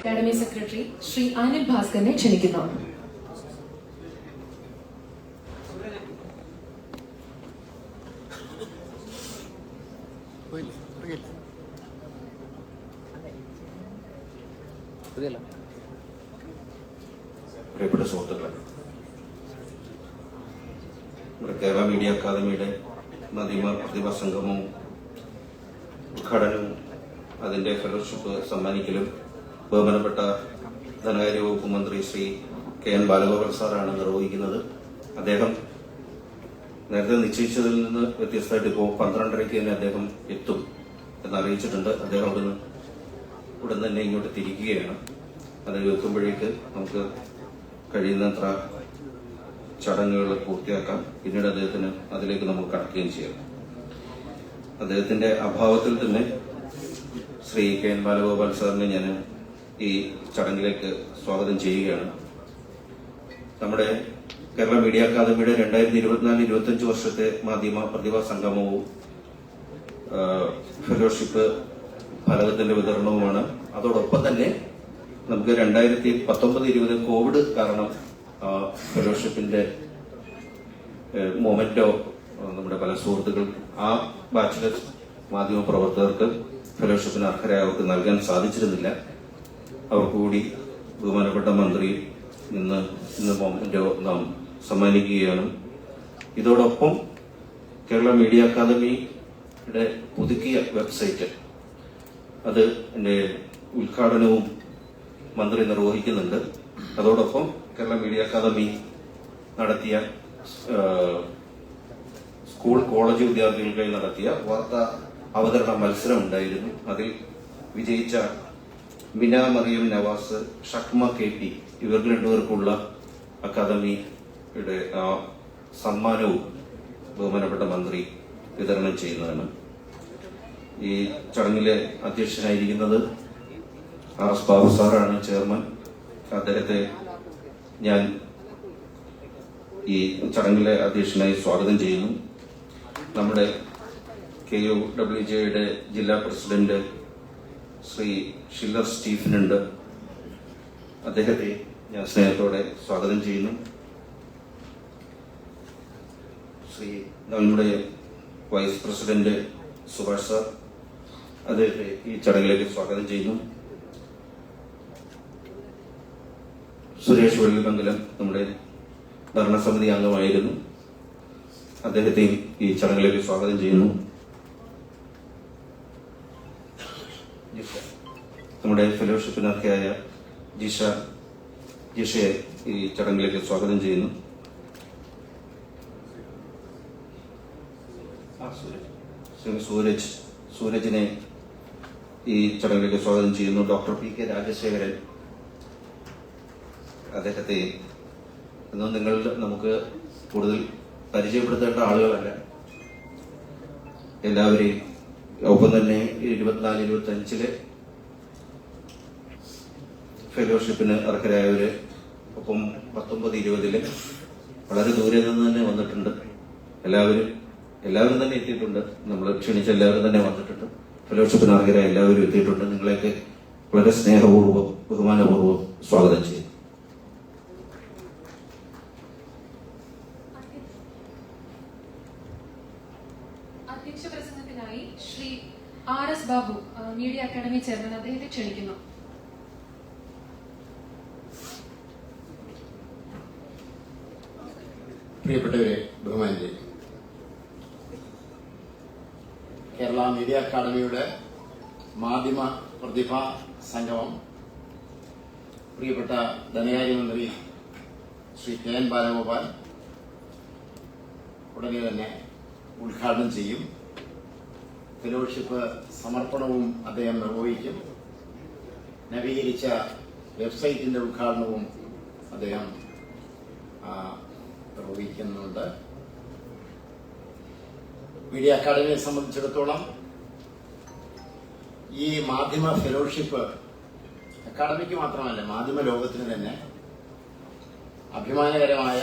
Academy secretary Shri Anil ഭാസ്കറിനെ ക്ഷണിക്കുന്നു. പ്രിയപ്പെട്ട സുഹൃത്തുക്കളെ, നമ്മുടെ കേരള മീഡിയ അക്കാദമിയുടെ മാധ്യമ പ്രതിഭാ സംഗമവും ഉദ്ഘാടനവും അതിന്റെ ഫെലോഷിപ്പ് സമ്മാനിക്കലും ബഹുമാനപ്പെട്ട ധനകാര്യ വകുപ്പ് മന്ത്രി ശ്രീ കെ.എൻ. ബാലഗോപാൽ സാറാണ് നിർവഹിക്കുന്നത്. അദ്ദേഹം നേരത്തെ നിശ്ചയിച്ചതിൽ നിന്ന് വ്യത്യസ്തമായിട്ട് ഇപ്പോൾ 12:30 തന്നെ അദ്ദേഹം എത്തും എന്നറിയിച്ചിട്ടുണ്ട്. അദ്ദേഹം ഉടൻ തന്നെ ഇങ്ങോട്ട് തിരിക്കുകയാണ്. അത് എത്തുമ്പോഴേക്ക് നമുക്ക് കഴിയുന്നത്ര ചടങ്ങുകൾ പൂർത്തിയാക്കാം. പിന്നീട് അദ്ദേഹത്തിന് അതിലേക്ക് നമുക്ക് കടക്കുകയും ചെയ്യാം. അദ്ദേഹത്തിന്റെ അഭാവത്തിൽ തന്നെ ശ്രീ കെ.എൻ. ബാലഗോപാൽ സാറിനെ ഞാൻ ഈ ചടങ്ങിലേക്ക് സ്വാഗതം ചെയ്യുകയാണ്. നമ്മുടെ കേരള മീഡിയ അക്കാദമിയുടെ 2024-25 വർഷത്തെ മാധ്യമ പ്രതിഭാ സംഗമവും ഫെലോഷിപ്പ് ഫലകത്തിന്റെ വിതരണവുമാണ്. അതോടൊപ്പം തന്നെ നമുക്ക് 2019-20 കോവിഡ് കാരണം ഫെലോഷിപ്പിന്റെ മൊമെന്റോ നമ്മുടെ പല സുഹൃത്തുക്കൾ ആ ബാച്ചിലെ മാധ്യമ പ്രവർത്തകർക്ക് ഫെലോഷിപ്പിന് അർഹരായവർക്ക് നൽകാൻ സാധിച്ചിരുന്നില്ല. അവർക്ക് കൂടി ബഹുമാനപ്പെട്ട മന്ത്രി ഇന്ന് മൊമെന്റോ നാം സമ്മാനിക്കുകയാണ്. ഇതോടൊപ്പം കേരള മീഡിയ അക്കാദമിയുടെ പുതുക്കിയ വെബ്സൈറ്റ് അത് എന്റെ ഉദ്ഘാടനവും മന്ത്രി നിർവഹിക്കുന്നുണ്ട്. അതോടൊപ്പം കേരള മീഡിയ അക്കാദമി നടത്തിയ സ്കൂൾ കോളേജ് വിദ്യാർത്ഥികൾക്കായി നടത്തിയ വാർത്താ അവതരണ മത്സരം ഉണ്ടായിരുന്നു. അതിൽ വിജയിച്ച മിന മറിയം നവാസ്, ഷക്മ KP ഇവർക്ക് രണ്ടുപേർക്കുള്ള അക്കാദമിയുടെ സമ്മാനവും ബഹുമാനപ്പെട്ട മന്ത്രി വിതരണം ചെയ്യുന്നതാണ്. ഈ ചടങ്ങിലെ അധ്യക്ഷനായിരിക്കുന്നത് RS ബാബു സാറാണ്, ചെയർമാൻ. അദ്ദേഹത്തെ ഞാൻ ഈ ചടങ്ങിലെ അധ്യക്ഷനായി സ്വാഗതം ചെയ്യുന്നു. നമ്മുടെ KUWJ-യുടെ ജില്ലാ പ്രസിഡന്റ് ശ്രീ ഷില്ലർ സ്റ്റീഫനുണ്ട്. അദ്ദേഹത്തെ ഞാൻ സ്നേഹത്തോടെ സ്വാഗതം ചെയ്യുന്നു. നമ്മുടെ വൈസ് പ്രസിഡന്റ് സുഭാഷ് സാർ, അദ്ദേഹത്തെ ഈ ചടങ്ങിലേക്ക് സ്വാഗതം ചെയ്യുന്നു. സുരേഷ് വെള്ളിമംഗലം നമ്മുടെ ഭരണസമിതി അംഗമായിരുന്നു. അദ്ദേഹത്തെയും ഈ ചടങ്ങിലേക്ക് സ്വാഗതം ചെയ്യുന്നു. നമ്മുടെ ഫെലോഷിപ്പിന് അർഹയായ ജിഷയെ ഈ ചടങ്ങിലേക്ക് സ്വാഗതം ചെയ്യുന്നു. സൂരജിനെ ഈ ചടങ്ങിലേക്ക് സ്വാഗതം ചെയ്യുന്നു. ഡോക്ടർ PK രാജശേഖരൻ, അദ്ദേഹത്തെ നമുക്ക് കൂടുതൽ പരിചയപ്പെടുത്തേണ്ട ആളുകളല്ല, എല്ലാവരെയും. ഒപ്പം തന്നെ 24-25 ഫെലോഷിപ്പിന് അർഹരായവര്, ഒപ്പം 19-20 വളരെ ദൂരെ നിന്ന് തന്നെ വന്നിട്ടുണ്ട്. എല്ലാവരും തന്നെ എത്തിയിട്ടുണ്ട്. നമ്മൾ ക്ഷണിച്ച എല്ലാവരും തന്നെ വന്നിട്ടുണ്ട്. ഫെലോഷിപ്പിന് അർഹരായ എല്ലാവരും എത്തിയിട്ടുണ്ട്. നിങ്ങളെയൊക്കെ വളരെ സ്നേഹപൂർവ്വം ബഹുമാനപൂർവ്വം സ്വാഗതം ചെയ്യും. അധ്യക്ഷ പ്രസംഗത്തിനായി Shri RS Babu, media academy chairman, അദ്ദേഹത്തെ ക്ഷണിക്കുന്നു. പ്രിയപ്പെട്ടവരെ, ബഹുമാനരെ, കേരള മീഡിയ അക്കാദമിയുടെ മാധ്യമ പ്രതിഭാ സംഗമം പ്രിയപ്പെട്ട ധനകാര്യമന്ത്രി ശ്രീ കെ.എൻ. ബാലഗോപാൽ ഉടനെ തന്നെ ഉദ്ഘാടനം ചെയ്യും. ഫെലോഷിപ്പ് സമർപ്പണവും അദ്ദേഹം നിർവഹിക്കും. നവീകരിച്ച വെബ്സൈറ്റിന്റെ ഉദ്ഘാടനവും അദ്ദേഹം നിർവഹിക്കുന്നുണ്ട്. മീഡിയ അക്കാദമിയെ സംബന്ധിച്ചിടത്തോളം ഈ മാധ്യമ ഫെലോഷിപ്പ് അക്കാദമിക്ക് മാത്രമല്ല, മാധ്യമ ലോകത്തിന് തന്നെ അഭിമാനകരമായ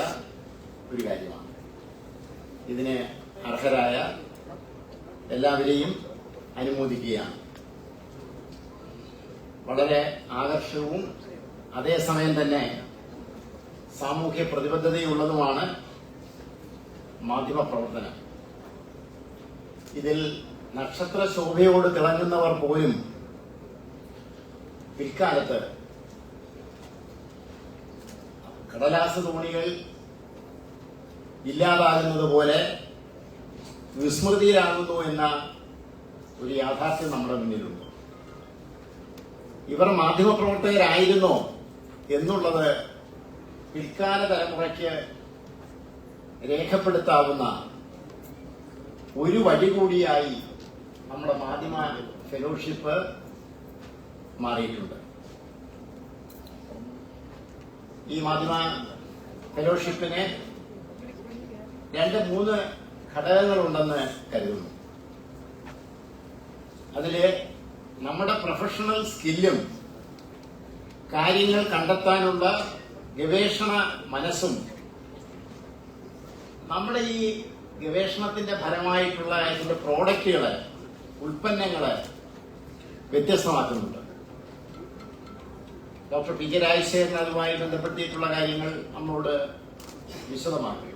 ഒരു കാര്യമാണ്. ഇതിന് അർഹരായ എല്ലാവരെയും അനുമോദിക്കുകയാണ്. വളരെ ആകർഷകവും അതേസമയം തന്നെ സാമൂഹ്യ പ്രതിബദ്ധതയുള്ളതുമാണ് മാധ്യമപ്രവർത്തനം. ഇതിൽ നക്ഷത്ര ശോഭയോട് തിളങ്ങുന്നവർ പോലും പിൽക്കാലത്ത് കടലാസ് തോണികൾ ഇല്ലാതാകുന്നത് പോലെ വിസ്മൃതിയിലാകുന്നു എന്ന ഒരു യാഥാർത്ഥ്യം നമ്മുടെ മുന്നിലുണ്ട്. ഇവർ മാധ്യമപ്രവർത്തകരായിരുന്നോ എന്നുള്ളത് പിൽക്കാല തലമുറയ്ക്ക് രേഖപ്പെടുത്താവുന്ന ഒരു വഴി കൂടിയായി നമ്മുടെ മാധ്യമ ഫെലോഷിപ്പ് മാറിയിട്ടുണ്ട്. ഈ മാധ്യമ ഫെലോഷിപ്പിന് 2-3 ഘടകങ്ങളുണ്ടെന്ന് കരുതുന്നു. അതില് നമ്മുടെ പ്രൊഫഷണൽ സ്കില്ലും കാര്യങ്ങൾ കണ്ടെത്താനുള്ള ഗവേഷണ മനസ്സും നമ്മുടെ ഈ ഗവേഷണത്തിന്റെ ഫലമായിട്ടുള്ള ഇതിന്റെ പ്രോഡക്റ്റുകള്, ഉൽപ്പന്നങ്ങള് വ്യത്യസ്തമാക്കുന്നുണ്ട്. ഡോക്ടർ പി കെ രാജശേഖരൻ അതുമായി ബന്ധപ്പെടുത്തിയിട്ടുള്ള കാര്യങ്ങൾ നമ്മളോട് വിശദമാക്കി.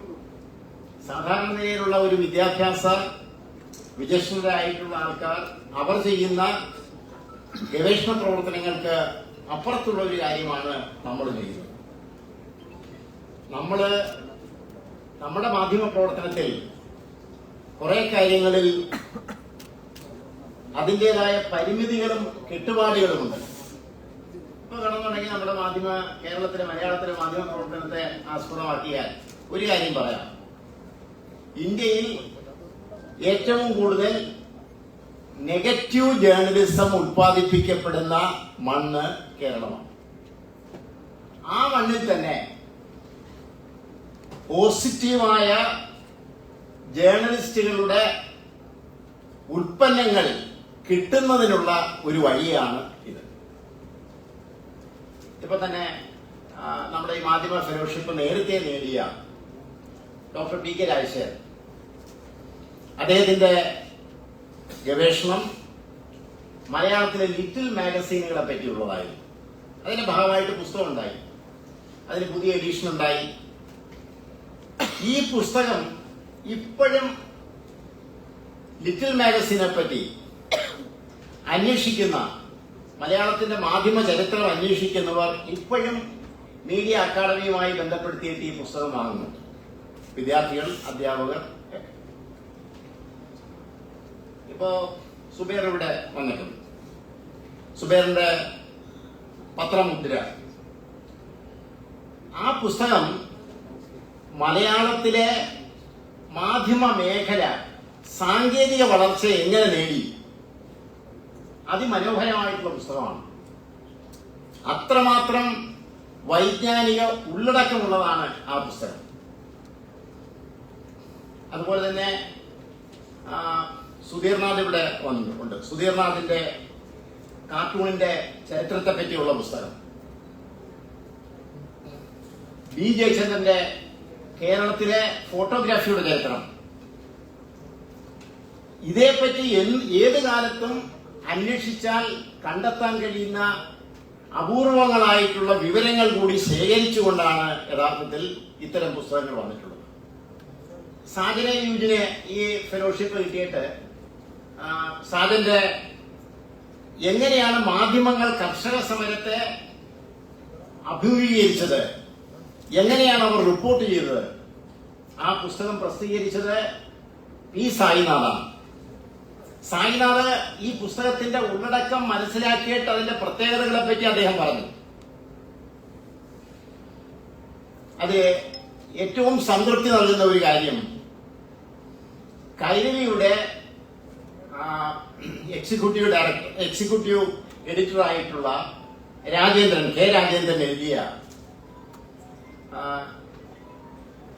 സാധാരണ നിലയിലുള്ള ഒരു വിദ്യാഭ്യാസ വിചക്ഷണരായിട്ടുള്ള ആൾക്കാർ അവർ ചെയ്യുന്ന ഗവേഷണ പ്രവർത്തനങ്ങൾക്ക് അപ്പുറത്തുള്ള ഒരു കാര്യമാണ് നമ്മൾ ചെയ്യുന്നത്. നമ്മുടെ മാധ്യമ പ്രവർത്തനത്തിൽ കുറെ കാര്യങ്ങളിൽ അതിൻ്റെതായ പരിമിതികളും കെട്ടുപാടുകളുമുണ്ട്. ഇപ്പൊ കാണുന്നുണ്ടെങ്കിൽ നമ്മുടെ കേരളത്തിലെ മലയാളത്തിലെ മാധ്യമ പ്രവർത്തനത്തെ ആസ്പദമാക്കിയാൽ ഒരു കാര്യം പറയാം. ഇന്ത്യയിൽ ഏറ്റവും കൂടുതൽ നെഗറ്റീവ് ജേർണലിസം ഉത്പാദിപ്പിക്കപ്പെടുന്ന മണ്ണ് കേരളമാണ്. ആ മണ്ണിൽ തന്നെ പോസിറ്റീവായ ജേർണലിസ്റ്റുകളുടെ ഉൽപ്പന്നങ്ങൾ കിട്ടുന്നതിനുള്ള ഒരു വഴിയാണ് ഇത്. ഇപ്പൊ തന്നെ നമ്മുടെ ഈ മാധ്യമ ഫെലോഷിപ്പ് നേരത്തെ നേടിയ ഡോക്ടർ പി കെ രാജശേഖരൻ, അദ്ദേഹത്തിന്റെ ഗവേഷണം മലയാളത്തിലെ ലിറ്റിൽ മാഗസീനുകളെ പറ്റിയുള്ളതായിരുന്നു. അതിന്റെ ഭാഗമായിട്ട് പുസ്തകം ഉണ്ടായി, അതിന് പുതിയ എഡിഷൻ ഉണ്ടായി. ഈ പുസ്തകം ഇപ്പോഴും ലിറ്റിൽ മാഗസീനെ പറ്റി അന്വേഷിക്കുന്ന, മലയാളത്തിന്റെ മാധ്യമ ചരിത്രം അന്വേഷിക്കുന്നവർ ഇപ്പോഴും മീഡിയ അക്കാദമിയുമായി ബന്ധപ്പെടുത്തിയിട്ട് ഈ പുസ്തകം വാങ്ങുന്നുണ്ട്. വിദ്യാർത്ഥികൾ, അധ്യാപകർ. ഇപ്പോ സുബേർ ഇവിടെ വന്നിട്ടുണ്ട്. സുബേറിന്റെ പത്രമുദ്ര, ആ പുസ്തകം മലയാളത്തിലെ മാധ്യമ മേഖല സാങ്കേതിക വളർച്ച എങ്ങനെ നേടി, അതിമനോഹരമായിട്ടുള്ള പുസ്തകമാണ്. അത്രമാത്രം വൈജ്ഞാനിക ഉള്ളടക്കമുള്ളതാണ് ആ പുസ്തകം. അതുപോലെ തന്നെ സുധീർനാഥ് ഇവിടെ വന്നിട്ടുണ്ട്. സുധീർനാഥിന്റെ കാർട്ടൂണിന്റെ ചരിത്രത്തെ പറ്റിയുള്ള പുസ്തകം, ബി ജയചന്ദ്രന്റെ കേരളത്തിലെ ഫോട്ടോഗ്രാഫിയുടെ ചരിത്രം, ഇതേപ്പറ്റി ഏത് കാലത്തും അന്വേഷിച്ചാൽ കണ്ടെത്താൻ കഴിയുന്ന അപൂർവങ്ങളായിട്ടുള്ള വിവരങ്ങൾ കൂടി ശേഖരിച്ചുകൊണ്ടാണ് യഥാർത്ഥത്തിൽ ഇത്തരം പുസ്തകങ്ങൾ വന്നിട്ടുള്ളത്. സാജന യൂജിന് ഈ ഫെലോഷിപ്പ് കിട്ടിയിട്ട് സാജന്റെ എങ്ങനെയാണ് മാധ്യമങ്ങൾ കർഷക സമരത്തെ അഭിമുഖീകരിച്ചത്, എങ്ങനെയാണ് അവർ റിപ്പോർട്ട് ചെയ്തത്, ആ പുസ്തകം പ്രസിദ്ധീകരിച്ചത് പി സായിനാഥാണ്. സായിനാഥ് ഈ പുസ്തകത്തിന്റെ ഉള്ളടക്കം മനസ്സിലാക്കിയിട്ട് അതിന്റെ പ്രത്യേകതകളെ പറ്റി അദ്ദേഹം പറഞ്ഞു. അത് ഏറ്റവും സംതൃപ്തി നൽകുന്ന ഒരു കാര്യം, കൈരളിയുടെ എക്സിക്യൂട്ടീവ് എഡിറ്റർ ആയിട്ടുള്ള കെ രാജേന്ദ്രൻ എഴുതിയ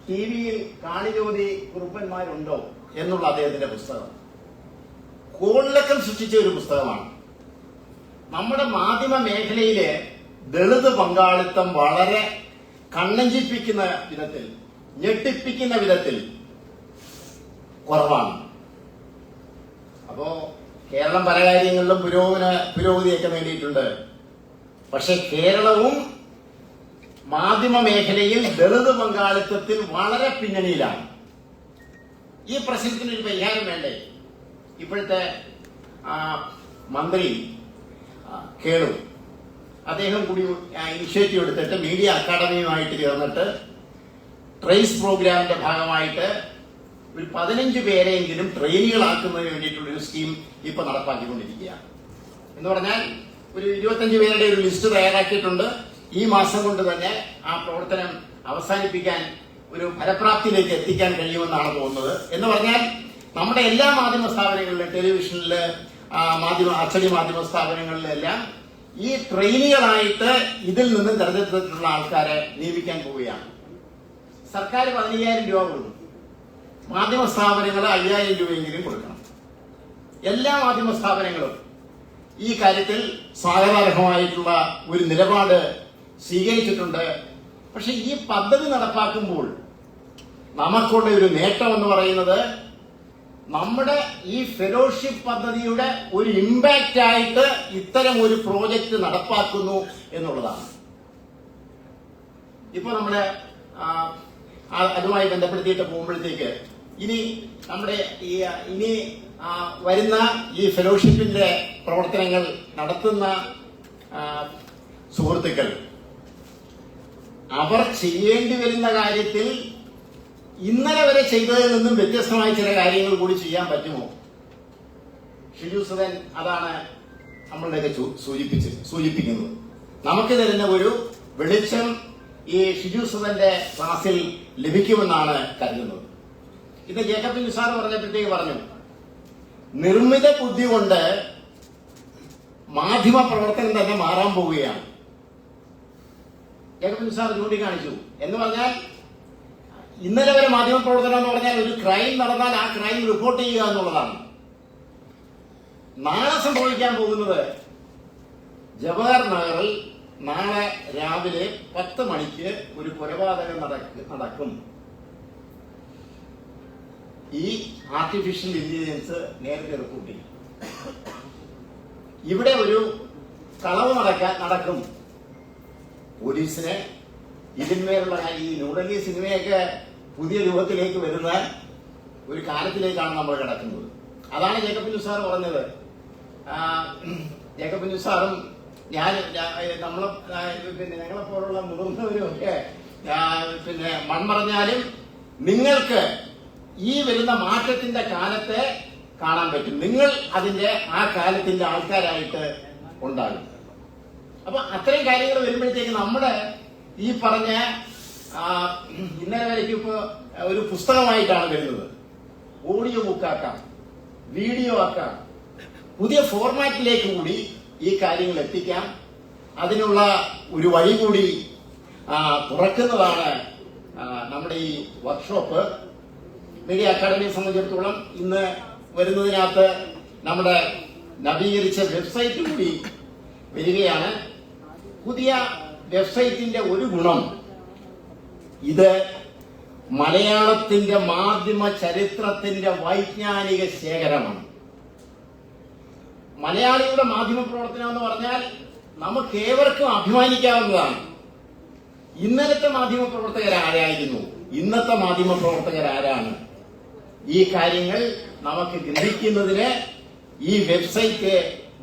ടി വിയിൽ കാളിജ്യോതി കുറുപ്പന്മാരുണ്ടോ എന്നുള്ള അദ്ദേഹത്തിന്റെ പുസ്തകം കോളിളക്കം സൃഷ്ടിച്ച ഒരു പുസ്തകമാണ്. നമ്മുടെ മാധ്യമ മേഖലയിലെ ദളിത് പങ്കാളിത്തം വളരെ കണ്ണഞ്ചിപ്പിക്കുന്ന വിധത്തിൽ, ഞെട്ടിപ്പിക്കുന്ന വിധത്തിൽ കുറവാണ്. അപ്പോ കേരളം പല കാര്യങ്ങളിലും പുരോഗതിയൊക്കെ നേടിയിട്ടുണ്ട്. പക്ഷെ കേരളവും മാധ്യമ മേഖലയിൽ ദളിത് പങ്കാളിത്തത്തിൽ വളരെ പിന്നണിയിലാണ്. ഈ പ്രശ്നത്തിന് ഒരു പരിഹാരം വേണ്ടേ? ഇപ്പോഴത്തെ മന്ത്രി കേളു അദ്ദേഹം കൂടി ഇനിഷ്യേറ്റീവ് എടുത്തിട്ട് മീഡിയ അക്കാദമിയുമായിട്ട് ചേർന്നിട്ട് ട്രേസ് പ്രോഗ്രാമിന്റെ ഭാഗമായിട്ട് ഒരു 15 പേരെങ്കിലും ട്രെയിനികളാക്കുന്നതിന് വേണ്ടിയിട്ടുള്ളൊരു സ്കീം ഇപ്പൊ നടപ്പാക്കിക്കൊണ്ടിരിക്കുകയാണ്. എന്ന് പറഞ്ഞാൽ ഒരു 25 പേരുടെ ഒരു ലിസ്റ്റ് തയ്യാറാക്കിയിട്ടുണ്ട്. ഈ മാസം കൊണ്ട് തന്നെ ആ പ്രവർത്തനം അവസാനിപ്പിക്കാൻ ഒരു ഫലപ്രാപ്തിയിലേക്ക് എത്തിക്കാൻ കഴിയുമെന്നാണ് തോന്നുന്നത്. എന്ന് പറഞ്ഞാൽ നമ്മുടെ എല്ലാ മാധ്യമ സ്ഥാപനങ്ങളിലും, ടെലിവിഷനില്, അച്ചടി മാധ്യമ സ്ഥാപനങ്ങളിലെല്ലാം ഈ ട്രെയിനികളായിട്ട് ഇതിൽ നിന്ന് തെരഞ്ഞെടുത്തിട്ടുള്ള ആൾക്കാരെ നിയമിക്കാൻ പോവുകയാണ്. സർക്കാർ 15,000 രൂപ കൊടുക്കും, മാധ്യമ സ്ഥാപനങ്ങൾ 5,000 രൂപയെങ്കിലും കൊടുക്കണം. എല്ലാ മാധ്യമ സ്ഥാപനങ്ങളും ഈ കാര്യത്തിൽ സ്വാഗതാർഹമായിട്ടുള്ള ഒരു നിലപാട് സ്വീകരിച്ചിട്ടുണ്ട്. പക്ഷെ ഈ പദ്ധതി നടപ്പാക്കുമ്പോൾ നമുക്കുള്ള ഒരു നേട്ടം എന്ന് പറയുന്നത് നമ്മുടെ ഈ ഫെലോഷിപ്പ് പദ്ധതിയുടെ ഒരു ഇമ്പാക്റ്റ് ആയിട്ട് ഇത്തരം ഒരു പ്രോജക്റ്റ് നടപ്പാക്കുന്നു എന്നുള്ളതാണ്. ഇപ്പൊ നമ്മള് അതുമായി ബന്ധപ്പെടുത്തിയിട്ട് പോകുമ്പോഴത്തേക്ക് ഇനി നമ്മുടെ ഇനി വരുന്ന ഈ ഫെലോഷിപ്പിന്റെ പ്രവർത്തനങ്ങൾ നടത്തുന്ന സുഹൃത്തുക്കൾ അവർ ചെയ്യേണ്ടി വരുന്ന കാര്യത്തിൽ ഇന്നലെ വരെ ചെയ്തതിൽ നിന്നും വ്യത്യസ്തമായ ചില കാര്യങ്ങൾ കൂടി ചെയ്യാൻ പറ്റുമോ? ഷിജു സുധൻ അതാണ് നമ്മളുടെയൊക്കെ സൂചിപ്പിക്കുന്നത്. നമുക്ക് തരുന്ന ഒരു വെളിച്ചം ഈ ഷിജു സുധന്റെ ക്ലാസ്സിൽ ലഭിക്കുമെന്നാണ് കരുതുന്നത്. ഇത് ജേക്കബ് നിസാർ പറഞ്ഞപ്പോഴത്തേക്ക് പറഞ്ഞു, നിർമ്മിത ബുദ്ധി കൊണ്ട് മാധ്യമ പ്രവർത്തനം തന്നെ മാറാൻ പോവുകയാണ്. ജേക്കബ് നിസാർ ചൂണ്ടിക്കാണിച്ചു. എന്ന് പറഞ്ഞാൽ ഇന്നലെ വരെ മാധ്യമ പ്രവർത്തനം എന്ന് പറഞ്ഞാൽ ഒരു ക്രൈം നടന്നാൽ ആ ക്രൈം റിപ്പോർട്ട് ചെയ്യുക എന്നുള്ളതാണ്. നാളെ സംഭവിക്കാൻ പോകുന്നത് ജവഹർ നഗറിൽ നാളെ രാവിലെ 10 മണിക്ക് ഒരു കൊലപാതകം നടക്കും. ഈ ആർട്ടിഫിഷ്യൽ ഇന്റലിജൻസ് നേരത്തെ റിപ്പോർട്ട് ചെയ്യും. ഇവിടെ ഒരു കളവ് നടക്കും. പോലീസിന് ഇതിന്മേലുള്ള ഈ ന്യൂഡൽഹി സിനിമയൊക്കെ പുതിയ രൂപത്തിലേക്ക് വരുന്ന ഒരു കാലത്തിലേക്കാണ് നമ്മൾ കിടക്കുന്നത്. അതാണ് ജേക്കബ് നിസാർ പറഞ്ഞത്. ജേക്കബ് നിസാറും നമ്മളെ ഞങ്ങളെപ്പോലുള്ള മുതിർന്നവരും ഒക്കെ മൺമറഞ്ഞാലും നിങ്ങൾക്ക് ഈ വരുന്ന മാറ്റത്തിന്റെ കാലത്തെ കാണാൻ പറ്റും. നിങ്ങൾ അതിന്റെ ആ കാലത്തിന്റെ ആൾക്കാരായിട്ട് ഉണ്ടാകും. അപ്പൊ അത്രയും കാര്യങ്ങൾ വരുമ്പോഴത്തേക്ക് നമ്മുടെ ഈ പറഞ്ഞ ഇന്നലെ വരയ്ക്ക് ഇപ്പൊ ഒരു പുസ്തകമായിട്ടാണ് വരുന്നത്. ഓഡിയോ ബുക്കാക്കാം, വീഡിയോ ആക്കാം, പുതിയ ഫോർമാറ്റിലേക്ക് കൂടി ഈ കാര്യങ്ങൾ എത്തിക്കാം. അതിനുള്ള ഒരു വഴി കൂടി തുറക്കുന്നതാണ് നമ്മുടെ ഈ വർക്ക്ഷോപ്പ്. മീഡിയ അക്കാദമിയെ സംബന്ധിച്ചിടത്തോളം ഇന്ന് വരുന്നതിനകത്ത് നമ്മുടെ നവീകരിച്ച വെബ്സൈറ്റ് കൂടി വരികയാണ്. പുതിയ വെബ്സൈറ്റിന്റെ ഒരു ഗുണം ഇത് മലയാളത്തിന്റെ മാധ്യമ ചരിത്രത്തിന്റെ വൈജ്ഞാനിക ശേഖരമാണ്. മലയാളിയുടെ മാധ്യമ പ്രവർത്തനം എന്ന് പറഞ്ഞാൽ നമുക്ക് ഏവർക്കും അഭിമാനിക്കാവുന്നതാണ്. ഇന്നലത്തെ മാധ്യമ പ്രവർത്തകരാരായിരുന്നു, ഇന്നത്തെ മാധ്യമ പ്രവർത്തകരാരാണ്, ഈ കാര്യങ്ങൾ നമുക്ക് ഗ്രഹിക്കുന്നതിന് ഈ വെബ്സൈറ്റ്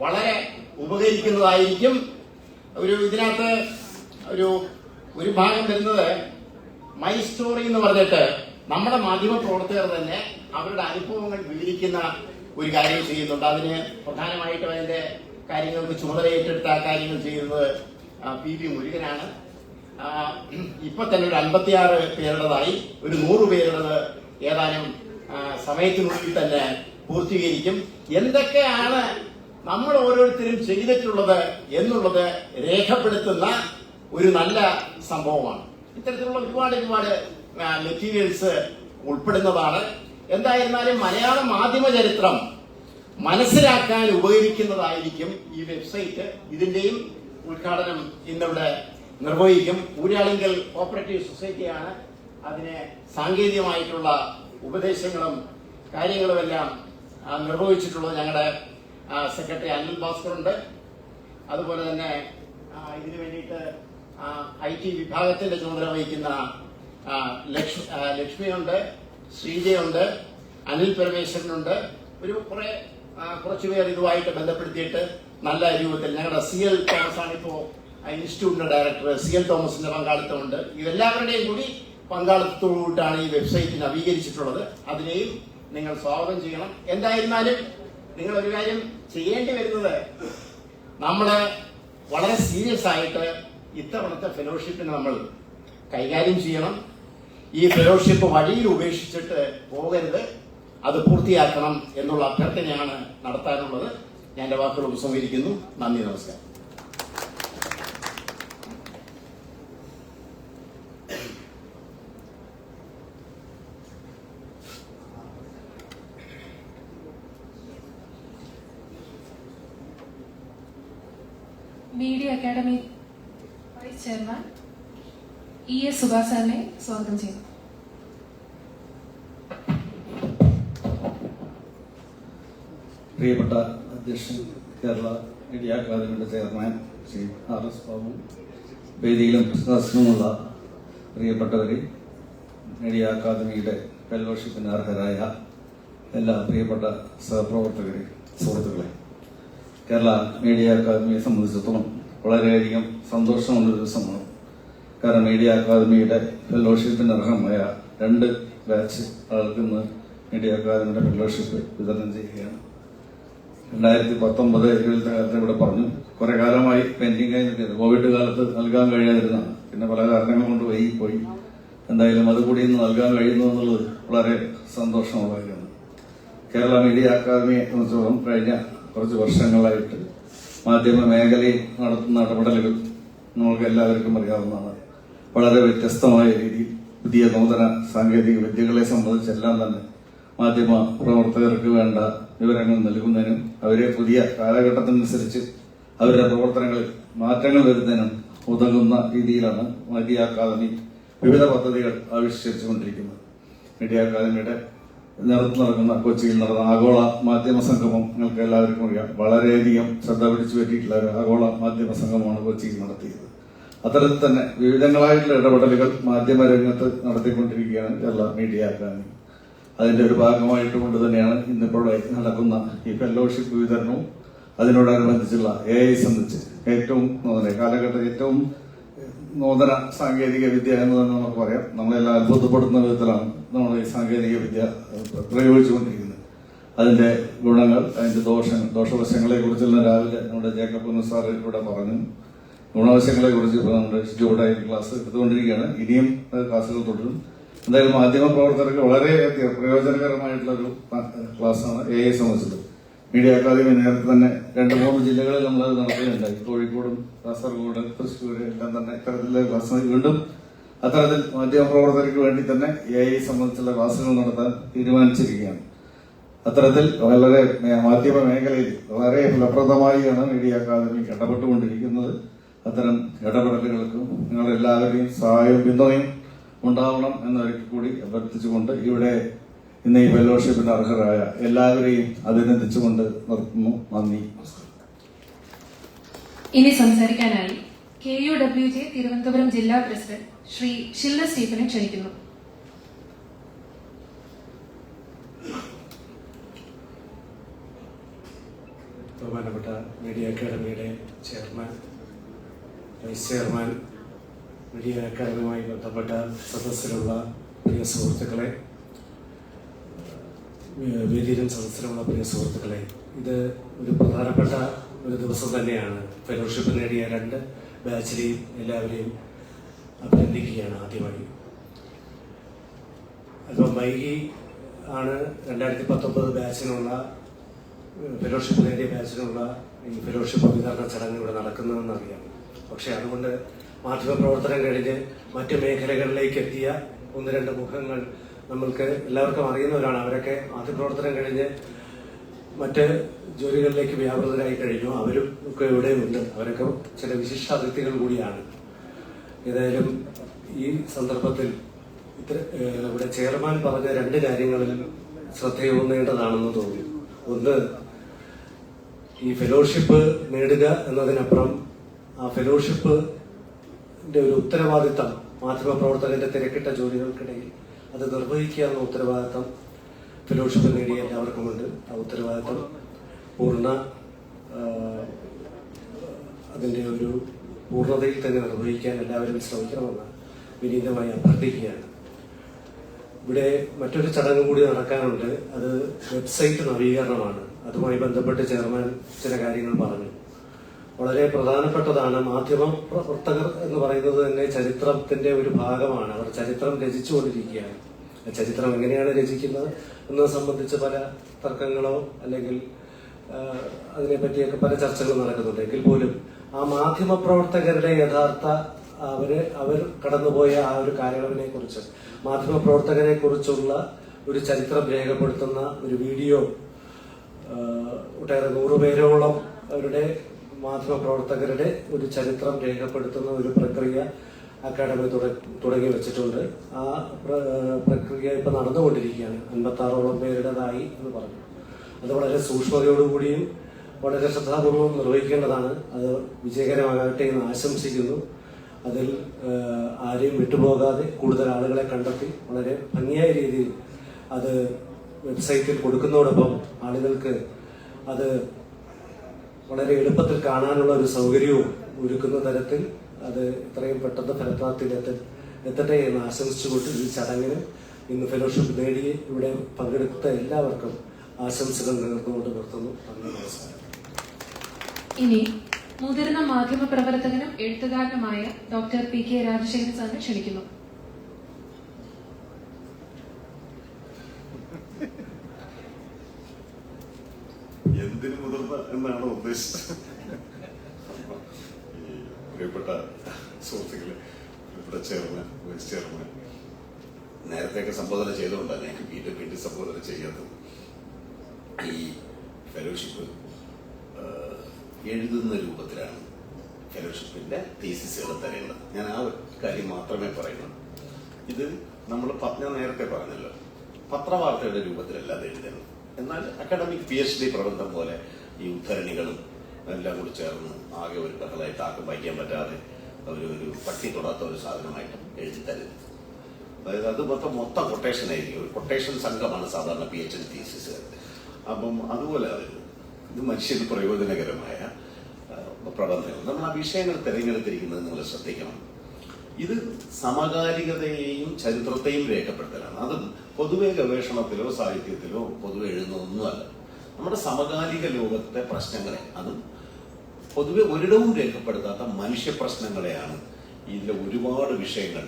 വളരെ ഉപകരിക്കുന്നതായിരിക്കും. ഇതിനകത്ത് ഒരു ഭാഗം വരുന്നത് മൈ സ്റ്റോറി എന്ന് പറഞ്ഞിട്ട് നമ്മുടെ മാധ്യമ പ്രവർത്തകർ തന്നെ അവരുടെ അനുഭവങ്ങൾ വിവരിക്കുന്ന ഒരു കാര്യം ചെയ്യുന്നുണ്ട്. അതിന് പ്രധാനമായിട്ടും അതിന്റെ കാര്യങ്ങൾക്ക് ചുമതല ഏറ്റെടുത്ത കാര്യങ്ങൾ ചെയ്യുന്നത് PV മുരുകനാണ്. ഇപ്പൊ തന്നെ ഒരു 56 പേരുടേതായി, ഒരു 100 പേരുടേത് ഏതാനും സമയത്തിനുള്ളിൽ തന്നെ പൂർത്തീകരിക്കും. എന്തൊക്കെയാണ് നമ്മൾ ഓരോരുത്തരും ചെയ്തിട്ടുള്ളത് എന്നുള്ളത് രേഖപ്പെടുത്തുന്ന ഒരു നല്ല സംഭവമാണ്. ഇത്തരത്തിലുള്ള ഒരുപാട് മെറ്റീരിയൽസ് ഉൾപ്പെടുന്നതാണ്. എന്തായിരുന്നാലും മലയാള മാധ്യമ ചരിത്രം മനസ്സിലാക്കാൻ ഉപകരിക്കുന്നതായിരിക്കും ഈ വെബ്സൈറ്റ്. ഇതിന്റെയും ഉദ്ഘാടനം ഇന്നിവിടെ നിർവഹിക്കും. ഊരാളുങ്കൽ കോപ്പറേറ്റീവ് സൊസൈറ്റിയാണ് അതിന് സാങ്കേതികമായിട്ടുള്ള ഉപദേശങ്ങളും കാര്യങ്ങളുമെല്ലാം നിർവഹിച്ചിട്ടുള്ളത്. ഞങ്ങളുടെ സെക്രട്ടറി അനിൽ ഭാസ്കർ ഉണ്ട്. അതുപോലെ തന്നെ ഇതിനു വേണ്ടിയിട്ട് IT വിഭാഗത്തിന്റെ ചുമതല വഹിക്കുന്ന ലക്ഷ്മിയുണ്ട്, ശ്രീജയുണ്ട്, അനിൽ പരമേശ്വരനുണ്ട്. കുറച്ചുപേർ ഇതുമായിട്ട് ബന്ധപ്പെടുത്തിയിട്ട് നല്ല രൂപത്തിൽ ഞങ്ങളുടെ CL തോമസ് ആണ് ഇപ്പോൾ ഇൻസ്റ്റിറ്റ്യൂട്ടിന്റെ ഡയറക്ടർ. CL തോമസിന്റെ പങ്കാളിത്തമുണ്ട്. ഇതെല്ലാവരുടെയും കൂടി പങ്കാളിത്തത്തോടുകൂടിയിട്ടാണ് ഈ വെബ്സൈറ്റ് നവീകരിച്ചിട്ടുള്ളത്. അതിനെയും നിങ്ങൾ സ്വാഗതം ചെയ്യണം. എന്തായിരുന്നാലും നിങ്ങൾ ഒരു കാര്യം ചെയ്യേണ്ടി വരുന്നത്, നമ്മള് വളരെ സീരിയസ് ആയിട്ട് ഇത്തവണത്തെ ഫെലോഷിപ്പിനെ നമ്മൾ കൈകാര്യം ചെയ്യണം. ഈ ഫെലോഷിപ്പ് വഴിയിൽ ഉപേക്ഷിച്ചിട്ട് പോകരുത്, അത് പൂർത്തിയാക്കണം എന്നുള്ള അഭ്യർത്ഥനയാണ് നടത്താനുള്ളത്. ഞാൻ എൻ്റെ വാക്കുകൾ ഉപസംഹരിക്കുന്നു. നന്ദി, നമസ്കാരം. Media academy vice chairman ES Subhash സാറിനെ സ്വാഗതം ചെയ്യുന്നു. പ്രിയപ്പെട്ട അധ്യക്ഷൻ, കേരള മീഡിയ അക്കാദമിയുടെ ചെയർമാൻ ശ്രീ RS ബാബു, വേദിയിലും സദസ്സിലുമുള്ള പ്രിയപ്പെട്ടവരെ, മീഡിയ അക്കാദമിയുടെ ഫെലോഷിപ്പിന് അർഹരായ എല്ലാ പ്രിയപ്പെട്ട സഹപ്രവർത്തകരെ, സുഹൃത്തുക്കളെ, കേരള മീഡിയ അക്കാദമിയെ സംബന്ധിച്ചിടത്തോളം വളരെയധികം സന്തോഷമുള്ളൊരു ദിവസമാണ്. കാരണം മീഡിയ അക്കാദമിയുടെ ഫെലോഷിപ്പിന് അർഹമായ 2 ബാച്ച് ആൾക്ക് ഇന്ന് മീഡിയ അക്കാദമിയുടെ ഫെലോഷിപ്പ് വിതരണം ചെയ്യുകയാണ്. 2019 കാലത്ത് ഇവിടെ പറഞ്ഞു, കുറെ കാലമായി പെൻഡിംഗ് ആയി നിൽക്കുന്നത്, കോവിഡ് കാലത്ത് നൽകാൻ കഴിയാതിരുന്നതാണ്. പിന്നെ പല കാരണങ്ങൾ കൊണ്ട് വൈകിപ്പോയി. എന്തായാലും അതുകൂടി ഇന്ന് നൽകാൻ കഴിയുന്നു എന്നുള്ളത് വളരെ സന്തോഷമുള്ള കാര്യമാണ്. കേരള മീഡിയ അക്കാദമിയെ സംബന്ധിച്ചിടത്തോളം കഴിഞ്ഞ കുറച്ച് വർഷങ്ങളായിട്ട് മാധ്യമ മേഖലയിൽ നടത്തുന്ന ഇടപെടലുകൾ നമ്മൾക്ക് എല്ലാവർക്കും അറിയാവുന്നതാണ്. വളരെ വ്യത്യസ്തമായ രീതിയിൽ പുതിയ നൂതന സാങ്കേതിക വിദ്യകളെ സംബന്ധിച്ചെല്ലാം തന്നെ മാധ്യമ പ്രവർത്തകർക്ക് വേണ്ട വിവരങ്ങൾ നൽകുന്നതിനും അവരെ പുതിയ കാലഘട്ടത്തിനനുസരിച്ച് അവരുടെ പ്രവർത്തനങ്ങളിൽ മാറ്റങ്ങൾ വരുന്നതിനും ഉതകുന്ന രീതിയിലാണ് മീഡിയ അക്കാദമി വിവിധ പദ്ധതികൾ ആവിഷ്കരിച്ചുകൊണ്ടിരിക്കുന്നത്. മീഡിയ അക്കാദമിയുടെ നേതൃത്വം നടക്കുന്ന കൊച്ചിയിൽ നടന്ന ആഗോള മാധ്യമ സംഗമം നിങ്ങൾക്ക് എല്ലാവർക്കും അറിയാം. വളരെയധികം ശ്രദ്ധ പിടിച്ചു പറ്റിയിട്ടുള്ള ഒരു ആഗോള മാധ്യമ സംഗമമാണ് കൊച്ചിയിൽ നടത്തിയത്. അത്തരത്തിൽ തന്നെ വിവിധങ്ങളായിട്ടുള്ള ഇടപെടലുകൾ മാധ്യമ രംഗത്ത് നടത്തിക്കൊണ്ടിരിക്കുകയാണ് കേരള മീഡിയ അക്കാദമി. അതിന്റെ ഒരു ഭാഗമായിട്ട് കൊണ്ട് തന്നെയാണ് ഇന്നിപ്പോൾ നടക്കുന്ന ഈ ഫെലോഷിപ്പ് വിതരണവും അതിനോടനുബന്ധിച്ചുള്ള AI സംബന്ധിച്ച് ഏറ്റവും കാലഘട്ടത്തിൽ ഏറ്റവും നൂതന സാങ്കേതിക വിദ്യ എന്ന് തന്നെ നമുക്ക് പറയാം. നമ്മളെല്ലാം അത്ഭുതപ്പെടുന്ന വിധത്തിലാണ് നമ്മൾ ഈ സാങ്കേതിക വിദ്യ പ്രയോഗിച്ചുകൊണ്ടിരിക്കുന്നത്. അതിന്റെ ഗുണങ്ങൾ, അതിന്റെ ദോഷവശങ്ങളെ കുറിച്ചുള്ള രാവിലെ നമ്മുടെ ജേക്കബ് സാർ ഇവിടെ പറഞ്ഞു. ഗുണവശങ്ങളെ കുറിച്ച് നമ്മുടെ ഇവിടെ ക്ലാസ് എടുത്തുകൊണ്ടിരിക്കുകയാണ്. ഇനിയും ക്ലാസ്സുകൾ തുടരും. എന്തായാലും മാധ്യമ പ്രവർത്തകർക്ക് വളരെ പ്രയോജനകരമായിട്ടുള്ള ഒരു ക്ലാസ്സാണ് AI സംബന്ധിച്ചത്. മീഡിയ അക്കാദമി നേരത്തെ തന്നെ 2-3 ജില്ലകളിൽ നമ്മളത് നടത്തുകയുണ്ടായി. കോഴിക്കോടും കാസർഗോഡ്, തൃശ്ശൂർ എല്ലാം തന്നെ ഇത്തരത്തിലുള്ള ക്ലാസ് വീണ്ടും അത്തരത്തിൽ മാധ്യമ പ്രവർത്തകർക്ക് വേണ്ടി തന്നെ AI സംബന്ധിച്ചുള്ള ക്ലാസുകൾ നടത്താൻ തീരുമാനിച്ചിരിക്കുകയാണ്. അത്തരത്തിൽ വളരെ മാധ്യമ മേഖലയിൽ വളരെ ഫലപ്രദമായാണ് മീഡിയ അക്കാദമി ഇടപെട്ടുകൊണ്ടിരിക്കുന്നത്. അത്തരം ഇടപെടലുകൾക്കും നിങ്ങളെല്ലാവരുടെയും സഹായവും പിന്തുണയും ഉണ്ടാവണം എന്നൊരിക്കൽ കൂടി അഭ്യർത്ഥിച്ചുകൊണ്ട് ഇവിടെ ഇന്ന് ഈ ഫെലോഷിപ്പിന് അർഹരായ എല്ലാവരെയും അഭിനന്ദിച്ചുകൊണ്ട് നിർത്തുന്നു. നന്ദി. ഇനി സംസാരിക്കാനായി KUWJ തിരുവനന്തപുരം ജില്ലാ പ്രസിഡന്റ് ശ്രീ ഷില്ല സ്റ്റീഫനെ ക്ഷണിക്കുന്നു. ബഹുമാനപ്പെട്ട മീഡിയ അക്കാദമിയുടെ ചെയർമാൻ, വൈസ് ചെയർമാൻ, മീഡിയ അക്കാദമിയുമായി ബന്ധപ്പെട്ട സദസ്സിലുള്ള പ്രിയ സുഹൃത്തുക്കളെ, വേദിയിലും സദസ്സിലുള്ള പ്രിയ സുഹൃത്തുക്കളെ, ഇത് ഒരു പ്രധാനപ്പെട്ട ഒരു ദിവസം തന്നെയാണ്. ഫെലോഷിപ്പ് നേടിയ 2 ബാച്ചിലെയും എല്ലാവരെയും അഭിനന്ദിക്കുകയാണ്. ആദ്യമായി അല്പം വൈകി ആണ് 2019 ബാച്ചിനുള്ള ഫെലോഷിപ്പ് നേടിയ ബാച്ചിനുള്ള ഈ ഫെലോഷിപ്പ് വിതരണ ചടങ്ങ് ഇവിടെ നടക്കുന്നതെന്നറിയാം. പക്ഷെ അതുകൊണ്ട് മാധ്യമപ്രവർത്തനം കഴിഞ്ഞ് മറ്റു മേഖലകളിലേക്ക് എത്തിയ 1-2 മുഖങ്ങൾ നമ്മൾക്ക് എല്ലാവർക്കും അറിയുന്നവരാണ്. അവരൊക്കെ മാധ്യമപ്രവർത്തനം കഴിഞ്ഞ് മറ്റ് ജോലികളിലേക്ക് വ്യാപൃതരായി കഴിഞ്ഞു. അവരും ഒക്കെ ഇവിടെ ഉണ്ട്. അവരൊക്കെ ചില വിശിഷ്ട അതിഥികൾ കൂടിയാണ്. ഏതായാലും ഈ സന്ദർഭത്തിൽ ഇവിടെ ചെയർമാൻ പറഞ്ഞ 2 കാര്യങ്ങളിലും ശ്രദ്ധയൂന്നേണ്ടതാണെന്ന് തോന്നുന്നു. ഒന്ന്, ഈ ഫെലോഷിപ്പ് നേടുക എന്നതിനപ്പുറം ആ ഫെലോഷിപ്പിന്റെ ഒരു ഉത്തരവാദിത്തം മാധ്യമപ്രവർത്തകന്റെ തിരക്കിട്ട ജോലികൾക്കിടയിൽ അത് നിർവഹിക്കുക എന്ന ഉത്തരവാദിത്തം ഫെലോഷിപ്പ് നേടിയ എല്ലാവർക്കുമുണ്ട്. ആ ഉത്തരവാദിത്തം പൂർണ്ണ അതിൻ്റെ ഒരു പൂർണ്ണതയിൽ തന്നെ നിർവഹിക്കാൻ എല്ലാവരും ശ്രമിക്കണമെന്ന് വിനീതമായി അഭ്യർത്ഥിക്കുകയാണ്. ഇവിടെ മറ്റൊരു ചടങ്ങ് കൂടി നടക്കാനുണ്ട്. അത് വെബ്സൈറ്റ് നവീകരണമാണ്. അതുമായി ബന്ധപ്പെട്ട് ചെയർമാൻ ചില കാര്യങ്ങൾ പറഞ്ഞു. വളരെ പ്രധാനപ്പെട്ടതാണ്. മാധ്യമ പ്രവർത്തകർ എന്ന് പറയുന്നത് തന്നെ ചരിത്രത്തിന്റെ ഒരു ഭാഗമാണ്. അവർ ചരിത്രം രചിച്ചുകൊണ്ടിരിക്കുകയാണ്. ചരിത്രം എങ്ങനെയാണ് രചിക്കുന്നത് എന്നത് സംബന്ധിച്ച് പല തർക്കങ്ങളോ അല്ലെങ്കിൽ അതിനെപ്പറ്റിയൊക്കെ പല ചർച്ചകളും നടക്കുന്നുണ്ട്. എങ്കിൽ പോലും ആ മാധ്യമ പ്രവർത്തകരുടെ യഥാർത്ഥ അവർ കടന്നുപോയ ആ ഒരു കാലയളവിനെ കുറിച്ച്, മാധ്യമ പ്രവർത്തകരെ കുറിച്ചുള്ള ഒരു ചരിത്രം രേഖപ്പെടുത്തുന്ന ഒരു വീഡിയോ ഒട്ടേറെ 100 പേരോളം അവരുടെ മാധ്യമ പ്രവർത്തകരുടെ ഒരു ചരിത്രം രേഖപ്പെടുത്തുന്ന ഒരു പ്രക്രിയ അക്കാദമി തുടങ്ങി വെച്ചിട്ടുണ്ട്. ആ പ്രക്രിയ ഇപ്പൊ നടന്നുകൊണ്ടിരിക്കുകയാണ്. 56ഓളം പേരുടേതായി എന്ന് പറഞ്ഞു. അത് വളരെ സൂക്ഷ്മതയോടുകൂടിയും വളരെ ശ്രദ്ധാപൂർവം നിർവഹിക്കേണ്ടതാണ്. അത് വിജയകരമാകട്ടെ എന്ന് ആശംസിക്കുന്നു. അതിൽ ആരെയും വിട്ടുപോകാതെ കൂടുതൽ ആളുകളെ കണ്ടെത്തി വളരെ ഭംഗിയായ രീതിയിൽ അത് വെബ്സൈറ്റിൽ കൊടുക്കുന്നതോടൊപ്പം ആളുകൾക്ക് അത് വളരെ എളുപ്പത്തിൽ കാണാനുള്ള ഒരു സൗകര്യവും ഒരുക്കുന്ന തരത്തിൽ അത് എത്രയും പെട്ടെന്ന് ഫലപ്രാപ്തിയിൽ എത്തട്ടെ എന്ന് ആശംസിച്ചുകൊണ്ട് ഈ ചടങ്ങിന് ഇന്ന് ഫെലോഷിപ്പ് നേടി ഇവിടെ പങ്കെടുത്ത എല്ലാവർക്കും ആശംസകൾ നേർന്നുകൊണ്ട് നിർത്തുന്നു. നന്ദി, നമസ്കാരം. ഇനി മുതിർന്ന മാധ്യമ പ്രവർത്തകനും എഴുത്തുകാരനുമായ ഡോക്ടർ PK രാജശേഖരൻ സാറിനെ ക്ഷണിക്കുന്നു. എന്തിനു മുതിർന്ന എന്നാണ് ഉദ്ദേശിച്ചത്? പ്രിയപ്പെട്ട സുഹൃത്തുക്കളെ, പ്രിയപ്പെട്ട ചെയർമാൻ, വൈസ് ചെയർമാൻ, നേരത്തെയൊക്കെ സംബോധന ചെയ്തുകൊണ്ടാണ് എനിക്ക് വീണ്ടും സംബോധന ചെയ്യാത്തത്. ഈ ഫെലോഷിപ്പ് എഴുതുന്ന രൂപത്തിലാണ് ഫെലോഷിപ്പിന്റെ തീസിസുകൾ തരേണ്ടത്. ഞാൻ ആ ഒരു കാര്യം മാത്രമേ പറയുന്നുള്ളൂ. ഇത് ഞാൻ നേരത്തെ പറഞ്ഞല്ലോ, പത്രവാർത്തയുടെ രൂപത്തിലല്ല അത് എഴുതുന്നത്. എന്നാൽ അക്കാഡമിക് PhD പ്രബന്ധം പോലെ ഈ ഉദ്ധരണികളും എല്ലാം കൂടി ചേർന്ന് ആകെ ഒരു ബഹളമായിട്ട് ആർക്കും വായിക്കാൻ പറ്റാതെ ഒരു പട്ടി തൊടാത്ത ഒരു സാധനമായിട്ട് എഴുതി തരുന്നത്. അതായത് അത് മൊത്തം കൊട്ടേഷൻ ആയിരിക്കും. ഒരു കൊട്ടേഷൻ സംഘമാണ് സാധാരണ PhD തീസിസ്. അപ്പം അതുപോലെ ഇത് മനുഷ്യന് പ്രയോജനകരമായ പ്രബന്ധങ്ങൾ. നമ്മൾ ആ വിഷയങ്ങൾ തിരഞ്ഞെടുത്തിരിക്കുന്നത് നിങ്ങൾ ശ്രദ്ധിക്കണം. ഇത് സമകാലികതയെയും ചരിത്രത്തെയും രേഖപ്പെടുത്തലാണ്. അതും പൊതുവെ ഗവേഷണത്തിലോ സാഹിത്യത്തിലോ പൊതുവെ എഴുതുന്നതൊന്നുമല്ല. നമ്മുടെ സമകാലിക ലോകത്തെ പ്രശ്നങ്ങളെ, അതും പൊതുവെ ഒരിടവും രേഖപ്പെടുത്താത്ത മനുഷ്യ പ്രശ്നങ്ങളെയാണ് ഇതിലെ ഒരുപാട് വിഷയങ്ങൾ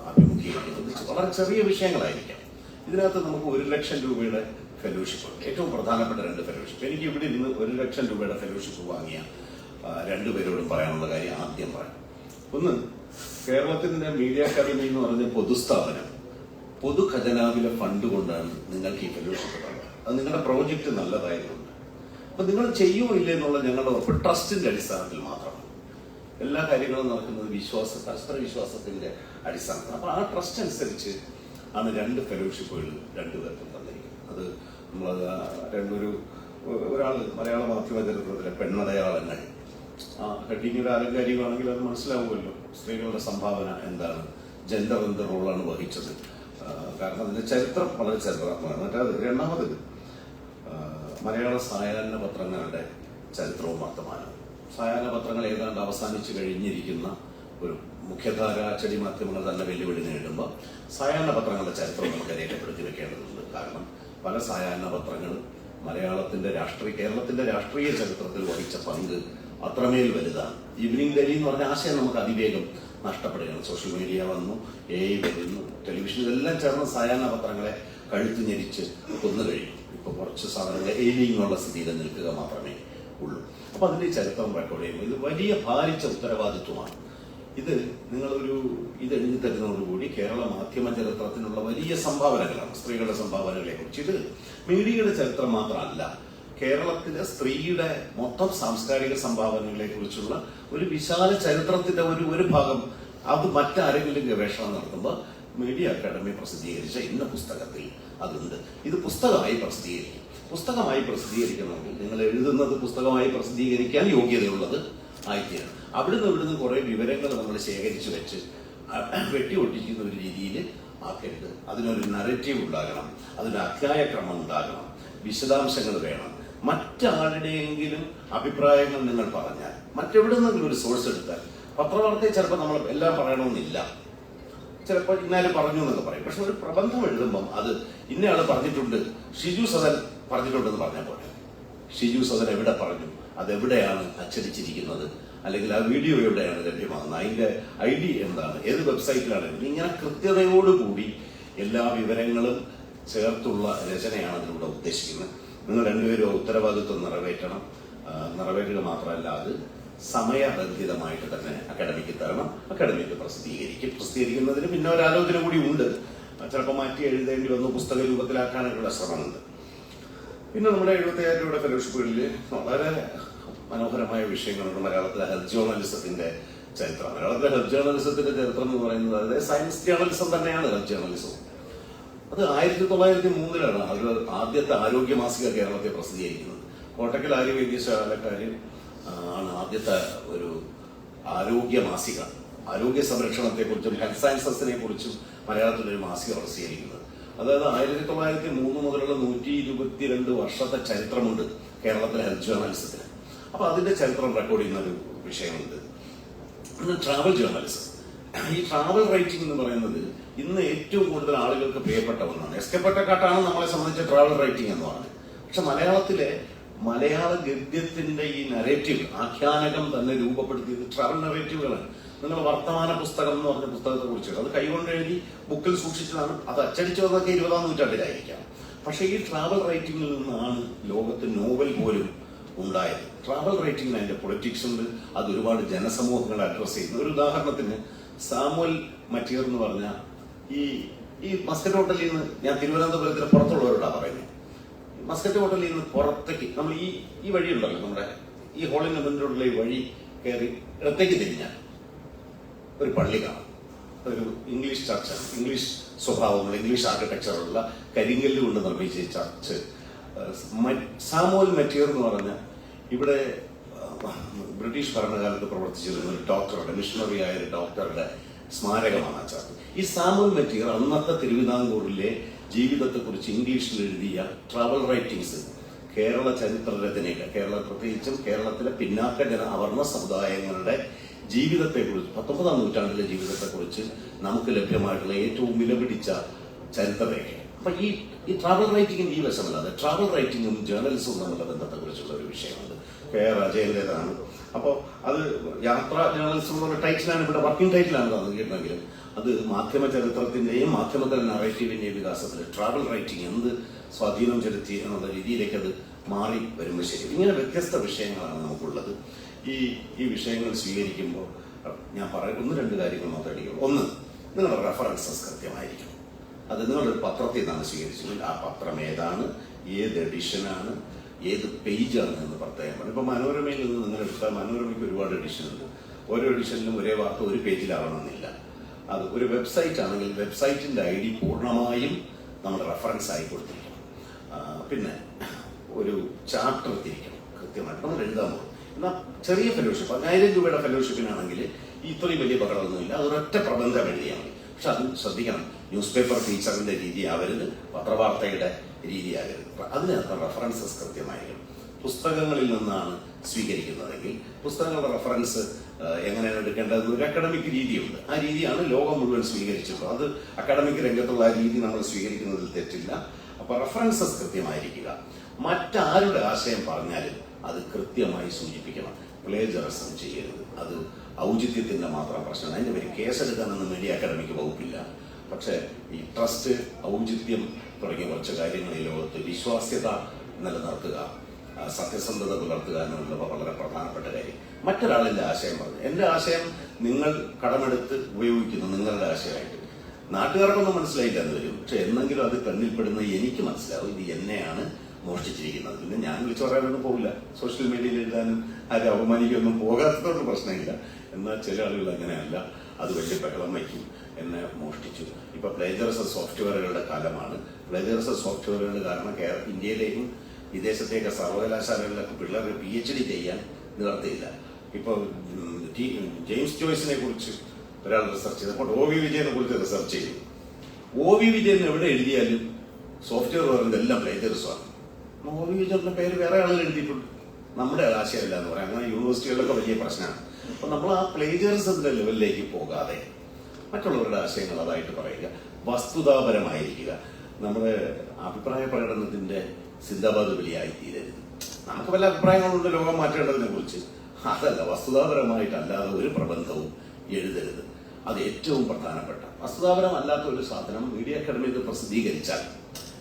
അഭിമുഖീകരിക്കുന്നത്. വളരെ ചെറിയ വിഷയങ്ങളായിരിക്കാം. ഇതിനകത്ത് നമുക്ക് 1 ലക്ഷം രൂപയുടെ ഫെലോഷിപ്പ്, ഏറ്റവും പ്രധാനപ്പെട്ട 2 ഫെലോഷിപ്പ്. എനിക്ക് ഇവിടെ ഇരുന്ന് 1 ലക്ഷം രൂപയുടെ ഫെലോഷിപ്പ് വാങ്ങിയ 2 പേരോടും പറയാനുള്ള കാര്യം ആദ്യം പറയാം. ഒന്ന്, കേരളത്തിന്റെ മീഡിയ അക്കാദമി എന്ന് പറഞ്ഞ പൊതുസ്ഥാപനം പൊതു ഖജനാവിലെ ഫണ്ട് കൊണ്ടാണ് നിങ്ങൾക്ക് ഈ ഫെലോഷിപ്പ് തന്നത്. അത് നിങ്ങളുടെ പ്രോജക്റ്റ് നല്ലതായതുകൊണ്ട്. അപ്പൊ നിങ്ങൾ ചെയ്യുമോ ഇല്ലേ എന്നുള്ള ഞങ്ങളുടെ ഉറപ്പ് ട്രസ്റ്റിന്റെ അടിസ്ഥാനത്തിൽ മാത്രമാണ്. എല്ലാ കാര്യങ്ങളും നടക്കുന്നത് പരസ്പര വിശ്വാസത്തിന്റെ അടിസ്ഥാനത്തിൽ. അപ്പൊ ആ ട്രസ്റ്റ് അനുസരിച്ച് ആണ് 2 ഫെലോഷിപ്പുകൾ 2 പേർക്കും തന്നിരിക്കുന്നത്. അത് നമ്മളത് ഒരാള് മലയാള മാധ്യമ ചരിത്രത്തിലെ പെണ്ണടയാളങ്ങൾ, ആ ഹെഡിങ്ങിന്റെ ആലങ്കാരികമാണെങ്കിൽ അത് മനസ്സിലാവുമല്ലോ. സ്ത്രീകളുടെ സംഭാവന എന്താണ്, ജെൻഡർ എന്ത് റോളാണ് വഹിച്ചത്. കാരണം അതിന്റെ ചരിത്രം വളരെ ചരിത്രമാണ്. മറ്റേത് രണ്ടാമത് മലയാള സായാഹ്ന പത്രങ്ങളുടെ ചരിത്രവും വർത്തമാനവും. സായാഹ്ന പത്രങ്ങൾ ഏതാണ്ട് അവസാനിച്ചു കഴിഞ്ഞിരിക്കുന്ന ഒരു മുഖ്യധാര അച്ചടി മാധ്യമങ്ങൾ തന്നെ വെല്ലുവിളി നേരിടുമ്പോൾ സായാഹ്ന പത്രങ്ങളുടെ ചരിത്രം നമുക്ക് രേഖപ്പെടുത്തി വെക്കേണ്ടതുണ്ട്. കാരണം പല സായാഹ്ന പത്രങ്ങളും കേരളത്തിന്റെ രാഷ്ട്രീയ ചരിത്രത്തിൽ വഹിച്ച പങ്ക് അത്രമേൽ വലുതാണ്. ഈവനിങ് ഡെയിലി എന്ന് പറഞ്ഞ ആശയം നമുക്ക് അതിവേഗം നഷ്ടപ്പെടുകയാണ്. സോഷ്യൽ മീഡിയ വന്നു, AI വരുന്നു, ടെലിവിഷൻ, ഇതെല്ലാം ചേർന്ന് സായാഹ്ന പത്രങ്ങളെ കഴുത്തു ഞെരിച്ച് കൊന്നു കഴിയും. ഇപ്പൊ കുറച്ച് സാധനങ്ങൾ എഴുതിയുള്ള സ്ഥിതിയിൽ നിൽക്കുക മാത്രമേ ഉള്ളൂ. അപ്പൊ അതിന്റെ ചരിത്രം റെക്കോർഡ് ചെയ്യുമ്പോൾ ഇത് വലിയ ഭാരിച്ച ഉത്തരവാദിത്വമാണ്. ഇത് ഇത് എഴുതി തരുന്നതോടുകൂടി കേരള മാധ്യമ ചരിത്രത്തിനുള്ള വലിയ സംഭാവനകളാണ്. സ്ത്രീകളുടെ സംഭാവനകളെ കുറിച്ച് ഇത് മീഡിയയുടെ ചരിത്രം മാത്രമല്ല, കേരളത്തിലെ സ്ത്രീയുടെ മൊത്തം സാംസ്കാരിക സംഭാവനകളെ കുറിച്ചുള്ള ഒരു വിശാല ചരിത്രത്തിന്റെ ഒരു ഭാഗം. അത് മറ്റാരെങ്കിലും ഗവേഷണം നടത്തുമ്പോൾ മീഡിയ അക്കാദമി പ്രസിദ്ധീകരിച്ച ഇന്ന പുസ്തകത്തിൽ അതുണ്ട്. ഇത് പുസ്തകമായി പ്രസിദ്ധീകരിക്കും. പുസ്തകമായി പ്രസിദ്ധീകരിക്കണമെങ്കിൽ നിങ്ങൾ എഴുതുന്നത് പുസ്തകമായി പ്രസിദ്ധീകരിക്കാൻ യോഗ്യതയുള്ളത് ആയിത്തീരണം. ഇവിടുന്ന് കുറെ വിവരങ്ങൾ നമ്മൾ ശേഖരിച്ചു വെച്ച് വെട്ടി ഒട്ടിക്കുന്ന ഒരു രീതിയിൽ ആക്കരുത്. അതിനൊരു നറേറ്റീവ് ഉണ്ടാകണം, അതിന് അധ്യായക്രമം ഉണ്ടാകണം, വിശദാംശങ്ങൾ വേണം. മറ്റാരുടെയെങ്കിലും അഭിപ്രായങ്ങൾ നിങ്ങൾ പറഞ്ഞാൽ, മറ്റെവിടെ നിന്നെങ്കിലും ഒരു സോഴ്സ് എടുത്താൽ, പത്രവാർത്തയിൽ ചിലപ്പോൾ നമ്മൾ എല്ലാം പറയണമെന്നില്ല, ചിലപ്പോൾ ഇന്നാലും പറഞ്ഞു എന്നൊക്കെ പറയും. പക്ഷെ ഒരു പ്രബന്ധം എഴുതുമ്പം അത് ഇന്നയാൾ പറഞ്ഞിട്ടുണ്ട്, ഷിജു സദൻ പറഞ്ഞിട്ടുണ്ടെന്ന് പറഞ്ഞാൽ പോലെ ഷിജു സദൻ എവിടെ പറഞ്ഞു, അതെവിടെയാണ് അച്ചടിച്ചിരിക്കുന്നത്, അല്ലെങ്കിൽ ആ വീഡിയോ എവിടെയാണ് ലഭ്യമാകുന്നത്, അതിന്റെ ID എന്താണ്, ഏത് വെബ്സൈറ്റിലാണ്, ഇങ്ങനെ കൃത്യതയോടുകൂടി എല്ലാ വിവരങ്ങളും ചേർത്തുള്ള രചനയാണ് അതിലൂടെ ഉദ്ദേശിക്കുന്നത്. നിങ്ങൾ രണ്ടുപേരും ഉത്തരവാദിത്വം നിറവേറ്റണം. നിറവേറ്റുക മാത്രമല്ല, അത് സമയബന്ധിതമായിട്ട് തന്നെ അക്കാഡമിക്ക് തരണം. അക്കാഡമിക്ക് പ്രസിദ്ധീകരിക്കുന്നതിന് പിന്നെ ഒരു ആലോചന കൂടി ഉണ്ട്. ചിലപ്പോൾ മാറ്റി എഴുതേണ്ടി വന്നു, പുസ്തക രൂപത്തിലാക്കാനൊക്കെയുള്ള ശ്രമമുണ്ട്. പിന്നെ നമ്മുടെ 75 രൂപയുടെ ഫെലോഷിപ്പുകളിൽ വളരെ മനോഹരമായ വിഷയങ്ങളുണ്ട്. മലയാളത്തിലെ ഹെൽത്ത് ജേർണലിസത്തിന്റെ ചരിത്രം. മലയാളത്തിലെ ഹെൽത്ത് ജേർണലിസത്തിന്റെ ചരിത്രം എന്ന് പറയുന്നത് അതായത് സയൻസ് ജേർണലിസം തന്നെയാണ് ഹെൽത്ത് ജേർണലിസം. അത് 1903 അവർ ആദ്യത്തെ ആരോഗ്യ മാസിക കേരളത്തെ പ്രസിദ്ധീകരിക്കുന്നത്. കോട്ടക്കൽ ആര്യവൈദ്യശാലക്കാര് ആണ് ആദ്യത്തെ ഒരു ആരോഗ്യ മാസിക, ആരോഗ്യ സംരക്ഷണത്തെ കുറിച്ചും ഹെൽത്ത് സയൻസസിനെ കുറിച്ചും മലയാളത്തിലൊരു മാസിക പ്രസിദ്ധീകരിക്കുന്നത്. അതായത് 1903 മുതലുള്ള 122 വർഷത്തെ ചരിത്രമുണ്ട് കേരളത്തിലെ ഹെൽത്ത് ജേർണലിസത്തിന്. അപ്പൊ അതിന്റെ ചരിത്രം റെക്കോർഡ് ചെയ്യുന്ന ഒരു വിഷയമുണ്ട്. Travel journalism. ഈ ട്രാവൽ റൈറ്റിംഗ് എന്ന് പറയുന്നത് ഇന്ന് ഏറ്റവും കൂടുതൽ ആളുകൾക്ക് പ്രിയപ്പെട്ട ഒന്നാണ്. എസ്കേപ്പറ്റക്കാട്ടാണ് നമ്മളെ സംബന്ധിച്ച ട്രാവൽ റൈറ്റിംഗ് എന്ന് പറയുന്നത്. പക്ഷെ മലയാള ഗദ്യത്തിന്റെ ഈ നരേറ്റീവ്, ആഖ്യാനകം തന്നെ രൂപപ്പെടുത്തിയത് ട്രാവൽ നരേറ്റീവുകളാണ്. നിങ്ങൾ വർത്തമാന പുസ്തകം എന്ന് പറഞ്ഞ പുസ്തകത്തെ കുറിച്ച് അത് കൈകൊണ്ട് എഴുതി ബുക്കിൽ സൂക്ഷിച്ചതാണ്. അത് അച്ചടിച്ചു വന്നൊക്കെ 20-ാം നൂറ്റാണ്ടിലായിരിക്കാം. പക്ഷെ ഈ ട്രാവൽ റൈറ്റിംഗിൽ നിന്നാണ് ലോകത്ത് നോവൽ പോലും ഉണ്ടായത്. ട്രാവൽ റൈറ്റിംഗിന് അതിന്റെ പൊളിറ്റിക്സ് ഉണ്ട്. അത് ഒരുപാട് ജനസമൂഹങ്ങളെ അഡ്രസ് ചെയ്യുന്നു. ഒരു ഉദാഹരണത്തിന് സാമുവൽ മറ്റിയർ എന്ന് പറഞ്ഞ ഈ മസ്കറ്റ് ഹോട്ടലിൽ നിന്ന്, ഞാൻ തിരുവനന്തപുരത്തിന് പുറത്തുള്ളവരോടാ പറയുന്നത്, മസ്കറ്റ് ഹോട്ടലിൽ നിന്ന് പുറത്തേക്ക് നമ്മൾ ഈ വഴി ഉണ്ടല്ലോ, നമ്മുടെ ഈ ഹോളിന്റെ മുന്നിലുള്ള ഈ വഴി കയറി ഇടത്തേക്ക് തിരിഞ്ഞാൽ ഒരു പള്ളി കാണാം. ഒരു ഇംഗ്ലീഷ് ചർച്ചാണ്, ഇംഗ്ലീഷ് സ്വഭാവമുള്ള, ഇംഗ്ലീഷ് ആർക്കിടെക്ചറുള്ള കരിങ്കല്ല് കൊണ്ട് നിർമ്മിച്ച ചർച്ച്. സാമുവൽ മറ്റിയർ എന്ന് പറഞ്ഞ ഇവിടെ ബ്രിട്ടീഷ് ഭരണകാലത്ത് പ്രവർത്തിച്ചിരുന്ന ഒരു ഡോക്ടറുടെ, മിഷണറി ആയ ഒരു ഡോക്ടറുടെ സ്മാരകമാണ് ആ ചർച്ച്. ഈ സാമുവൽ മറ്റിയർ അന്നത്തെ തിരുവിതാംകൂറിലെ ജീവിതത്തെക്കുറിച്ച് ഇംഗ്ലീഷിൽ എഴുതിയ ട്രാവൽ റൈറ്റിംഗ്സ് കേരള ചരിത്ര രചനയുടെ, പ്രത്യേകിച്ചും കേരളത്തിലെ പിന്നാക്ക അവർണ സമുദായങ്ങളുടെ ജീവിതത്തെക്കുറിച്ച്, 19-ാം നൂറ്റാണ്ടിലെ ജീവിതത്തെക്കുറിച്ച് നമുക്ക് ലഭ്യമായിട്ടുള്ള ഏറ്റവും വിലപിടിച്ച ചരിത്രരേഖ. അപ്പൊ ഈ ട്രാവൽ റൈറ്റിംഗിന് ഈ വശമല്ലാതെ ട്രാവൽ റൈറ്റിംഗും ജേർണലിസവും തമ്മിലുള്ള ബന്ധത്തെക്കുറിച്ചുള്ള ഒരു വിഷയമുണ്ട്. KR അജയന്റേതാണ്. അപ്പോൾ അത് യാത്രാ ജേർണലിസം എന്നുള്ള ടൈറ്റിലാണ്, ഇവിടെ വർക്കിംഗ് ടൈറ്റിലാണ് തന്നിട്ടുണ്ടെങ്കിലും അത് മാധ്യമ ചരിത്രത്തിന്റെയും മാധ്യമത്തിലെ നറേറ്റീവിന്റെയും വികാസത്തിൽ ട്രാവൽ റൈറ്റിംഗ് എന്ത് സ്വാധീനം ചെലുത്തി എന്നുള്ള രീതിയിലേക്ക് അത് മാറി വരുമ്പോൾ ശരി. ഇങ്ങനെ വ്യത്യസ്ത വിഷയങ്ങളാണ് നമുക്കുള്ളത്. ഈ വിഷയങ്ങൾ സ്വീകരിക്കുമ്പോൾ ഞാൻ ഒന്ന് രണ്ട് കാര്യങ്ങൾ മാത്രമേ അടിക്കുള്ളൂ. ഒന്ന്, നിങ്ങളുടെ റെഫറൻസസ് കൃത്യമായിരിക്കും. അത് നിങ്ങളൊരു പത്രത്തിൽ നിന്നാണ് സ്വീകരിച്ചെങ്കിൽ ആ പത്രം ഏതാണ്, ഏത് എഡിഷനാണ്, ഏത് പേജാണ് എന്ന് പ്രത്യേകം പറയും. ഇപ്പൊ മനോരമയിൽ നിന്ന് നിങ്ങൾ എടുത്താൽ മനോരമയ്ക്ക് ഒരുപാട് എഡിഷൻ ഉണ്ട്. ഓരോ എഡിഷനിലും ഒരേ വാർത്ത ഒരു പേജിലാവണമെന്നില്ല. അത് ഒരു വെബ്സൈറ്റ് ആണെങ്കിൽ വെബ്സൈറ്റിന്റെ ID പൂർണ്ണമായും നമ്മൾ റെഫറൻസ് ആയി കൊടുത്തിരിക്കണം. പിന്നെ ഒരു ചാപ്റ്റർ തിരിക്കണം കൃത്യമായിട്ട് നമ്മൾ എഴുതാൻ പോകും. എന്നാൽ ചെറിയ ഫെലോഷിപ്പ് 1000 രൂപയുടെ ഫെലോഷിപ്പിനാണെങ്കിൽ ഇത്രയും വലിയ ബഹളമൊന്നുമില്ല. അതൊരൊറ്റ പ്രബന്ധം എഴുതിയാൽ മതി. പക്ഷെ അത് ശ്രദ്ധിക്കണം, ന്യൂസ് പേപ്പർ ഫീച്ചറിന്റെ രീതി ആവരുത്, പത്രവാർത്തയുടെ രീതി ആകരുത്. അതിനകത്ത് റെഫറൻസസ് കൃത്യമായിരിക്കണം. പുസ്തകങ്ങളിൽ നിന്നാണ് സ്വീകരിക്കുന്നതെങ്കിൽ പുസ്തകങ്ങളുടെ റെഫറൻസ് എങ്ങനെയാണ് എടുക്കേണ്ടതെന്ന് ഒരു അക്കാഡമിക് രീതിയുണ്ട്. ആ രീതിയാണ് ലോകം മുഴുവൻ സ്വീകരിച്ചിട്ടുള്ളത്. അത് അക്കാഡമിക് രംഗത്തുള്ള ആ രീതി നമ്മൾ സ്വീകരിക്കുന്നതിൽ തെറ്റില്ല. അപ്പൊ റെഫറൻസസ് കൃത്യമായിരിക്കുക. മറ്റാരുടെ ആശയം പറഞ്ഞാലും അത് കൃത്യമായി സൂചിപ്പിക്കണം. പ്ലേജറിസം ചെയ്യരുത്. അത് ഔചിത്യത്തിന്റെ മാത്രം പ്രശ്നമാണ്. അതിന്റെ പേര് കേസെടുക്കാനൊന്നും മീഡിയ അക്കാഡമിക്ക് വകുപ്പില്ല. പക്ഷെ ഈ ട്രസ്റ്റ്, ഔചിത്യം തുടങ്ങിയ കുറച്ച് കാര്യങ്ങൾ ഈ ലോകത്ത് വിശ്വാസ്യത നിലനിർത്തുക, സത്യസന്ധത പുലർത്തുക എന്നുള്ളത് വളരെ പ്രധാനപ്പെട്ട കാര്യം. മറ്റൊരാളിന്റെ ആശയം പറഞ്ഞു, എന്റെ ആശയം നിങ്ങൾ കടമെടുത്ത് ഉപയോഗിക്കുന്നു നിങ്ങളുടെ ആശയമായിട്ട്. നാട്ടുകാർക്കൊന്നും മനസ്സിലായില്ല എന്ന് വരും. പക്ഷെ എന്നെങ്കിലും അത് കണ്ണിൽപ്പെടുന്ന എനിക്ക് മനസ്സിലാവും ഇത് എന്നെയാണ് മോഷ്ടിച്ചിരിക്കുന്നത്. പിന്നെ ഞാൻ വിളിച്ചു പറയാനൊന്നും പോകില്ല. സോഷ്യൽ മീഡിയയിൽ എഴുതാനും ആരും അവമാനിക്കൊന്നും പോകാത്തതൊന്നും പ്രശ്നമില്ല. എന്നാൽ ചില ആളുകൾ അങ്ങനെയല്ല, അത് വലിയ ബഹളം വയ്ക്കും, എന്നെ മോഷ്ടിച്ചു. ഇപ്പൊ പ്ലേജറിസം സോഫ്റ്റ്വെയറുകളുടെ കാലമാണ്. പ്ലേജറിസം സോഫ്റ്റ്വെയറുകളുടെ കാരണം ഇന്ത്യയിലേക്കും വിദേശത്തേക്ക് സർവകലാശാലകളിലൊക്കെ പിള്ളേർക്ക് PhD ചെയ്യാൻ നിവർത്തിയില്ല. ഇപ്പൊ ജെയിംസ് ജോയ്സിനെ കുറിച്ച് ഒരാൾ റിസർച്ച് ചെയ്തു. അപ്പോൾ OV വിജയനെ കുറിച്ച് റിസർച്ച് ചെയ്തു. OV വിജയൻ എവിടെ എഴുതിയാലും സോഫ്റ്റ്വെയർ പറയുന്നത് എല്ലാം പ്ലേജറിസമാണ്. OV വിജയന്റെ പേര് വേറെ ആളുകൾ എഴുതിയിട്ടുണ്ട്, നമ്മുടെ ആശയമല്ല എന്ന് പറയാം. അങ്ങനെ യൂണിവേഴ്സിറ്റികളിലൊക്കെ വലിയ പ്രശ്നമാണ്. അപ്പൊ നമ്മൾ ആ പ്ലേജറിസത്തിന്റെ ലെവലിലേക്ക് പോകാതെ മറ്റുള്ളവരുടെ ആശയങ്ങൾ അതായിട്ട് പറയുക, വസ്തുതാപരമായിരിക്കുക. നമ്മുടെ അഭിപ്രായ പ്രകടനത്തിന്റെ സിന്ദാബാദ് വലിയായി തീരരുത്. നമുക്ക് വല്ല അഭിപ്രായങ്ങളുണ്ട് ലോകം മാറ്റേണ്ടതിനെ കുറിച്ച്, അതല്ല, വസ്തുതാപരമായിട്ടല്ലാതെ ഒരു പ്രബന്ധവും എഴുതരുത്. അത് ഏറ്റവും പ്രധാനപ്പെട്ട വസ്തുതാപരമല്ലാത്ത ഒരു സാധനം മീഡിയ അക്കാദമി ഇത് പ്രസിദ്ധീകരിച്ചാൽ,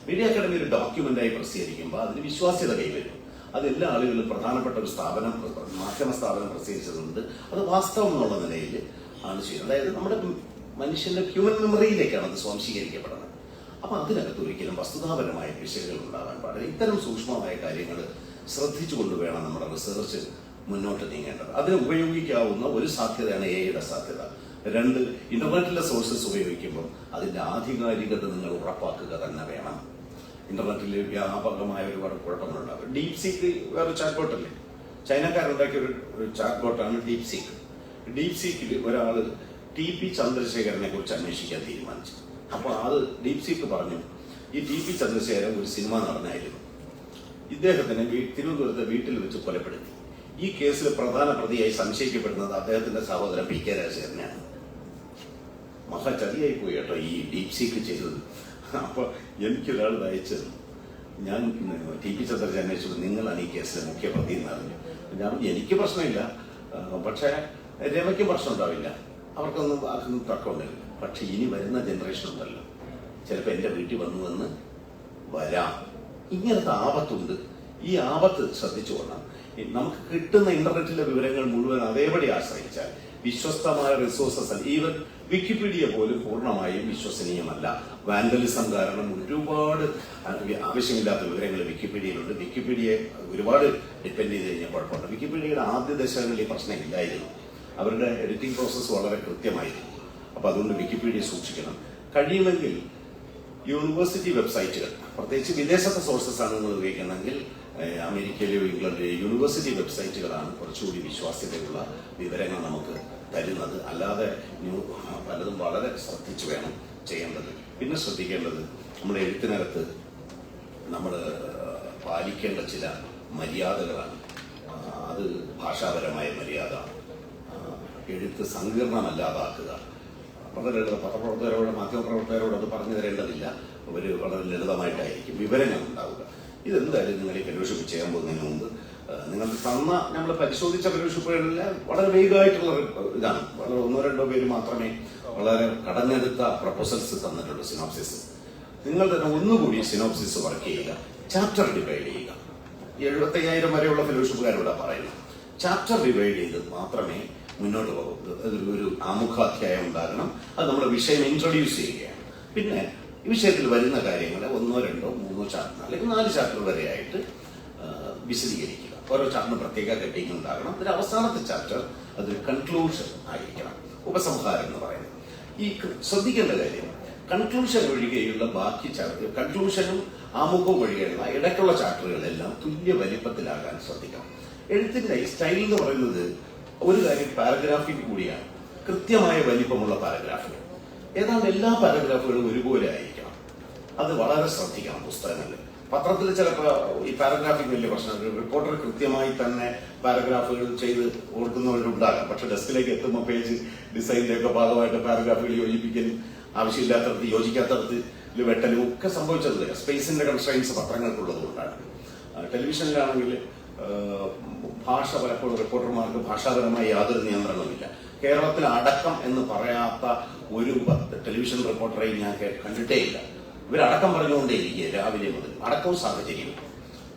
മീഡിയ അക്കാദമി ഒരു ഡോക്യുമെന്റായി പ്രസിദ്ധീകരിക്കുമ്പോൾ അതിന് വിശ്വാസ്യത കൈവരും. അത് എല്ലാ ആളുകളും പ്രധാനപ്പെട്ട ഒരു സ്ഥാപനം, മാധ്യമ സ്ഥാപനം പ്രസിദ്ധീകരിച്ചതുകൊണ്ട് അത് വാസ്തവം എന്നുള്ള നിലയിൽ ആണ് ചെയ്യുന്നത്. അതായത് നമ്മുടെ മനുഷ്യന്റെ ഹ്യൂമൻ മെമ്മറിയിലേക്കാണ് അത് സ്വാംശീകരിക്കപ്പെടുന്നത്. അപ്പൊ അതിനകത്ത് ഒരിക്കലും വസ്തുതാപരമായ പിശകുകൾ ഉണ്ടാകാൻ പാടില്ല. ഇത്തരം സൂക്ഷ്മമായ കാര്യങ്ങൾ ശ്രദ്ധിച്ചുകൊണ്ട് വേണം നമ്മുടെ റിസർച്ച് മുന്നോട്ട് നീങ്ങേണ്ടത്. അതിന് ഉപയോഗിക്കാവുന്ന ഒരു സാധ്യതയാണ് AI സാധ്യത. 2, ഇന്റർനെറ്റിലെ സോഴ്സസ് ഉപയോഗിക്കുമ്പോൾ അതിന്റെ ആധികാരികത നിങ്ങൾ ഉറപ്പാക്കുക തന്നെ വേണം. ഇന്റർനെറ്റിൽ വ്യാപകമായ ഒരുപാട് കുഴപ്പങ്ങളുണ്ടാകും. ഡീപ് സീക്ക് വേറെ ചാറ്റ് ബോട്ടല്ലേ, ചൈനക്കാരുണ്ടാക്കിയ ഒരു ചാറ്റ് ബോട്ടാണ് ഡീപ് സീക്ക്. ഡീപ് സീക്കിൽ ഒരാൾ TP ചന്ദ്രശേഖരനെ കുറിച്ച് അന്വേഷിക്കാൻ തീരുമാനിച്ചു. അപ്പൊ അത് ഡീപ് സീക്ക് പറഞ്ഞു, ഈ TP ചന്ദ്രശേഖരൻ ഒരു സിനിമ നടനായിരുന്നു. ഇദ്ദേഹത്തിനെ തിരുവനന്തപുരത്തെ വീട്ടിൽ വെച്ച് കൊലപ്പെടുത്തി. ഈ കേസിൽ പ്രധാന പ്രതിയായി സംശയിക്കപ്പെടുന്നത് അദ്ദേഹത്തിന്റെ സഹോദരൻ PK രാജശേഖരനാണ്. മഹാചതിയായി പോയി കേട്ടോ ഈ ഡീപ് സീക്ക് ചെയ്തത്. അപ്പൊ എനിക്കൊരാൾ അയച്ചത്, ഞാൻ TP ചന്ദ്രശേഖരൻ അന്വേഷിച്ചത് നിങ്ങളാണ് ഈ കേസിലെ മുഖ്യ പ്രതി എന്നറിഞ്ഞു. എനിക്ക് പ്രശ്നമില്ല, പക്ഷെ രമയ്ക്ക് പ്രശ്നം ഉണ്ടാവില്ല, അവർക്കൊന്നും തർക്കമുണ്ടാവില്ല. പക്ഷെ ഇനി വരുന്ന ജനറേഷൻ ഉണ്ടല്ലോ, ചിലപ്പോൾ എന്റെ വീട്ടിൽ വന്ന് വരാം. ഇങ്ങനത്തെ ആപത്തുണ്ട്. ഈ ആപത്ത് ശ്രദ്ധിച്ചുകൊള്ളാം. നമുക്ക് കിട്ടുന്ന ഇന്റർനെറ്റിലെ വിവരങ്ങൾ മുഴുവൻ അതേപടി ആശ്രയിച്ചാൽ വിശ്വസ്തമായ റിസോഴ്സസ്, ഈവൻ വിക്കിപീഡിയ പോലും പൂർണ്ണമായും വിശ്വസനീയമല്ല. വാൻഡലിസം കാരണം ഒരുപാട് ആവശ്യമില്ലാത്ത വിവരങ്ങൾ വിക്കിപീഡിയയിലുണ്ട്. വിക്കിപീഡിയയെ ഒരുപാട് ഡിപ്പെൻഡ് ചെയ്ത് കഴിഞ്ഞാൽ കുഴപ്പമുണ്ട്. വിക്കിപീഡിയയുടെ ആദ്യ ദശകങ്ങളിൽ ഈ പ്രശ്നം ഇല്ലായിരുന്നു. അവരുടെ എഡിറ്റിംഗ് പ്രോസസ്സ് വളരെ കൃത്യമായിരുന്നു. അപ്പൊ അതുകൊണ്ട് വിക്കിപീഡിയ സൂക്ഷിക്കണം. കഴിയുമെങ്കിൽ യൂണിവേഴ്സിറ്റി വെബ്സൈറ്റുകൾ, പ്രത്യേകിച്ച് വിദേശത്തെ സോഴ്സസ് ആണ് നിങ്ങൾ ഉപയോഗിക്കുന്നതെങ്കിൽ അമേരിക്കയിലെയോ ഇംഗ്ലണ്ടിലെയോ യൂണിവേഴ്സിറ്റി വെബ്സൈറ്റുകളാണ് കുറച്ചുകൂടി വിശ്വാസ്യതയുള്ള വിവരങ്ങൾ നമുക്ക് തരുന്നത്. അല്ലാതെ പലതും വളരെ ശ്രദ്ധിച്ചു വേണം ചെയ്യേണ്ടത്. പിന്നെ ശ്രദ്ധിക്കേണ്ടത്, നമ്മുടെ എഴുത്തിനകത്ത് നമ്മൾ പാലിക്കേണ്ട ചില മര്യാദകളാണ്. അത് ഭാഷാപരമായ മര്യാദ, എഴുത്ത് സങ്കീർണമല്ലാതാക്കുക. വളരെ പത്രപ്രവർത്തകരോട്, മാധ്യമപ്രവർത്തകരോട് അത് പറഞ്ഞു തരേണ്ടതില്ല. അവർ വളരെ ലളിതമായിട്ടായിരിക്കും വിവരങ്ങൾ ഉണ്ടാവുക. ഇതെന്തായാലും നിങ്ങൾ ഈ ഫെലോഷിപ്പ് ചെയ്യാൻ പോകുന്നതിന് മുമ്പ് നിങ്ങൾ തന്ന, നമ്മൾ പരിശോധിച്ച ഫെലോഷിപ്പുകളിൽ വളരെ വേഗമായിട്ടുള്ള ഇതാണ്. വളരെ 1-2 പേര് മാത്രമേ വളരെ കടഞ്ഞെടുത്ത പ്രപ്പോസൽസ് തന്നിട്ടുള്ളൂ, സിനോപ്സിസ്. നിങ്ങൾ തന്നെ ഒന്നുകൂടി സിനോപ്സിസ് വർക്ക് ചെയ്യുക, ചാപ്റ്റർ ഡിവൈഡ് ചെയ്യുക. 75,000 വരെയുള്ള ഫെലോഷിപ്പുകാരോട് പറയുന്നു. ചാപ്റ്റർ ഡിവൈഡ് ചെയ്ത് മാത്രമേ മുന്നോട്ട് പോകും. ഒരു ആമുഖാധ്യായം ഉണ്ടാകണം. അത് നമ്മുടെ വിഷയം ഇൻട്രൊഡ്യൂസ് ചെയ്യുകയാണ്. പിന്നെ ഈ വിഷയത്തിൽ വരുന്ന കാര്യങ്ങളെ 1, 2, 3 ചാപ്റ്റർ അല്ലെങ്കിൽ 4 ചാപ്റ്റർ വരെയായിട്ട് വിശദീകരിക്കുക. ഓരോ ചാപ്റ്ററിന് പ്രത്യേക ഹെഡിങ് ഉണ്ടാകണം. അതിന്റെ അവസാനത്തെ ചാപ്റ്റർ അതൊരു കൺക്ലൂഷൻ ആയിരിക്കണം, ഉപസംഹാരം എന്ന് പറയുന്നത്. ഈ ശ്രദ്ധിക്കേണ്ട കാര്യം, കൺക്ലൂഷൻ ഒഴികെയുള്ള ബാക്കി ചാപ്റ്റർ, കൺക്ലൂഷനും ആമുഖവും ഒഴികെയുള്ള ഇടയ്ക്കുള്ള ചാപ്റ്ററുകളെല്ലാം തുല്യ വലിപ്പത്തിലാകാൻ ശ്രദ്ധിക്കണം. എഴുത്തിന്റെ ഈ സ്റ്റൈൽ എന്ന് പറയുന്നത് ഒരു കാര്യം പാരഗ്രാഫിൽ കൂടിയാണ്. കൃത്യമായ വലിപ്പമുള്ള പാരഗ്രാഫുകൾ, ഏതാണ്ട് എല്ലാ പാരഗ്രാഫുകളും ഒരുപോലെ ആയിരിക്കണം. അത് വളരെ ശ്രദ്ധിക്കണം പുസ്തകങ്ങളിൽ. പത്രത്തിൽ ചിലപ്പോൾ ഈ പാരഗ്രാഫിക് വലിയ പ്രശ്നമാണ്. റിപ്പോർട്ടർ കൃത്യമായി തന്നെ പാരഗ്രാഫുകൾ ചെയ്ത് കൊടുക്കുന്നവരുണ്ടാകാം. പക്ഷെ ഡെസ്കിലേക്ക് എത്തുമ്പോൾ പേജ് ഡിസൈനിന്റെ ഒക്കെ ഭാഗമായിട്ട് പാരഗ്രാഫുകൾ യോജിപ്പിക്കലും ആവശ്യമില്ലാത്തടത്ത് യോജിക്കാത്തടത്ത് വെട്ടലും ഒക്കെ സംഭവിച്ചത് സ്പേസിന്റെ കൺസ്ട്രെയിൻസ് പത്രങ്ങൾക്കുള്ളത് കൊണ്ടാണ്. ടെലിവിഷനിലാണെങ്കിൽ ഭാഷ പലപ്പോഴും റിപ്പോർട്ടർമാർക്ക് ഭാഷാപരമായി യാതൊരു നിയന്ത്രണവുമില്ല. കേരളത്തിൽ അടക്കം എന്ന് പറയാത്ത ഒരു ടെലിവിഷൻ റിപ്പോർട്ടറെ ഞാൻ കണ്ടിട്ടേ ഇല്ല. ഇവരടക്കം പറഞ്ഞുകൊണ്ടേയിരിക്കുക രാവിലെ മുതൽ. അടക്കവും സാഹചര്യം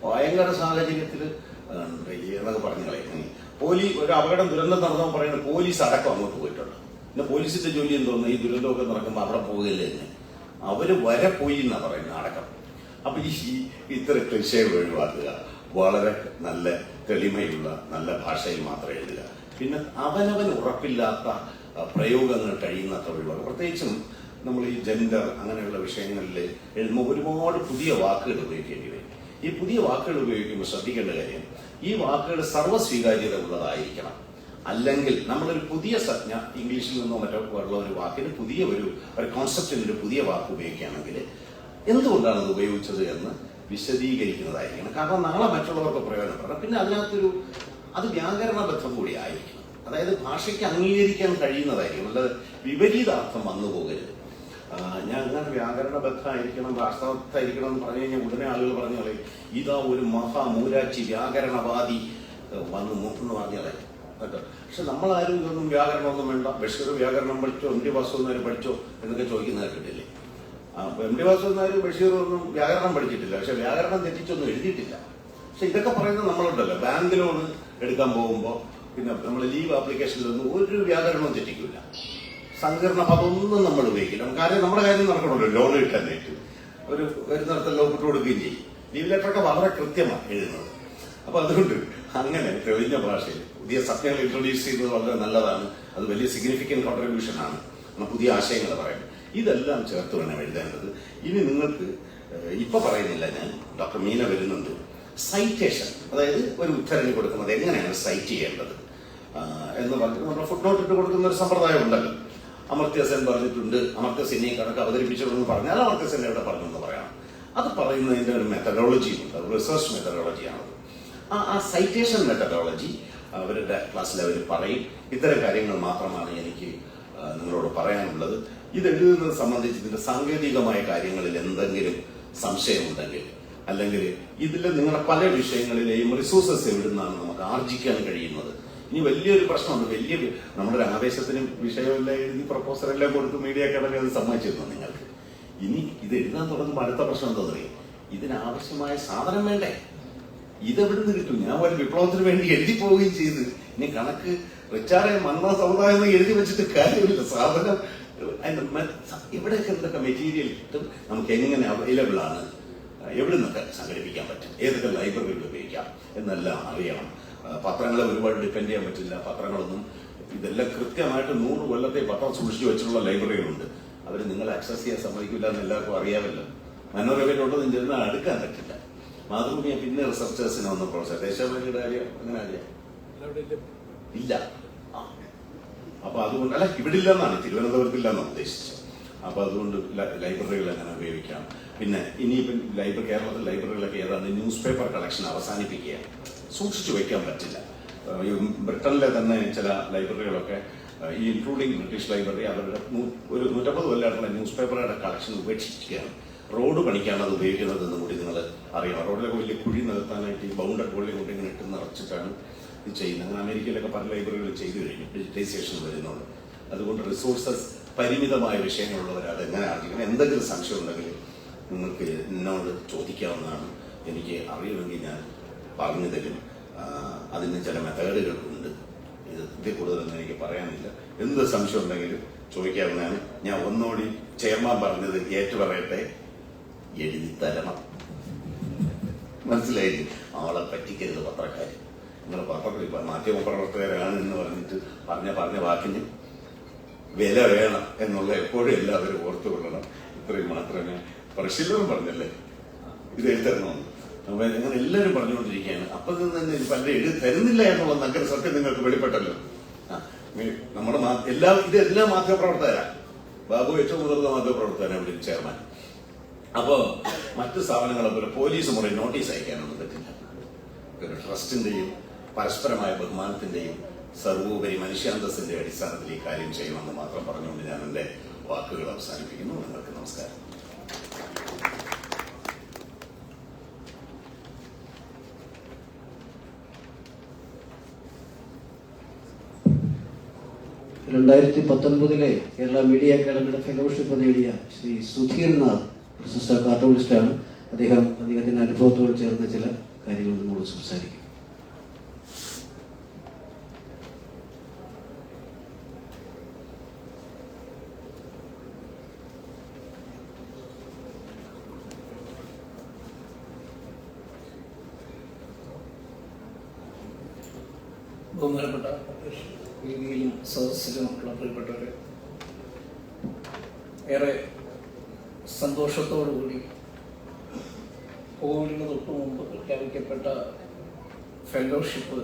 ഭയങ്കര സാഹചര്യത്തിൽ എന്നൊക്കെ പറഞ്ഞു കളയും. ഒരു അപകടം ദുരന്തം നടന്നപ്പോൾ പറയുന്നത് പോലീസ് അടക്കം അങ്ങോട്ട് പോയിട്ടുണ്ട്. പിന്നെ പോലീസിന്റെ ജോലി എന്തോന്നു, ഈ ദുരന്തമൊക്കെ നടക്കുമ്പോൾ അവിടെ പോകില്ല എന്ന് അവര് വരെ പോയി എന്നാ പറയുന്നത് അടക്കം. അപ്പൊ ഇത്ര ക്ലിഷകൾ ഒഴിവാക്കുക, വളരെ നല്ല തെളിമയുള്ള നല്ല ഭാഷയിൽ മാത്രം എഴുതുക. പിന്നെ അവനവന് ഉറപ്പില്ലാത്ത പ്രയോഗങ്ങൾ കഴിയുന്നത്ര ഒഴിവാക്കുക. പ്രത്യേകിച്ചും നമ്മൾ ഈ ജെൻഡർ അങ്ങനെയുള്ള വിഷയങ്ങളിൽ എഴുതുമ്പോൾ ഒരുപാട് പുതിയ വാക്കുകൾ ഉപയോഗിക്കേണ്ടി വരും. ഈ പുതിയ വാക്കുകൾ ഉപയോഗിക്കുമ്പോൾ ശ്രദ്ധിക്കേണ്ട കാര്യം, ഈ വാക്കുകൾ സർവ്വസ്വീകാര്യത ഉള്ളതായിരിക്കണം. അല്ലെങ്കിൽ നമ്മളൊരു പുതിയ സംജ്ഞ ഇംഗ്ലീഷിൽ നിന്നോ മറ്റോ ഉള്ള ഒരു വാക്കിന് പുതിയ ഒരു കോൺസെപ്റ്റിന് ഒരു പുതിയ വാക്ക് ഉപയോഗിക്കുകയാണെങ്കിൽ എന്തുകൊണ്ടാണ് അത് ഉപയോഗിച്ചത് എന്ന് വിശദീകരിക്കുന്നതായിരിക്കണം. കാരണം നാളെ മറ്റുള്ളവർക്ക് പ്രയോജനപ്പെടണം. പിന്നെ അതിനകത്തൊരു അത് വ്യാകരണബദ്ധം കൂടി ആയിരിക്കണം. അതായത് ഭാഷയ്ക്ക് അംഗീകരിക്കാൻ കഴിയുന്നതായിരിക്കും, അല്ലാതെ വിപരീതാർത്ഥം വന്നു പോകരുത്. ഞാൻ അങ്ങനെ വ്യാകരണബദ്ധമായിരിക്കണം, ഭാഷാർത്ഥമായിരിക്കണം എന്ന് പറഞ്ഞു കഴിഞ്ഞാൽ ഉടനെ ആളുകൾ പറഞ്ഞു കളയും ഇതാ ഒരു മഹാമൂരാച്ചി വ്യാകരണവാദി വന്നു എന്ന് പറഞ്ഞാലേ കേട്ടോ. പക്ഷെ നമ്മളാരും ഇതൊന്നും വ്യാകരണമൊന്നും വേണ്ട, ബഷീർ വ്യാകരണം പഠിച്ചോ, എം ടി വാസുദേവൻ പഠിച്ചോ എന്നൊക്കെ ചോദിക്കുന്ന കേട്ടിട്ടില്ലേ? എം ടി വാസുദേവൻ ബഷീർ ഒന്നും വ്യാകരണം പഠിച്ചിട്ടില്ല, പക്ഷെ വ്യാകരണം തെറ്റിച്ചൊന്നും എഴുതിയിട്ടില്ല. പക്ഷെ ഇതൊക്കെ പറയുന്നത് നമ്മളുണ്ടല്ലോ, ബാങ്ക് ലോൺ എടുക്കാൻ പോകുമ്പോൾ പിന്നെ നമ്മൾ ലീവ് ആപ്ലിക്കേഷനിലൊന്നും ഒരു വ്യാകരണവും തെറ്റിക്കില്ല, സങ്കീർണ പദമൊന്നും നമ്മൾ ഉപയോഗിക്കില്ല. കാര്യം നമ്മുടെ കാര്യം നടക്കണമല്ലോ, ലോൺ കിട്ടാനായിട്ട് ഒരു വരുന്നിടത്ത് ലോൺ ഇട്ട് കൊടുക്കുകയും ചെയ്യും. ലീവ് ലെറ്ററൊക്കെ വളരെ കൃത്യമാണ് എഴുതുന്നത്. അപ്പൊ അതുകൊണ്ട് അങ്ങനെ തെളിഞ്ഞ ഭാഷയിൽ പുതിയ സത്യങ്ങൾ ഇൻട്രൊഡ്യൂസ് ചെയ്യുന്നത് വളരെ നല്ലതാണ്. അത് വലിയ സിഗ്നിഫിക്കന്റ് കോൺട്രിബ്യൂഷൻ ആണ്, പുതിയ ആശയങ്ങൾ പറയുന്നത്. ഇതെല്ലാം ചേർത്ത് വേണം എഴുതേണ്ടത്. ഇനി നിങ്ങൾക്ക് ഇപ്പൊ പറയുന്നില്ല, ഞാൻ ഡോക്ടർ മീന വരുന്നുണ്ട്. സൈറ്റേഷൻ, അതായത് ഒരു ഉദ്ധരണി കൊടുക്കുന്നത് എങ്ങനെയാണ് സൈറ്റ് ചെയ്യേണ്ടത് എന്ന് പറഞ്ഞിട്ട് നമ്മൾ ഫുട് നോട്ട് ഇട്ട് കൊടുക്കുന്ന ഒരു സമ്പ്രദായം ഉണ്ടല്ലോ. അമർത്യ സെൻ പറഞ്ഞിട്ടുണ്ട്, അമർത്യ സെൻ ഈ കണക്ക് അവതരിപ്പിച്ചതെന്ന് പറഞ്ഞാൽ അമർത്യ സെൻ എവിടെ പറഞ്ഞു എന്ന് പറയണം. അത് പറയുന്നതിന്റെ ഒരു മെത്തഡോളജി ഉണ്ട്, റിസർച്ച് മെത്തഡോളജിയാണത്. ആ സൈറ്റേഷൻ മെത്തഡോളജി അവരുടെ ക്ലാസ്സിൽ അവർ പറയും. ഇത്തരം കാര്യങ്ങൾ മാത്രമാണ് എനിക്ക് നിങ്ങളോട് പറയാനുള്ളത്. ഇത് എഴുതുന്നത് സംബന്ധിച്ച് ഇതിന്റെ സാങ്കേതികമായ കാര്യങ്ങളിൽ എന്തെങ്കിലും സംശയമുണ്ടെങ്കിൽ, അല്ലെങ്കിൽ ഇതിൽ നിങ്ങളുടെ പല വിഷയങ്ങളിലെയും റിസോഴ്സസ് എവിടുന്നാണ് നമുക്ക് ആർജിക്കാൻ കഴിയുന്നത്. ഇനി വലിയൊരു പ്രശ്നമുണ്ട്, വലിയ നമ്മുടെ ഒരു ആവേശത്തിനും വിഷയമെല്ലാം എഴുതി പ്രപ്പോസലെല്ലാം കൊടുത്ത് മീഡിയ അക്കാദമി അത് സമ്മതിച്ചിരുന്നു നിങ്ങൾക്ക്. ഇനി ഇത് എഴുതാൻ തുടങ്ങുമ്പോൾ അടുത്ത പ്രശ്നം എന്താ പറയുക, ഇതിനാവശ്യമായ സാധനം വേണ്ടേ? ഇതെവിടുന്ന് കിട്ടും? ഞാൻ ഒരു വിപ്ലവത്തിന് വേണ്ടി എഴുതി പോവുകയും ചെയ്ത് ഇനി കണക്ക് റിച്ചാർഡ് മന്ന സമുദായം എഴുതി വെച്ചിട്ട് കാര്യമില്ല. സാധനം എവിടെയൊക്കെ എന്തൊക്കെ മെറ്റീരിയൽ കിട്ടും, നമുക്ക് എങ്ങനെ അവൈലബിൾ ആണ്, എവിടെ നിന്നൊക്കെ സംഘടിപ്പിക്കാൻ പറ്റും, ഏതൊക്കെ ലൈബ്രറികൾ ഉപയോഗിക്കാം എന്നെല്ലാം അറിയണം. പത്രങ്ങളെ ഒരുപാട് ഡിപ്പെൻഡ് ചെയ്യാൻ പറ്റില്ല. പത്രങ്ങളൊന്നും ഇതെല്ലാം കൃത്യമായിട്ട് 100 കൊല്ലത്തെ പത്രം സൂക്ഷിച്ചു വെച്ചിട്ടുള്ള ലൈബ്രറികളുണ്ട്. അവർ നിങ്ങളെ ആക്സസ് ചെയ്യാൻ സമ്മതിക്കില്ല എന്ന് എല്ലാവർക്കും അറിയാമല്ലോ. മനോരമയിലോട്ടൊന്നും ചെന്ന് അടുക്കാൻ പറ്റില്ല. മാതൃഭൂമിയെ പിന്നെ റിസർച്ചേഴ്സിനെ ഒന്ന് പ്രൊഫസർ ദേശാഭിമാനിയുടെ കാര്യം അങ്ങനെ അറിയാം ഇല്ല. അപ്പൊ അതുകൊണ്ട് അല്ല, ഇവിടെ ഇല്ലെന്നാണ്, തിരുവനന്തപുരത്തില്ലെന്നാണ് ഉദ്ദേശിച്ചത്. അപ്പൊ അതുകൊണ്ട് ലൈബ്രറികൾ എങ്ങനെ ഉപയോഗിക്കാം. പിന്നെ ഇനിയിപ്പം കേരളത്തിൽ ലൈബ്രറികളൊക്കെ ഏതാണ് ന്യൂസ് പേപ്പർ കളക്ഷൻ അവസാനിപ്പിക്കുക, സൂക്ഷിച്ചു വയ്ക്കാൻ പറ്റില്ല. ബ്രിട്ടനിലെ തന്നെ ചില ലൈബ്രറികളൊക്കെ ഈ ഇൻക്ലൂഡിംഗ് ബ്രിട്ടീഷ് ലൈബ്രറി അവരുടെ ഒരു 150 കൊല്ലമായിട്ടുള്ള ന്യൂസ് പേപ്പറുടെ കളക്ഷൻ ഉപേക്ഷിക്കുകയാണ്. റോഡ് പണിക്കാണ് അത് ഉപയോഗിക്കുന്നത് എന്ന് കൂടി നിങ്ങൾ അറിയണം. റോഡിലൊക്കെ വലിയ കുഴി നികത്താനായിട്ട് ഈ ബൗണ്ടഡ് ബോളിൽ കൊണ്ട് ഇങ്ങനെ ഇട്ട് നിറച്ചിട്ടാണ് ഇത് ചെയ്യുന്നത്. അങ്ങനെ അമേരിക്കയിലൊക്കെ പല ലൈബ്രറികൾ ചെയ്തു കഴിഞ്ഞു, ഡിജിറ്റൈസേഷൻ വരുന്നുണ്ട്. അതുകൊണ്ട് റിസോഴ്സസ് പരിമിതമായ വിഷയങ്ങളുള്ളവർ അതെങ്ങനെ ആർജിക്കണം. എന്തെങ്കിലും സംശയം ഉണ്ടെങ്കിൽ നിങ്ങൾക്ക് എന്നോട് ചോദിക്കാവുന്നതാണ്. എനിക്ക് അറിയുമെങ്കിൽ ഞാൻ പറഞ്ഞു തരും. അതിന് ചില മെത്തേഡുകളുണ്ട്. ഇതിൽ കൂടുതലൊന്നും എനിക്ക് പറയാനില്ല. എന്ത് സംശയം ഉണ്ടെങ്കിലും ചോദിക്കാവുന്നതാണ്. ഞാൻ ഒന്നുകൂടി ചെയർമാൻ പറഞ്ഞത് ഏറ്റു പറയട്ടെ, എഴുതി തരണം. മനസ്സിലായില്ലേ? ആളെ പറ്റിക്കരുത് പത്രക്കാർ. നിങ്ങൾ മാധ്യമ പ്രവർത്തകരാണ് എന്ന് പറഞ്ഞിട്ട് പറഞ്ഞ വാക്കിന് വില വേണം എന്നുള്ള എപ്പോഴും എല്ലാവരും ഓർത്തുകൊള്ളണം. ഇത്രയും മാത്രമേ പരിശീലനം പറഞ്ഞല്ലേ ഇത് എഴുതരണമെന്ന്. അങ്ങനെ എല്ലാവരും പറഞ്ഞുകൊണ്ടിരിക്കുകയാണ്. അപ്പൊ തന്നെ പലരും എഴുതി തരുന്നില്ല എന്നുള്ള നഗര സത്യം നിങ്ങൾക്ക് വെളിപ്പെട്ടല്ലോ. നമ്മുടെ ഇതെല്ലാം മാധ്യമപ്രവർത്തകരാണ്. ബാബു ഏറ്റവും മുതിർന്ന മാധ്യമപ്രവർത്തകരാണ് ഇവിടെ ചെയർമാൻ. അപ്പോ മറ്റു സ്ഥാപനങ്ങളെ പോലെ പോലീസ് മുറി നോട്ടീസ് അയക്കാനൊന്നും പറ്റില്ല. ഒരു ട്രസ്റ്റിന്റെയും പരസ്പരമായ ബഹുമാനത്തിന്റെയും സർവോപരി മനുഷ്യാന്തസ്സിന്റെ അടിസ്ഥാനത്തിൽ ഈ കാര്യം ചെയ്യണമെന്ന് മാത്രം പറഞ്ഞുകൊണ്ട് ഞാൻ എന്റെ വാക്കുകൾ അവസാനിപ്പിക്കുന്നു. നിങ്ങൾക്ക് നമസ്കാരം. കേരള മീഡിയ അക്കാദമിയുടെ ഫെലോഷിപ്പ് നേടിയ ശ്രീ സുധീർനാഥ് പ്രശസ്ത കാർട്ടൂണിസ്റ്റാണ്. അദ്ദേഹത്തിന്റെ അനുഭവത്തോട് ചേർന്ന ചില കാര്യങ്ങൾ നമ്മോട് സംസാരിക്കും. ബഹുമാനപ്പെട്ട വേദിയിലും സദസ്സിലും ഉള്ള പ്രിയപ്പെട്ടവരെ, ഏറെ സന്തോഷത്തോടുകൂടി കോവിഡിന് തൊട്ടു മുമ്പ് പ്രഖ്യാപിക്കപ്പെട്ട ഫെലോഷിപ്പ്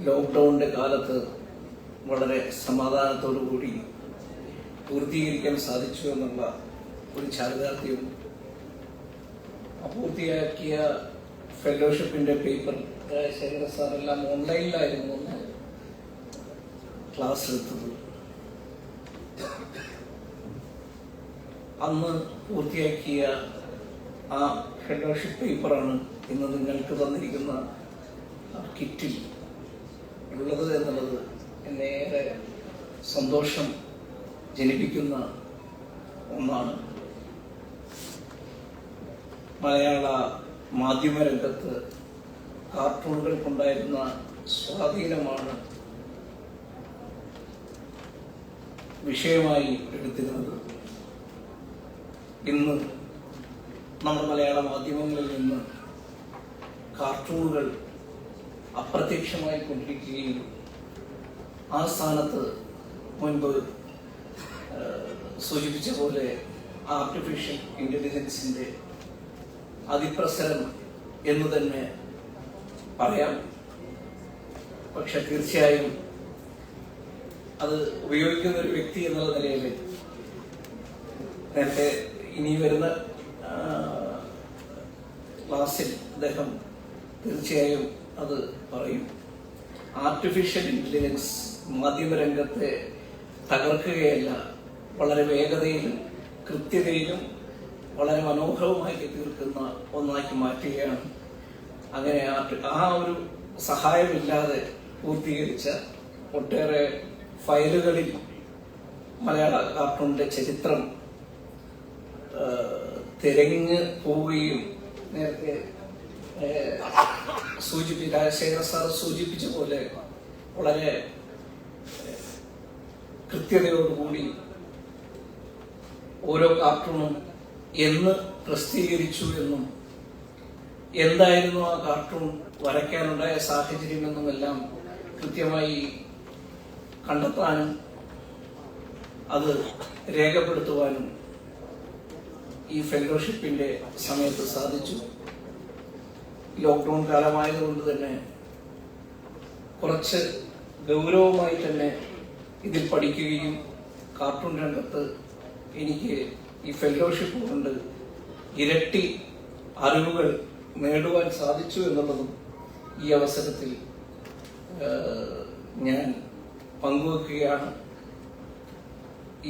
ലോക്ക്ഡൗണിൻ്റെ കാലത്ത് വളരെ സമാധാനത്തോടു കൂടി പൂർത്തീകരിക്കാൻ സാധിച്ചു എന്നുള്ള ഒരു ചാരിതാർത്ഥ്യവും പൂർത്തിയാക്കിയ ഫെലോഷിപ്പിൻ്റെ പേപ്പർ ശേഖര സാറെല്ലാം ഓൺലൈനിലായിരുന്നു ഒന്ന് ക്ലാസ് എടുത്തത്. അന്ന് പൂർത്തിയാക്കിയ ആ ഫെലോഷിപ്പ് പേപ്പറാണ് ഇന്ന് നിങ്ങൾക്ക് തന്നിരിക്കുന്ന കിറ്റിൽ ഉള്ളത് എന്നുള്ളത് എന്നെ ഏറെ സന്തോഷം ജനിപ്പിക്കുന്ന ഒന്നാണ്. മലയാള മാധ്യമരംഗത്ത് കാർട്ടൂണുകൾക്കുണ്ടായിരുന്ന സ്വാധീനമാണ് വിഷയമായി എടുത്തിരുന്നത്. ഇന്ന് നമ്മുടെ മലയാള മാധ്യമങ്ങളിൽ നിന്ന് കാർട്ടൂണുകൾ അപ്രത്യക്ഷമായി കൊണ്ടിരിക്കുകയും ആ സ്ഥാനത്ത് മുൻപ് സൂചിപ്പിച്ച പോലെ ആർട്ടിഫിഷ്യൽ ഇന്റലിജൻസിന്റെ അതിപ്രസരം എന്ന് തന്നെ പറയാം. പക്ഷെ തീർച്ചയായും അത് ഉപയോഗിക്കുന്ന ഒരു വ്യക്തി എന്നുള്ള നിലയിൽ നേരത്തെ ഇനി വരുന്ന ക്ലാസ്സിൽ അദ്ദേഹം തീർച്ചയായും അത് പറയും. ആർട്ടിഫിഷ്യൽ ഇന്റലിജൻസ് മാധ്യമരംഗത്തെ തകർക്കുകയല്ല, വളരെ വേഗതയിലും കൃത്യതയിലും വളരെ മനോഹരമാക്കി തീർക്കുന്ന ഒന്നാക്കി മാറ്റുകയാണ്. അങ്ങനെ ആ ഒരു സഹായമില്ലാതെ പൂർത്തീകരിച്ച ഒട്ടേറെ ഫയലുകളിൽ മലയാള കാർട്ടൂണിന്റെ ചരിത്രം തിരഞ്ഞു പോവുകയും നേരത്തെ രാജശേഖര സാർ സൂചിപ്പിച്ച പോലെ വളരെ കൃത്യതയോടുകൂടി ഓരോ കാർട്ടൂണും എന്ന് പ്രസിദ്ധീകരിച്ചു എന്നും എന്തായിരുന്നു ആ കാർട്ടൂൺ വരയ്ക്കാനുണ്ടായ സാഹചര്യം എന്നുമെല്ലാം കൃത്യമായി കണ്ടെത്താനും അത് രേഖപ്പെടുത്തുവാനും ഈ ഫെലോഷിപ്പിന്റെ സമയത്ത് സാധിച്ചു. ലോക്ക്ഡൌൺ കാലമായതുകൊണ്ട് തന്നെ കുറച്ച് ഗൗരവമായി തന്നെ ഇതിൽ പഠിക്കുകയും കാർട്ടൂൺ രംഗത്ത് എനിക്ക് ഈ ഫെലോഷിപ്പ് കൊണ്ട് ഇരട്ടി അറിവുകൾ നേടുവാൻ സാധിച്ചു എന്നുള്ളതും ഈ അവസരത്തിൽ ഞാൻ പങ്കുവെക്കുകയാണ്.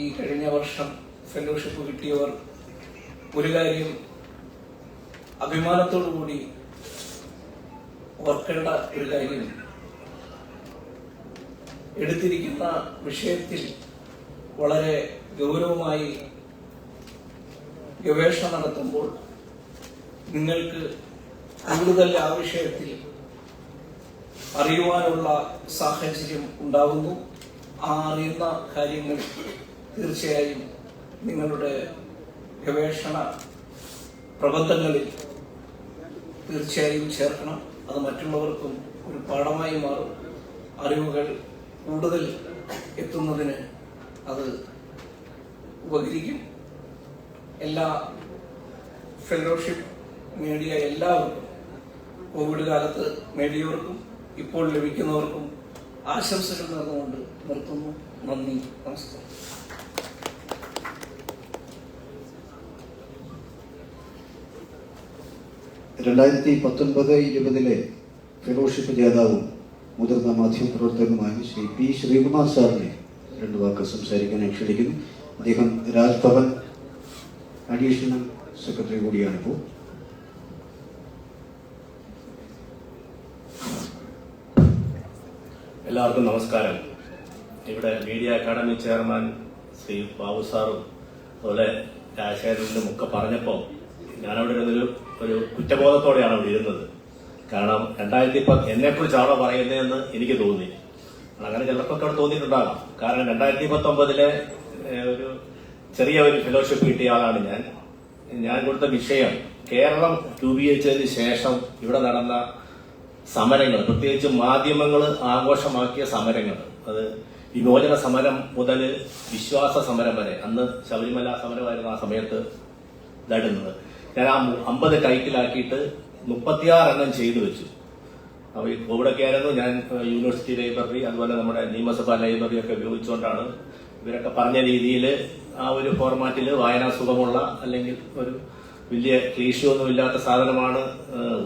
ഈ കഴിഞ്ഞ വർഷം ഫെലോഷിപ്പ് കിട്ടിയവർ ഒരു കാര്യം അഭിമാനത്തോടു കൂടി ഓർക്കേണ്ട ഒരു കാര്യം, എടുത്തിരിക്കുന്ന വിഷയത്തിൽ വളരെ ഗൗരവമായി ഗവേഷണം നടത്തുമ്പോൾ നിങ്ങൾക്ക് കൂടുതൽ ആ വിഷയത്തിൽ അറിയുവാനുള്ള സാഹചര്യം ഉണ്ടാകുന്നു. ആ അറിയുന്ന കാര്യങ്ങൾ തീർച്ചയായും നിങ്ങളുടെ ഗവേഷണ പ്രബന്ധങ്ങളിൽ തീർച്ചയായും ചേർക്കണം. അത് മറ്റുള്ളവർക്കും ഒരു പാഠമായി മാറും. അറിവുകൾ കൂടുതൽ എത്തുന്നതിന് അത് ഉപകരിക്കും. എല്ലാ ഫെലോഷിപ്പ് നേടിയ എല്ലാവർക്കും, കോവിഡ് കാലത്ത് നേടിയവർക്കും ഇപ്പോൾ ലഭിക്കുന്നവർക്കും ആശംസകൾ നേർന്നുകൊണ്ട് നിർത്തുന്നു. നന്ദി, നമസ്കാരം. രണ്ടായിരത്തി 19-20 ഫെലോഷിപ്പ് ജേതാവും മുതിർന്ന മാധ്യമപ്രവർത്തകനുമായ ശ്രീ പി ശ്രീകുമാർ സാറിനെ രണ്ടു വാക്ക് സംസാരിക്കാനായി ക്ഷണിക്കുന്നു. അദ്ദേഹം രാജ്ഭവൻ അഡീഷണൽ സെക്രട്ടറി കൂടിയാണിപ്പോൾ. എല്ലാവർക്കും നമസ്കാരം. ഇവിടെ media academy chairman Shri Babu സാറും അതുപോലെ രാജശേഖരനും ഒക്കെ പറഞ്ഞപ്പോൾ ഞാനവിടെ ഒരു കുറ്റബോധത്തോടെയാണ് അവിടെ ഇരുന്നത്. കാരണം 2010 എന്നെക്കുറിച്ചാണോ പറയുന്നതെന്ന് എനിക്ക് തോന്നി. അങ്ങനെ ചിലപ്പോൾ അവിടെ തോന്നിയിട്ടുണ്ടാകാം. കാരണം 2019 ഒരു ചെറിയ ഒരു ഫെലോഷിപ്പ് കിട്ടിയ ആളാണ് ഞാൻ കൊടുത്ത വിഷയം കേരളം രൂപീകരിച്ചതിന് ശേഷം ഇവിടെ നടന്ന സമരങ്ങൾ, പ്രത്യേകിച്ച് മാധ്യമങ്ങൾ ആഘോഷമാക്കിയ സമരങ്ങൾ, അത് വിമോചന സമരം മുതൽ വിശ്വാസ സമരം വരെ, അന്ന് ശബരിമല സമരമായിരുന്നു ആ സമയത്ത് ഇതായിട്ടുള്ളത്. ഞാൻ ആ 50 ടൈറ്റിലാക്കിയിട്ട് 36 എണ്ണം ചെയ്തു വെച്ചു. അപ്പോൾ ഈ കോവിഡൊക്കെ ആയിരുന്നു ഞാൻ യൂണിവേഴ്സിറ്റി ലൈബ്രറി അതുപോലെ നമ്മുടെ നിയമസഭാ ലൈബ്രറി ഒക്കെ ഉപയോഗിച്ചുകൊണ്ടാണ് ഇവരൊക്കെ പറഞ്ഞ രീതിയിൽ ആ ഒരു ഫോർമാറ്റിൽ വായനാ സുഖമുള്ള അല്ലെങ്കിൽ ഒരു വലിയ ക്ലീശയൊന്നും ഇല്ലാത്ത സാധനമാണ്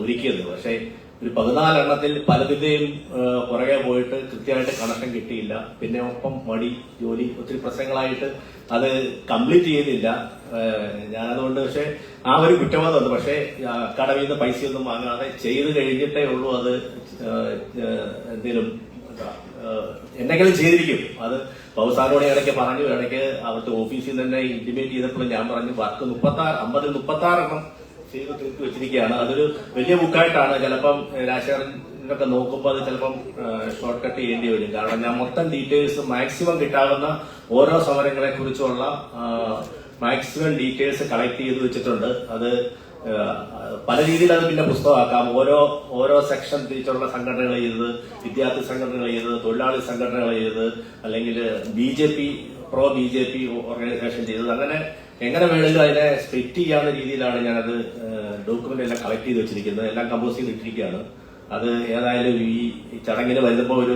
ഒരുക്കിയത്. പക്ഷേ ഒരു 14 എണ്ണത്തിൽ പലതിന്റെയും പുറകെ പോയിട്ട് കൃത്യമായിട്ട് കണക്ഷൻ കിട്ടിയില്ല. പിന്നെ ഒപ്പം മടി, ജോലി, ഒത്തിരി പ്രശ്നങ്ങളായിട്ട് അത് കംപ്ലീറ്റ് ചെയ്തില്ല ഞാനതുകൊണ്ട്. പക്ഷെ ആ ഒരു കുറ്റബോധമുണ്ട്. പക്ഷേ അക്കാഡമിയിൽ നിന്ന് പൈസയൊന്നും വാങ്ങാതെ ചെയ്ത് കഴിഞ്ഞിട്ടേ ഉള്ളൂ അത് എന്തെങ്കിലും എന്തെങ്കിലും ചെയ്തിരിക്കും. അത് ബൗസാനോട് ഇടയ്ക്ക് പറഞ്ഞു, ഇടയ്ക്ക് അവിടുത്തെ ഓഫീസിൽ തന്നെ ഇന്റിമേറ്റ് ചെയ്തപ്പോൾ ഞാൻ പറഞ്ഞു വർക്ക് 56 എണ്ണം ചെയ്ത് തീർത്ത് വെച്ചിരിക്കുകയാണ്. അതൊരു വലിയ ബുക്കായിട്ടാണ്. ചിലപ്പം രാജശേഖരനൊക്കെ നോക്കുമ്പോൾ അത് ചിലപ്പം ഷോർട്ട് കട്ട് ചെയ്യേണ്ടി വരും. കാരണം ഞാൻ മൊത്തം ഡീറ്റെയിൽസ് മാക്സിമം കിട്ടാവുന്ന ഓരോ സമരങ്ങളെ കുറിച്ചുള്ള മാക്സിമം ഡീറ്റെയിൽസ് കളക്ട് ചെയ്ത് വെച്ചിട്ടുണ്ട്. അത് പല രീതിയിൽ അത് പിന്നെ പുസ്തകമാക്കാം. ഓരോ സെക്ഷൻ തിരിച്ചുള്ള സംഘടനകൾ ചെയ്തത്, വിദ്യാർത്ഥി സംഘടനകൾ ചെയ്തത്, തൊഴിലാളി സംഘടനകൾ ചെയ്തത്, അല്ലെങ്കിൽ pro B J P organisation ചെയ്തത്, അങ്ങനെ എങ്ങനെ വേണമെങ്കിലും അതിനെ സ്പ്ലിറ്റ് ചെയ്യാവുന്ന രീതിയിലാണ് ഞാനത് ഡോക്യുമെന്റ് എല്ലാം കളക്ട് ചെയ്ത് വെച്ചിരിക്കുന്നത്. എല്ലാം കമ്പോസ് ചെയ്തിട്ടിരിക്കുകയാണ്. അത് ഏതായാലും ഈ ചടങ്ങിന് വരുമ്പോൾ ഒരു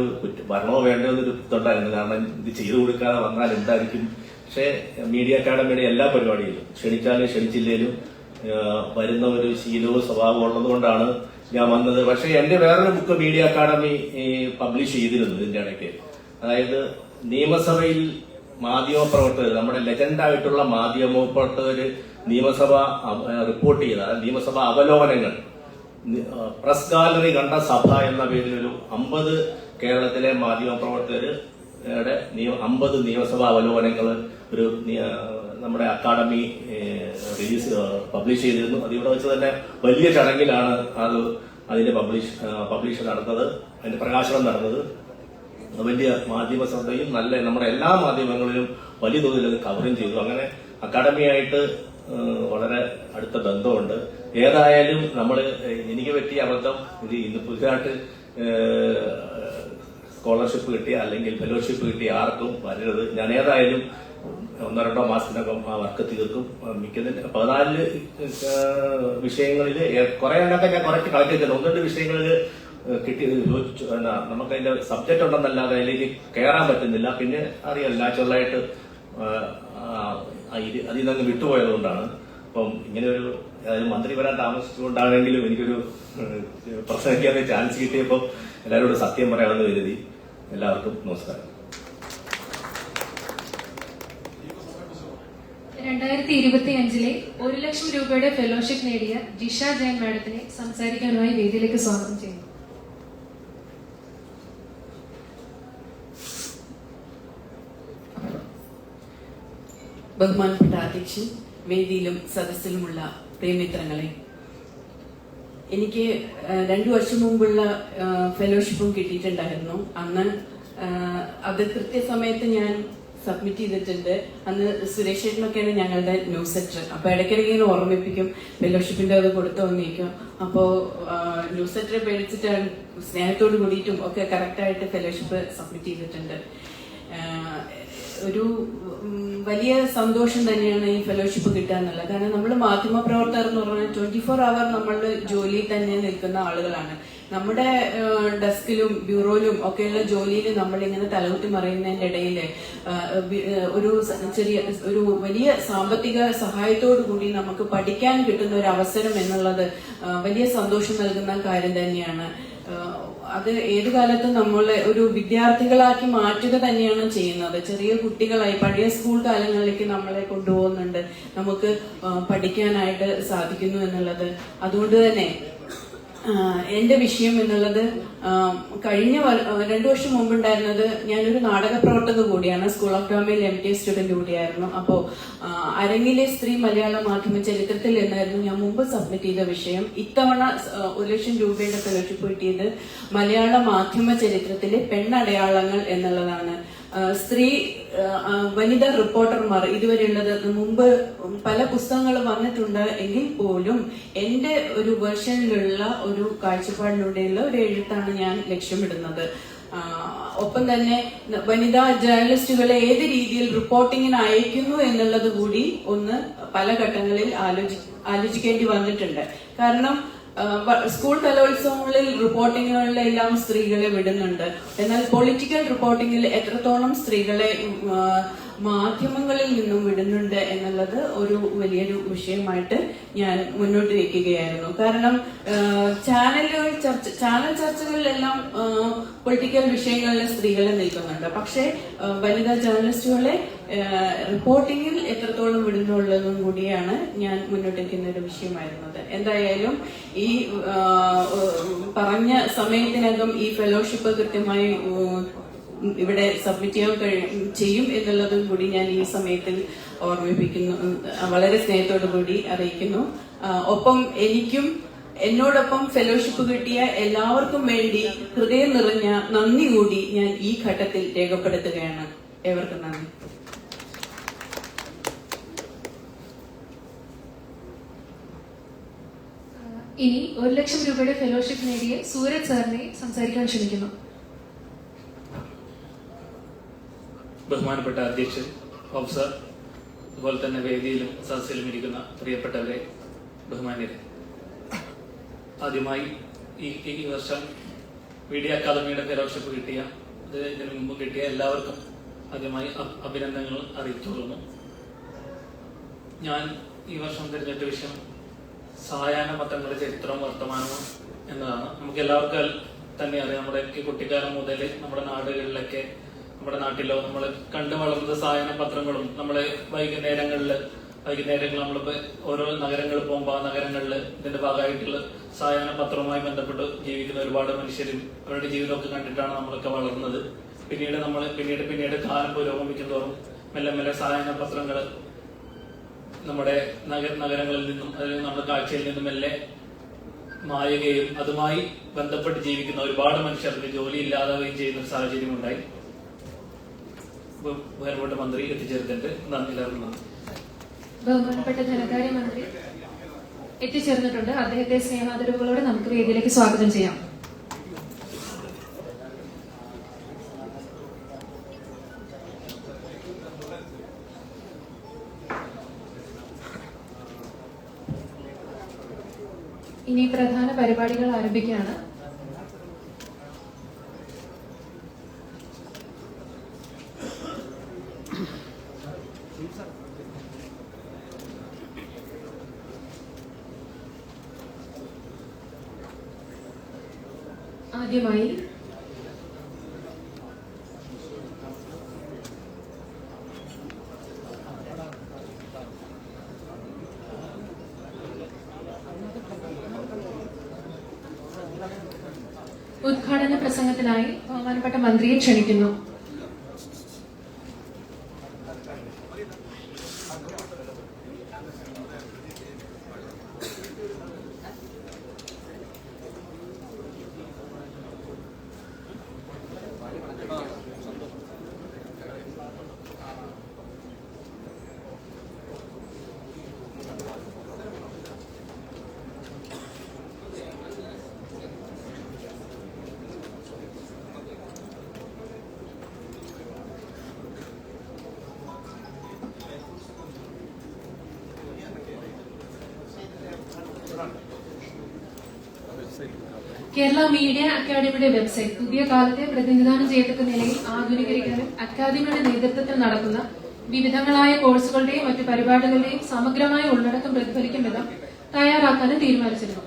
ഭരണമോ വേണ്ടോ എന്നൊരു ഇതുണ്ടായിരുന്നു. കാരണം ഇത് ചെയ്തു കൊടുക്കാതെ വന്നാൽ എന്തായിരിക്കും. പക്ഷേ മീഡിയ അക്കാഡമിയുടെ എല്ലാ പരിപാടിയിലും ക്ഷണിച്ചാലും ക്ഷണിച്ചില്ലേലും വരുന്ന ഒരു ശീലവും സ്വഭാവവും ഉള്ളതുകൊണ്ടാണ് ഞാൻ വന്നത്. പക്ഷേ എന്റെ വേറൊരു ബുക്ക് മീഡിയ അക്കാഡമി പബ്ലിഷ് ചെയ്തിരുന്നു ഇതിന്റെ ഇടയ്ക്ക്. അതായത് നിയമസഭയിൽ മാധ്യമപ്രവർത്തകർ, നമ്മുടെ ലെജൻഡായിട്ടുള്ള മാധ്യമപ്രവർത്തകർ നിയമസഭ റിപ്പോർട്ട് ചെയ്ത നിയമസഭ അവലോകനങ്ങൾ, പ്രസ് ഗാലറി കണ്ട സഭ എന്ന പേരിൽ ഒരു 50 കേരളത്തിലെ മാധ്യമപ്രവർത്തകരുടെ 50 നിയമസഭാ അവലോകനങ്ങൾ ഒരു നമ്മുടെ അക്കാഡമി പബ്ലിഷ് ചെയ്തിരുന്നു. അത് ഇവിടെ വെച്ച് തന്നെ വലിയ ചടങ്ങിലാണ് അതിന്റെ പബ്ലിഷ് നടന്നത്, അതിന്റെ പ്രകാശനം നടന്നത്. വലിയ മാധ്യമ ശ്രദ്ധയും നമ്മുടെ എല്ലാ മാധ്യമങ്ങളിലും വലിയ തോതിൽ അത് കവറും ചെയ്തു. അങ്ങനെ അക്കാഡമിയായിട്ട് വളരെ അടുത്ത ബന്ധമുണ്ട്. ഏതായാലും എനിക്ക് പറ്റിയ അബദ്ധം ഇത് ഇന്ന് പുതുതായിട്ട് സ്കോളർഷിപ്പ് കിട്ടിയ അല്ലെങ്കിൽ ഫെലോഷിപ്പ് കിട്ടിയ ആർക്കും വരരുത്. ഞാൻ ഏതായാലും 1-2 മാസത്തിനകം ആ വർക്ക് തീർക്കും. 14 വിഷയങ്ങളിൽ കുറെ എണ്ണത്തെ ഞാൻ കുറച്ച് കളക്ട് ചെയ്തിട്ടുണ്ട്. 1-2 വിഷയങ്ങളിൽ നമുക്ക് അതിന്റെ സബ്ജക്ട് ഉണ്ടെന്നല്ലാതെ അതിലേക്ക് കയറാൻ പറ്റുന്നില്ല. പിന്നെ അറിയാം നാച്ചുറലായിട്ട് അതിൽ നിന്ന് വിട്ടുപോയതുകൊണ്ടാണ്. അപ്പം ഇങ്ങനെ ഒരു മന്ത്രി വരാൻ താമസിച്ചുകൊണ്ടാണെങ്കിലും എനിക്കൊരു പ്രസംഗിക്കാൻ ചാൻസ് കിട്ടിയപ്പോൾ എല്ലാവരോടും സത്യം പറയാമെന്ന് കരുതി. എല്ലാവർക്കും നമസ്കാരം. 2025 1 ലക്ഷം രൂപയുടെ ഫെലോഷിപ്പ് നേടിയ ജിഷ ജയൻ മാഡത്തിനെ സംസാരിക്കാനായി വേദിയിലേക്ക് സ്വാഗതം ചെയ്യുന്നു. ബഹുമാനപ്പെട്ട അധ്യക്ഷൻ, വേദിയിലും സദസ്സിലുമുള്ള പ്രിയമിത്രങ്ങളെ, എനിക്ക് 2 വർഷം മുമ്പുള്ള ഫെലോഷിപ്പും കിട്ടിയിട്ടുണ്ടായിരുന്നു. അന്ന് അത് കൃത്യസമയത്ത് ഞാൻ സബ്മിറ്റ് ചെയ്തിട്ടുണ്ട്. അന്ന് സുരേഷ് ചേട്ടനൊക്കെയാണ് ഞങ്ങളുടെ ന്യൂസ് സെക്ടർ. അപ്പൊ ഇടയ്ക്കിടയ്ക്ക് ഇങ്ങനെ ഓർമ്മിപ്പിക്കും ഫെലോഷിപ്പിന്റെ അത് കൊടുത്തു വന്നിരിക്കും. അപ്പോ ന്യൂസ് സെക്ടറെ പേടിച്ചിട്ട് സ്നേഹത്തോട് കൂടിയിട്ടും ഒക്കെ കറക്റ്റായിട്ട് ഫെലോഷിപ്പ് സബ്മിറ്റ് ചെയ്തിട്ടുണ്ട്. ഒരു വലിയ സന്തോഷം തന്നെയാണ് ഈ ഫെലോഷിപ്പ് കിട്ടുക എന്നുള്ളത്. കാരണം നമ്മൾ മാധ്യമപ്രവർത്തകർ എന്ന് പറഞ്ഞാൽ 24 അവർ നമ്മളുടെ ജോലിയിൽ തന്നെ നിൽക്കുന്ന ആളുകളാണ്. നമ്മുടെ ഡെസ്കിലും ബ്യൂറോയിലും ഒക്കെയുള്ള ജോലിയിൽ നമ്മളിങ്ങനെ തലകുത്തി മറിയുന്നതിന്റെ ഇടയിൽ ഒരു വലിയ സാമ്പത്തിക സഹായത്തോടു കൂടി നമുക്ക് പഠിക്കാൻ കിട്ടുന്ന ഒരു അവസരം എന്നുള്ളത് വലിയ സന്തോഷം നൽകുന്ന കാര്യം തന്നെയാണ്. അത് ഏതു കാലത്തും നമ്മളെ ഒരു വിദ്യാർത്ഥികളാക്കി മാറ്റുക തന്നെയാണ് ചെയ്യുന്നത്. ചെറിയ കുട്ടികളായി പഴയ സ്കൂൾ കാലങ്ങളിലേക്ക് നമ്മളെ കൊണ്ടുപോകുന്നുണ്ട്, നമുക്ക് പഠിക്കാനായിട്ട് സാധിക്കുന്നു എന്നുള്ളത്. അതുകൊണ്ട് തന്നെ എന്റെ വിഷയം എന്നുള്ളത് കഴിഞ്ഞ 2 വർഷം മുമ്പുണ്ടായിരുന്നത്, ഞാനൊരു നാടക പ്രവർത്തക കൂടിയാണ്, സ്കൂൾ ഓഫ് ഡ്രാമയിൽ MTA സ്റ്റുഡന്റ് കൂടിയായിരുന്നു. അപ്പോ അരങ്ങിലെ സ്ത്രീ മലയാള മാധ്യമ ചരിത്രത്തിൽ എന്നായിരുന്നു ഞാൻ മുമ്പ് സബ്മിറ്റ് ചെയ്ത വിഷയം. ഇത്തവണ 1 ലക്ഷം രൂപയുടെ ഫെലോഷിപ്പ് കിട്ടിയത് മലയാള മാധ്യമ ചരിത്രത്തിലെ പെണ്ണടയാളങ്ങൾ എന്നുള്ളതാണ്. വനിതാ റിപ്പോർട്ടർമാർ ഇതുവരെയുള്ളത് മുമ്പ് പല പുസ്തകങ്ങൾ വന്നിട്ടുണ്ട് എങ്കിൽ പോലും എന്റെ ഒരു വേർഷനിലുള്ള ഒരു കാഴ്ചപ്പാടിലൂടെയുള്ള ഒരു എഴുത്താണ് ഞാൻ ലക്ഷ്യമിടുന്നത്. ഒപ്പം തന്നെ വനിതാ ജേർണലിസ്റ്റുകളെ ഏത് രീതിയിൽ റിപ്പോർട്ടിങ്ങിന് അയക്കുന്നു എന്നുള്ളത് കൂടി പല ഘട്ടങ്ങളിൽ ആലോചിക്കേണ്ടി വന്നിട്ടുണ്ട്. കാരണം സ്കൂൾ കലോത്സവങ്ങളിൽ റിപ്പോർട്ടിങ്ങുകളിലെല്ലാം സ്ത്രീകളെ വിടുന്നുണ്ട്. എന്നാൽ പൊളിറ്റിക്കൽ റിപ്പോർട്ടിങ്ങിൽ എത്രത്തോളം സ്ത്രീകളെ മാധ്യമങ്ങളിൽ നിന്നും വിടുന്നുണ്ട് എന്നുള്ളത് ഒരു വലിയൊരു വിഷയമായിട്ട് ഞാൻ മുന്നോട്ട് വയ്ക്കുകയായിരുന്നു. കാരണം ചാനൽ ചർച്ചകളിലെല്ലാം പൊളിറ്റിക്കൽ വിഷയങ്ങളിൽ സ്ത്രീകളെ നിൽക്കുന്നുണ്ട്. പക്ഷേ വനിതാ ജേർണലിസ്റ്റുകളെ റിപ്പോർട്ടിങ്ങിൽ എത്രത്തോളം വിടുന്നുള്ളതും കൂടിയാണ് ഞാൻ മുന്നോട്ട് വയ്ക്കുന്ന ഒരു വിഷയമായിരുന്നത്. എന്തായാലും ഈ പറഞ്ഞ സമയത്തിനകം ഈ ഫെലോഷിപ്പ് കൃത്യമായി ഇവിടെ സബ്മിറ്റ് ചെയ്യും എന്നുള്ളതും കൂടി ഞാൻ ഈ സമയത്തിൽ ഓർമ്മിപ്പിക്കുന്നു, വളരെ സ്നേഹത്തോടു കൂടി അറിയിക്കുന്നു. ഒപ്പം എന്നോടൊപ്പം ഫെലോഷിപ്പ് കിട്ടിയ എല്ലാവർക്കും വേണ്ടി ഹൃദയം നിറഞ്ഞ നന്ദി കൂടി ഞാൻ ഈ ഘട്ടത്തിൽ രേഖപ്പെടുത്തുകയാണ്. ഏവർക്കും നന്ദി. ഇനി 1 ലക്ഷം രൂപയുടെ ഫെലോഷിപ്പ് നേടിയ സൂരജ് സാറിനെ സംസാരിക്കാൻ ക്ഷണിക്കുന്നു. ബഹുമാനപ്പെട്ട അധ്യക്ഷൻ, ഓഫീസർ, അതുപോലെ തന്നെ വേദിയിലും സദസ്സിലും ഇരിക്കുന്ന പ്രിയപ്പെട്ടവരെ, ബഹുമാന്യരെ, ആദ്യമായി ഈ വർഷം മീഡിയ അക്കാദമിയുടെ ഫെലോഷിപ്പ് കിട്ടിയ, ഇതിനു മുമ്പ് കിട്ടിയ എല്ലാവർക്കും ആദ്യമായി അഭിനന്ദനങ്ങൾ അറിയിച്ചുകൊള്ളുന്നു. ഞാൻ ഈ വർഷം തിരഞ്ഞെടുത്ത വിഷയം സായാഹ്ന പത്രങ്ങളുടെ ചരിത്രവും വർത്തമാനവും എന്നതാണ്. നമുക്ക് എല്ലാവർക്കും തന്നെ അറിയാം, നമ്മുടെ കുട്ടിക്കാലം മുതൽ നമ്മുടെ നാടുകളിലൊക്കെ, നമ്മുടെ നാട്ടിലോ നമ്മൾ കണ്ടു വളർന്ന സായാഹ്ന പത്രങ്ങളും നമ്മളെ വൈകുന്നേരങ്ങളിൽ നമ്മളിപ്പോ ഓരോ നഗരങ്ങളിൽ പോകുമ്പോൾ ആ നഗരങ്ങളിൽ ഇതിന്റെ ഭാഗമായിട്ടുള്ള സായാഹ്ന പത്രവുമായി ബന്ധപ്പെട്ട് ജീവിക്കുന്ന ഒരുപാട് മനുഷ്യരും അവരുടെ ജീവിതമൊക്കെ കണ്ടിട്ടാണ് നമ്മളൊക്കെ വളർന്നത്. പിന്നീട് കാലം പുരോഗമിക്കും തോറും മെല്ലെ സായാഹ്ന പത്രങ്ങൾ നമ്മുടെ നഗരങ്ങളിൽ നിന്നും അല്ലെങ്കിൽ നമ്മുടെ കാഴ്ചയിൽ നിന്നും മെല്ലെ മായുകയും അതുമായി ബന്ധപ്പെട്ട് ജീവിക്കുന്ന ഒരുപാട് മനുഷ്യർക്ക് ജോലി ഇല്ലാതാവുകയും ചെയ്യുന്ന ഒരു സാഹചര്യം ഉണ്ടായി. ബഹുമാനപ്പെട്ട മന്ത്രി എത്തിച്ചേർന്നിട്ട് എല്ലാവർക്കും നന്ദി. ബഹുമാനപ്പെട്ട ധനകാര്യമന്ത്രി എത്തിച്ചേർന്നിട്ടുണ്ട്. അദ്ദേഹത്തെ സ്നേഹാദരവുകളോടെ നമുക്ക് വേദിയിലേക്ക് സ്വാഗതം ചെയ്യാം. ഇനി പ്രധാന പരിപാടികൾ ആരംഭിക്കുകയാണ്. ആദ്യമായി ഉദ്ഘാടന പ്രസംഗത്തിനായി ബഹുമാനപ്പെട്ട മന്ത്രിയെ ക്ഷണിക്കുന്നു. കേരള മീഡിയ അക്കാദമിയുടെ വെബ്സൈറ്റ് പുതിയ കാലത്തെ പ്രതിനിധാനം ചെയ്യത്തക്ക നിലയിൽ ആധുനീകരിക്കാനും അക്കാദമിയുടെ നേതൃത്വത്തിൽ നടക്കുന്ന വിവിധങ്ങളായ കോഴ്സുകളുടെയും മറ്റു പരിപാടികളുടെയും സമഗ്രമായ ഉള്ളടക്കം പ്രതിഫലിക്കും വിധം തയ്യാറാക്കാനും തീരുമാനിച്ചിരുന്നു.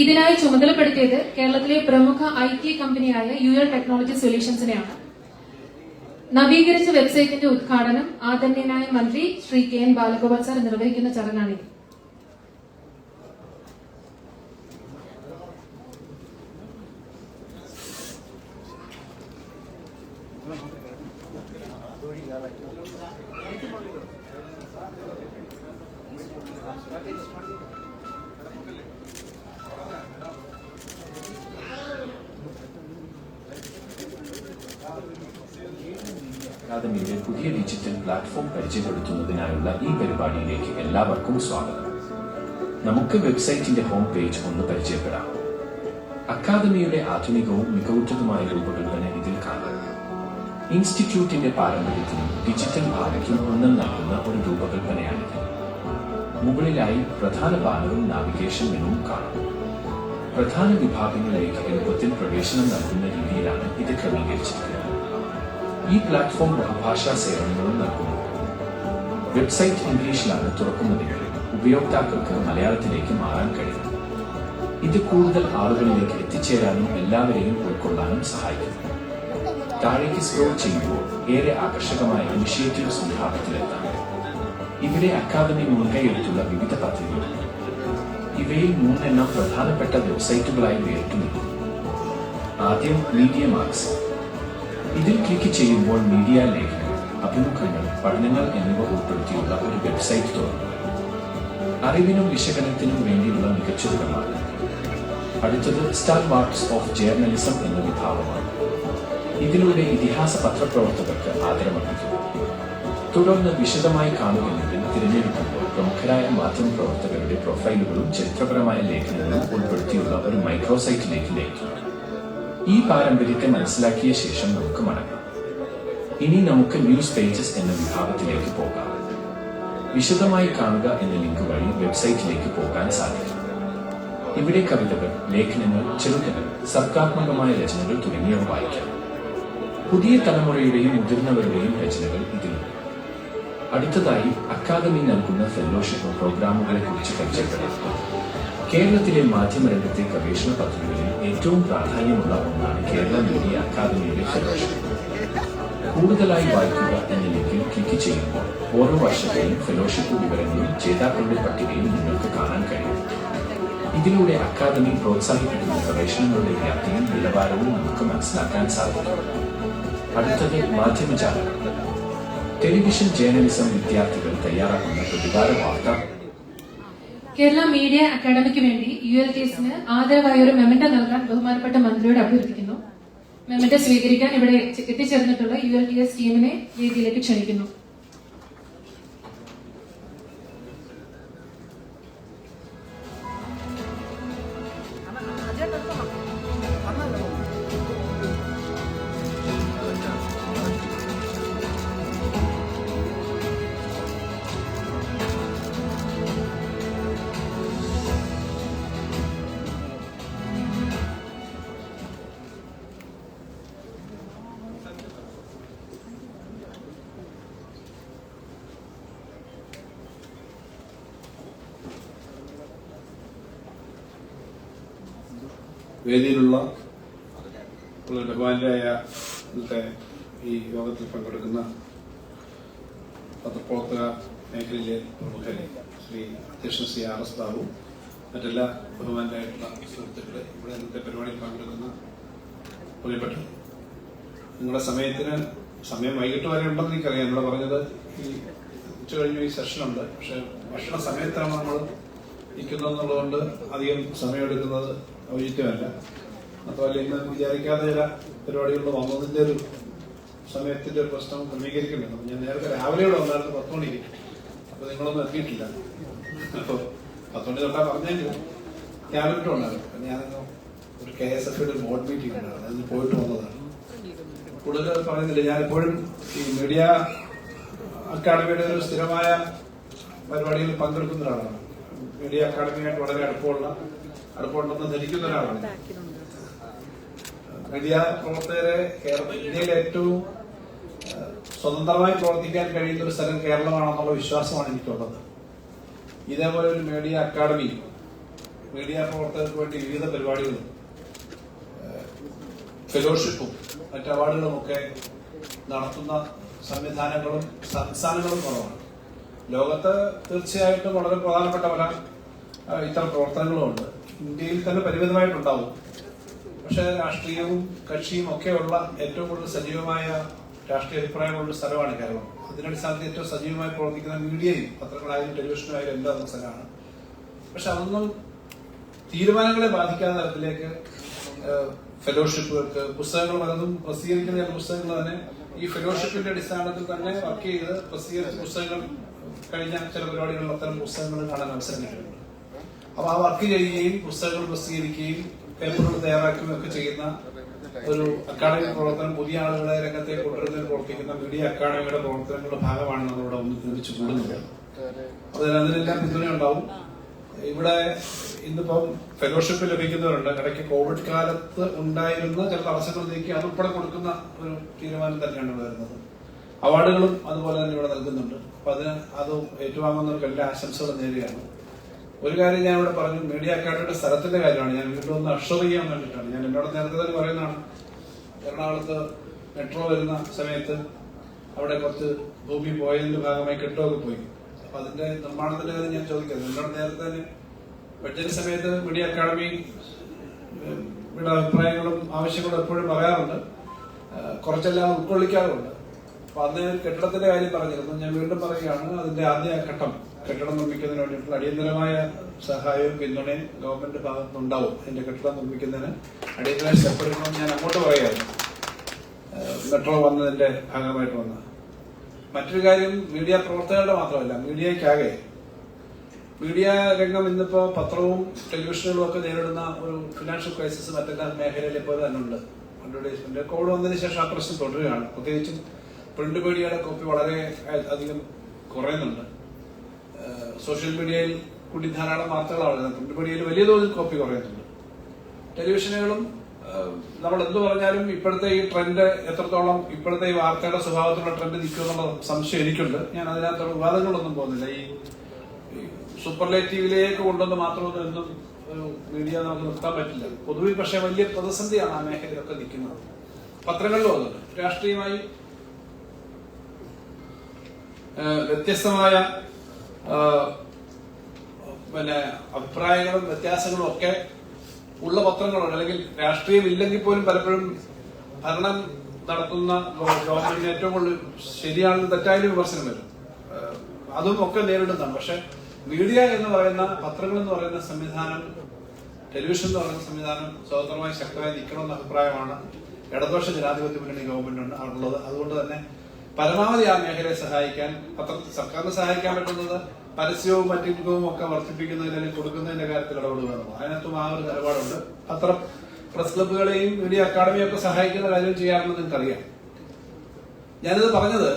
ഇതിനായി ചുമതലപ്പെടുത്തിയത് കേരളത്തിലെ പ്രമുഖ IT കമ്പനിയായ UL ടെക്നോളജി സൊല്യൂഷൻസിനെയാണ്. നവീകരിച്ച വെബ്സൈറ്റിന്റെ ഉദ്ഘാടനം ആദരണീയനായ മന്ത്രി ശ്രീ KN ബാലഗോപാൽ സാർ നിർവഹിക്കുന്ന ചടങ്ങാണ്. അക്കാദമിയുടെ പുതിയ ഡിജിറ്റൽ പ്ലാറ്റ്ഫോം പരിചയപ്പെടുത്തുന്നതിനായുള്ള ഈ പരിപാടിയിലേക്ക് എല്ലാവർക്കും സ്വാഗതം. നമുക്ക് വെബ്സൈറ്റിന്റെ ഹോം പേജ് ഒന്ന് പരിചയപ്പെടാം. അക്കാദമിയുടെ ആധുനികവും മികവുറ്റതുമായ രൂപകൽപ്പന ഇതിൽ കാണാം. ഇൻസ്റ്റിറ്റ്യൂട്ടിന്റെ പാരമ്പര്യത്തിനും ഡിജിറ്റൽ ഭാവയ്ക്കും ഊന്നൽ നൽകുന്ന ഒരു രൂപകൽപ്പനയാണിത്. മുകളിലായി പ്രധാന ബാനറും നാവിഗേഷൻ മെനുവും കാണാം. പ്രധാന വിഭാഗങ്ങളിലേക്ക് എളുപ്പത്തിൽ പ്രവേശനം നൽകുന്ന രീതിയിലാണ് ഇത് ക്രമീകരിച്ചിരിക്കുന്നത്. ഈ പ്ലാറ്റ്ഫോം ബഹുഭാഷാ സേവനങ്ങളും നൽകുന്നു. വെബ്സൈറ്റ് ഇംഗ്ലീഷിലാണ് തുറക്കുന്നതെങ്കിൽ ഉപയോക്താക്കൾക്ക് മലയാളത്തിലേക്ക് മാറാൻ കഴിയും. ഇത് കൂടുതൽ ആളുകളിലേക്ക് എത്തിച്ചേരാനും എല്ലാവരെയും ഉൾക്കൊള്ളാനും സഹായിക്കുന്നു. താഴേക്ക് സ്ക്രോൾ ചെയ്യുമ്പോൾ ഏറെ ആകർഷകമായ ഇനിഷ്യേറ്റീവ്സ് വിഭാഗത്തിലെത്താം. ഇവിടെ അക്കാദമി മുൻകൈയെടുത്തുള്ള വിവിധ പദ്ധതികളുണ്ട്. ഇവയിൽ 3 പ്രധാനപ്പെട്ട വെബ്സൈറ്റുകളായി വേറിട്ടു നിൽക്കുന്നു. ആദ്യം മീഡിയ മാർക്സ്. ഇതിൽ ക്ലിക്ക് ചെയ്യുമ്പോൾ മീഡിയ ലേഖനങ്ങൾ, അഭിമുഖങ്ങൾ, പഠനങ്ങൾ എന്നിവ ഉൾപ്പെടുത്തിയുള്ള ഒരു വെബ്സൈറ്റ് തുറന്നു. അറിവിനും വിശകലനത്തിനും വേണ്ടിയുള്ള മികച്ചൊരുക്കമാണ്. അടുത്തത് സ്റ്റാർ വാർക്സ് ഓഫ് ജേർണലിസം എന്ന വിഭാഗമാണ്. ഇതിലൂടെ ഇതിഹാസ പത്രപ്രവർത്തകർക്ക് ആദരമർപ്പിക്കുന്നു. തുടർന്ന് വിശദമായി കാണുകയെങ്കിൽ തിരഞ്ഞെടുക്കുമ്പോൾ പ്രമുഖരായ മാധ്യമപ്രവർത്തകരുടെ പ്രൊഫൈലുകളും ചരിത്രപരമായ ലേഖനങ്ങളും ഉൾപ്പെടുത്തിയുള്ള ഒരു മൈക്രോസൈറ്റിലേക്ക് നയിക്കുന്നു. ഈ പാരമ്പര്യത്തെ മനസ്സിലാക്കിയ ശേഷം നമുക്ക് മടങ്ങാം. ഇനി നമുക്ക് ന്യൂസ് പേജസ് എന്ന വിഭാഗത്തിലേക്ക് പോകാം. വിശദമായി കാണുക എന്ന ലിങ്ക് വഴി വെബ്സൈറ്റിലേക്ക് പോകാൻ സാധിക്കും. ഇവിടെ കവിതകൾ, ലേഖനങ്ങൾ, ചെറുകഥകൾ, സർഗാത്മകമായ രചനകൾ തുടങ്ങിയവ വായിക്കാം. പുതിയ തലമുറയുടെയും മുതിർന്നവരുടെയും രചനകൾ ഇതിലുണ്ട്. അടുത്തതായി അക്കാദമി നൽകുന്ന ഫെലോഷിപ്പ് പ്രോഗ്രാമുകളെ കുറിച്ച് പരിചയപ്പെടുത്തുക. കേരളത്തിലെ മാധ്യമരംഗത്തെ ഗവേഷണ പദ്ധതികളിൽ ഏറ്റവും പ്രാധാന്യമുള്ള ഒന്നാണ് കേരള മീഡിയ അക്കാദമിയുടെ ഫെലോഷിപ്പ്. കൂടുതലായി വായിക്കുക എന്ന ലിങ്കിൽ ക്ലിക്ക് ചെയ്യുമ്പോൾ ഓരോ വർഷത്തെയും ഫെലോഷിപ്പ് വിവരങ്ങളും ജേതാക്കളുടെ പട്ടികയും നിങ്ങൾക്ക് കാണാൻ കഴിയും. ഇതിലൂടെ അക്കാദമി പ്രോത്സാഹിപ്പിക്കുന്ന ഗവേഷണങ്ങളുടെ വ്യാപ്തിയും നിലവാരവും നമുക്ക് മനസ്സിലാക്കാൻ സാധിക്കും. അടുത്തത് മാധ്യമജാലകം. ടെലിവിഷൻ ജേർണലിസം വിദ്യാർത്ഥികൾ തയ്യാറാക്കുന്ന പ്രതിവാര വാർത്ത. കേരള മീഡിയ അക്കാദമിക്ക് വേണ്ടി ULTSന് ആദരവായ ഒരു മെമന്റോ നൽകാൻ ബഹുമാനപ്പെട്ട മന്ത്രിയോട് അഭ്യർത്ഥിക്കുന്നു. മെമന്റോ സ്വീകരിക്കാൻ ഇവിടെ എത്തിച്ചേർന്നിട്ടുള്ള ULTS ടീമിനെ വേദിയിലേക്ക് ക്ഷണിക്കുന്നു. വേദിയിലുള്ള ബഹുമാനായ ഇന്നത്തെ ഈ യോഗത്തിൽ പങ്കെടുക്കുന്ന പത്രപ്രവർത്തക മേഖലയിലെ പ്രമുഖരെ, ശ്രീ അധ്യക്ഷൻ ശ്രീ RS ബാബു, മറ്റെല്ലാ ബഹുമാനായിട്ടുള്ള സുഹൃത്തുക്കളെ, ഇവിടെ ഇന്നത്തെ പരിപാടിയിൽ പങ്കെടുക്കുന്ന പ്രിയപ്പെട്ട, നിങ്ങളുടെ സമയം വൈകിട്ട് വരെ ഉണ്ടെന്ന് എനിക്കറിയാം. ഇവിടെ പറഞ്ഞത് ഈ ഉച്ച കഴിഞ്ഞു ഈ സെഷനുണ്ട്. പക്ഷെ ഭക്ഷണ സമയത്താണ് നമ്മൾ ഇരിക്കുന്നതെന്നുള്ളതുകൊണ്ട് അധികം സമയമെടുക്കുന്നത് ഔചിത്യമല്ല. അതുപോലെ ഇന്ന് വിചാരിക്കാതെ ചില പരിപാടികളിൽ വന്നതിന്റെ ഒരു സമയത്തിന്റെ ഒരു പ്രശ്നം ക്രമീകരിക്കുന്നുണ്ട്. ഞാൻ നേരത്തെ രാവിലെ ഇവിടെ വന്നായിരുന്നു 10 മണിക്ക്. അപ്പൊ നിങ്ങളൊന്നും എത്തിയിട്ടില്ല. അപ്പോൾ 10 മണി തൊട്ടാ പറഞ്ഞെങ്കിൽ ക്യാബിനറ്റ് ഉണ്ടായിരുന്നു. ഞാനൊന്ന് ഒരു KSFയുടെ ബോർഡ് മീറ്റിംഗ് ഉണ്ടായിരുന്നു. അതിന് പോയിട്ട് വന്നതാണ്. കൂടുതൽ പറയുന്നില്ല. ഞാനിപ്പോഴും ഈ മീഡിയ അക്കാദമിയുടെ ഒരു സ്ഥിരമായ പരിപാടികളിൽ പങ്കെടുക്കുന്ന ഒരാളാണ്. മീഡിയ അക്കാദമിയായിട്ട് വളരെ അടുപ്പമുണ്ടെന്ന് ധരിക്കുന്ന ഒരാളാണ്. മീഡിയ പ്രവർത്തകരെ ഇന്ത്യയിലെ ഏറ്റവും സ്വതന്ത്രമായി പ്രവർത്തിക്കാൻ കഴിയുന്ന ഒരു സ്ഥലം കേരളമാണെന്നുള്ള വിശ്വാസമാണ് എനിക്കുള്ളത്. ഇതേപോലെ ഒരു മീഡിയ അക്കാദമി മീഡിയ പ്രവർത്തകർക്ക് വേണ്ടി വിവിധ പരിപാടികളും ഫെലോഷിപ്പും മറ്റ് അവാർഡുകളും ഒക്കെ നടത്തുന്ന സംവിധാനങ്ങളും സംസ്ഥാനങ്ങളും കുറവാണ്. ലോകത്ത് തീർച്ചയായിട്ടും വളരെ പ്രധാനപ്പെട്ട പല ഇത്തരം പ്രവർത്തനങ്ങളുമുണ്ട്. ഇന്ത്യയിൽ തന്നെ പരിമിതമായിട്ടുണ്ടാവും. പക്ഷെ രാഷ്ട്രീയവും കക്ഷിയും ഒക്കെയുള്ള ഏറ്റവും കൂടുതൽ സജീവമായ രാഷ്ട്രീയ അഭിപ്രായമുള്ള സ്ഥലമാണ് കേരളം. അതിനടിസ്ഥാനത്തിൽ ഏറ്റവും സജീവമായി പ്രവർത്തിക്കുന്ന മീഡിയയും പത്രങ്ങളായാലും ടെലിവിഷനായാലും എല്ലാം സ്ഥലമാണ്. പക്ഷെ അതൊന്നും തീരുമാനങ്ങളെ ബാധിക്കാത്ത തരത്തിലേക്ക് ഫെലോഷിപ്പുകൾക്ക് പുസ്തകങ്ങൾ പലതും പ്രസിദ്ധീകരിക്കുന്ന ചില പുസ്തകങ്ങൾ തന്നെ ഈ ഫെലോഷിപ്പിന്റെ അടിസ്ഥാനത്തിൽ തന്നെ വർക്ക് ചെയ്ത് പ്രസിദ്ധീകരിച്ച പുസ്തകങ്ങൾ കഴിഞ്ഞ ചില പരിപാടികളിൽ അത്തരം പുസ്തകങ്ങൾ കാണാൻ അവസരം കിട്ടുന്നുണ്ട്. അപ്പൊ ആ വർക്ക് ചെയ്യുകയും പുസ്തകങ്ങൾ പ്രസിദ്ധീകരിക്കുകയും പേപ്പറുകൾ തയ്യാറാക്കുകയും ഒക്കെ ചെയ്യുന്ന ഒരു അക്കാദമിക് പ്രവർത്തനം പുതിയ ആളുകളെ രംഗത്തേക്ക് കൊണ്ടുവരുന്നതിന് പ്രവർത്തിക്കുന്ന മീഡിയ അക്കാദമിയുടെ പ്രവർത്തനങ്ങളുടെ ഭാഗമാണ് നമ്മളിവിടെ ഒന്ന് നിർമ്മിച്ചു കൂടുന്നത്. അതിനെല്ലാം പിന്തുണയുണ്ടാവും. ഇവിടെ ഇന്നിപ്പം ഫെലോഷിപ്പ് ലഭിക്കുന്നവരുണ്ട്. ഇടയ്ക്ക് കോവിഡ് കാലത്ത് ഉണ്ടായിരുന്ന ചില തടസ്സങ്ങൾ നീക്കി അതുൾപ്പെടെ കൊടുക്കുന്ന ഒരു തീരുമാനം തന്നെയാണ് ഇവിടെ വരുന്നത്. അവാർഡുകളും അതുപോലെ തന്നെ ഇവിടെ നൽകുന്നുണ്ട്. അപ്പൊ അത് ഏറ്റുവാങ്ങുന്നവർക്ക് എല്ലാ ആശംസകളും നേരുകയാണ്. ഒരു കാര്യം ഞാൻ ഇവിടെ പറഞ്ഞു, മീഡിയ അക്കാഡമിയുടെ സ്ഥലത്തിന്റെ കാര്യമാണ്. ഞാൻ വീണ്ടും ഒന്ന് അഷർ ചെയ്യാൻ വേണ്ടിയിട്ടാണ്. ഞാൻ എന്നോട് നേരത്തെ തന്നെ പറയുന്നതാണ്, എറണാകുളത്ത് മെട്രോ വരുന്ന സമയത്ത് അവിടെ കുറച്ച് ഭൂമി പോയതിന്റെ ഭാഗമായി കെട്ടുമൊക്കെ പോയി. അപ്പൊ അതിന്റെ നിർമ്മാണത്തിന്റെ കാര്യം ഞാൻ ചോദിക്കുന്നത്, എന്നോട് നേരത്തെ തന്നെ ബഡ്ജറ്റ് സമയത്ത് മീഡിയ അക്കാഡമി ഇവിടെ അഭിപ്രായങ്ങളും ആവശ്യങ്ങളും എപ്പോഴും പറയാറുണ്ട്, കുറച്ചെല്ലാം ഉൾക്കൊള്ളിക്കാറുണ്ട്. അപ്പൊ അന്ന് കെട്ടിടത്തിന്റെ കാര്യം പറഞ്ഞിരുന്നു. ഞാൻ വീണ്ടും പറയുകയാണ്, അതിന്റെ ആദ്യ ഘട്ടം കെട്ടിടം നിർമ്മിക്കുന്നതിന് വേണ്ടിയിട്ടുള്ള അടിയന്തരമായ സഹായവും പിന്തുണയും ഗവൺമെന്റ് ഭാഗത്തുനിന്നുണ്ടാവും. അതിന്റെ കെട്ടിടം നിർമ്മിക്കുന്നതിന് അടിയന്തര സ്റ്റെപ്പ് എടുക്കണമെന്ന് ഞാൻ അങ്ങോട്ട് പറയുകയായിരുന്നു, മെട്രോ വന്നതിന്റെ ഭാഗമായിട്ട് വന്ന. മറ്റൊരു കാര്യം, മീഡിയ പ്രവർത്തകരുടെ മാത്രമല്ല, മീഡിയയ്ക്കാകെ, മീഡിയ രംഗം ഇന്നിപ്പോ പത്രവും ടെലിവിഷനുകളും ഒക്കെ നേരിടുന്ന ഒരു ഫിനാൻഷ്യൽ ക്രൈസിസ് മറ്റെല്ലാ മേഖലയിലെ പോലെ തന്നെ ഉണ്ട്. അഡ്വർടൈസ്മെന്റ് കോവിഡ് വന്നതിന് ശേഷം ആ പ്രശ്നം തുടരുകയാണ്. പ്രത്യേകിച്ചും പ്രിന്റ് മീഡിയയുടെ കോപ്പി വളരെ അധികം കുറയുന്നുണ്ട്. സോഷ്യൽ മീഡിയയിൽ കൂടി ധാരാളം വാർത്തകളാണ് വരുന്നത്. പ്രിന്റ് മീഡിയയിൽ വലിയ തോതിൽ കോപ്പി കുറയുന്നുണ്ട്. ടെലിവിഷനുകളും നമ്മൾ എന്ത് പറഞ്ഞാലും ഇപ്പോഴത്തെ ഈ ട്രെൻഡ് എത്രത്തോളം, ഇപ്പോഴത്തെ ഈ വാർത്തയുടെ സ്വഭാവത്തിലുള്ള ട്രെൻഡ് നിൽക്കുമെന്നുള്ള സംശയം എനിക്കുണ്ട്. ഞാൻ അതിനകത്തുള്ള വിവാദങ്ങളൊന്നും പോകുന്നില്ല. ഈ സൂപ്പർലേറ്റീവിലേക്ക് കൊണ്ടുവന്ന് മാത്രമൊന്നും എന്നും ഒരു മീഡിയ നമുക്ക് നിർത്താൻ പറ്റില്ല. പൊതുവിൽ പക്ഷേ വലിയ പ്രതിസന്ധിയാണ് ആ മേഖലയിലൊക്കെ നിൽക്കുന്നത്. പത്രങ്ങളിലും അതുണ്ട്. രാഷ്ട്രീയമായി വ്യത്യസ്തമായ അഭിപ്രായങ്ങളും വ്യത്യാസങ്ങളും ഒക്കെ ഉള്ള പത്രങ്ങളുണ്ട്. അല്ലെങ്കിൽ രാഷ്ട്രീയം ഇല്ലെങ്കിൽ പോലും പലപ്പോഴും ഭരണം നടത്തുന്ന ഗവൺമെന്റിന് ഏറ്റവും കൂടുതൽ ശരിയാണെന്ന് തെറ്റായാലും വിമർശനം വരും. അതും ഒക്കെ നേരിടുന്നതാണ്. പക്ഷെ മീഡിയ എന്ന് പറയുന്ന, പത്രങ്ങൾ എന്ന് പറയുന്ന സംവിധാനം, ടെലിവിഷൻ എന്ന് പറയുന്ന സംവിധാനം സ്വതന്ത്രമായി ശക്തമായി നിൽക്കണമെന്ന അഭിപ്രായമാണ് ഇടതുപക്ഷ ജനാധിപത്യ മുന്നണി ഗവൺമെന്റ് ഉള്ളത്. അതുകൊണ്ട് തന്നെ പരമാവധി ആ മേഖലയെ സഹായിക്കാൻ, സർക്കാരിനെ സഹായിക്കാൻ പറ്റുന്നത് പരസ്യവും മറ്റു ഇൻകവും ഒക്കെ വർദ്ധിപ്പിക്കുന്നതിന് അല്ലെങ്കിൽ കൊടുക്കുന്നതിന്റെ കാര്യത്തിൽ ഇടപെടുക എന്നുള്ളത്. അതിനകത്തും ആ ഒരു നിലപാടുണ്ട്. പത്രം, പ്രസ് ക്ലബ്ബുകളെയും മീഡിയ അക്കാദമിയും ഒക്കെ സഹായിക്കുന്ന കാര്യം ചെയ്യാമെന്ന് നിങ്ങൾക്കറിയാം. ഞാനിത് പറഞ്ഞത്,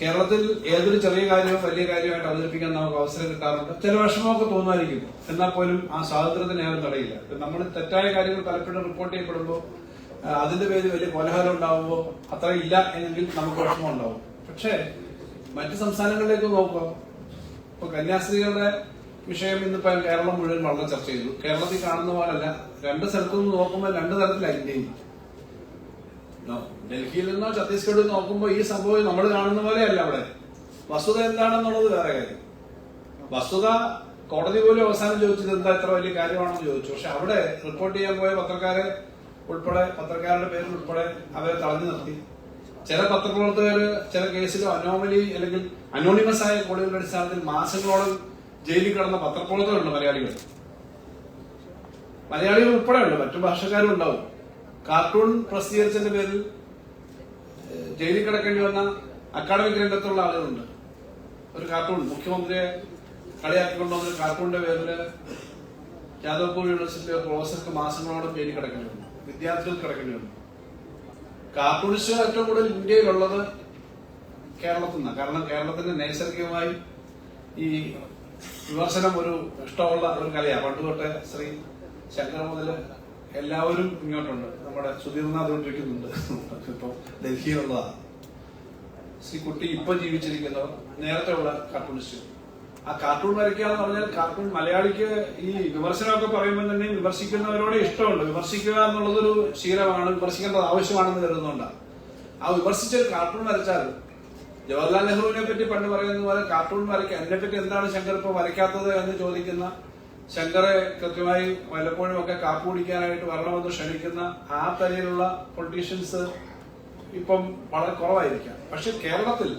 കേരളത്തിൽ ഏതൊരു ചെറിയ കാര്യവും വലിയ കാര്യമായിട്ട് അവതരിപ്പിക്കാൻ നമുക്ക് അവസരം കിട്ടാറുണ്ട്. ചില വിഷമമൊക്കെ തോന്നുമായിരിക്കും, എന്നാൽ പോലും ആ സ്വാതന്ത്ര്യത്തിന് ആരും തടയില്ല. നമ്മൾ തെറ്റായ കാര്യങ്ങൾ പലപ്പോഴും റിപ്പോർട്ട് ചെയ്യപ്പെടുമ്പോൾ അതിന്റെ പേരിൽ വലിയ കോലാഹലം ഉണ്ടാവുമ്പോൾ അത്ര ഇല്ല എന്നെങ്കിൽ നമുക്ക് വിഷമം ഉണ്ടാവും. പക്ഷേ മറ്റു സംസ്ഥാനങ്ങളിലേക്ക് നോക്കുക, ഇപ്പൊ കന്യാസ്ത്രീകളുടെ വിഷയം ഇന്നിപ്പോ കേരളം മുഴുവൻ വളരെ ചർച്ച ചെയ്തു. കേരളത്തിൽ കാണുന്ന പോലല്ല, രണ്ട് സ്ഥലത്തുനിന്ന് നോക്കുമ്പോൾ രണ്ട് തരത്തിലാണ് ഇന്ത്യയിൽ. ഡൽഹിയിൽ നിന്നോ ഛത്തീസ്ഗഡിൽ നിന്നോ നോക്കുമ്പോൾ ഈ സംഭവം നമ്മൾ കാണുന്ന പോലെയല്ല. അവിടെ വസ്തുത എന്താണെന്നുള്ളത് വേറെ കാര്യം. വസ്തുത കോടതി പോലും അവസാനം ചോദിച്ചത് എന്താ ഇത്ര വലിയ കാര്യമാണെന്ന് ചോദിച്ചു. പക്ഷെ അവിടെ റിപ്പോർട്ട് ചെയ്യാൻ പോയ പത്രക്കാരെ ഉൾപ്പെടെ, പത്രക്കാരുടെ പേരിൽ ഉൾപ്പെടെ അവരെ തടഞ്ഞു നിർത്തി. ചില പത്രപ്രവർത്തകര് ചില കേസിൽ അനോമലി അല്ലെങ്കിൽ അനോണിമസ് ആയ കോളുകളുടെ അടിസ്ഥാനത്തിൽ മാസങ്ങളോളം ജയിലിൽ കിടന്ന പത്രപ്രവർത്തകരുണ്ട്. മലയാളികൾ ഉൾപ്പെടെ ഉണ്ട്, മറ്റു ഭാഷക്കാരും ഉണ്ടാവും. കാർട്ടൂൺ പ്രസിദ്ധീകരിച്ചതിന്റെ പേരിൽ ജയിലിൽ കിടക്കേണ്ടി വന്ന അക്കാഡമിക് രംഗത്തുള്ള ആളുകളുണ്ട്. ഒരു കാർട്ടൂൺ, മുഖ്യമന്ത്രിയെ കളിയാക്കിക്കൊണ്ടുവന്നൊരു കാർട്ടൂണിന്റെ പേരില് ജാദവ്പൂർ യൂണിവേഴ്സിറ്റിയിലെ പ്രൊഫസർക്ക് മാസങ്ങളോളം ജയിലിൽ കിടക്കേണ്ടി വന്നു, വിദ്യാർത്ഥികൾ കിടക്കേണ്ടി വന്നു. കാർട്ടൂണിസ്റ്റുകൾ ഏറ്റവും കൂടുതൽ ഇന്ത്യയിലുള്ളത് കേരളത്തിൽ നിന്നാണ്. കാരണം കേരളത്തിന് നൈസർഗികമായി ഈ വിമർശനം ഒരു ഇഷ്ടമുള്ള ഒരു കലയാണ്. പണ്ട് തൊട്ടേ ശ്രീ ശങ്കർ മുതല് എല്ലാവരും ഇങ്ങോട്ടുണ്ട്. നമ്മുടെ സുധീർനാഥ് കൊണ്ടിരിക്കുന്നുണ്ട്, ഇപ്പൊ ഡൽഹിയിലുള്ളതാണ്. ശ്രീ കുട്ടി ഇപ്പൊ ജീവിച്ചിരിക്കുന്നവർ, നേരത്തെ ഉള്ള കാർട്ടൂണിസ്റ്റ്. ആ കാർട്ടൂൺ വരയ്ക്കുക എന്ന് പറഞ്ഞാൽ, കാർട്ടൂൺ മലയാളിക്ക് ഈ വിമർശനമൊക്കെ പറയുമ്പോൾ തന്നെ വിമർശിക്കുന്നവരോട് ഇഷ്ടമുണ്ട്. വിമർശിക്കുക എന്നുള്ളതൊരു ശീലമാണ്, വിമർശിക്കേണ്ടത് ആവശ്യമാണെന്ന് കരുതുന്നുണ്ടാണ്. ആ വിമർശിച്ചൊരു കാർട്ടൂൺ വരച്ചാൽ, ജവഹർലാൽ നെഹ്റുവിനെ പറ്റി പണ്ട് പറയുന്ന പോലെ കാർട്ടൂൺ വരയ്ക്കുക, അതിനെപ്പറ്റി എന്താണ് ശങ്കർ ഇപ്പൊ വരയ്ക്കാത്തത് എന്ന് ചോദിക്കുന്ന, ശങ്കറെ കൃത്യമായി വല്ലപ്പോഴും ഒക്കെ കാപ്പു കുടിക്കാനായിട്ട് വരണമെന്ന് ക്ഷണിക്കുന്ന ആ തരത്തിലുള്ള പൊളിറ്റീഷ്യൻസ് ഇപ്പം വളരെ കുറവായിരിക്കാം. പക്ഷെ കേരളത്തിൽ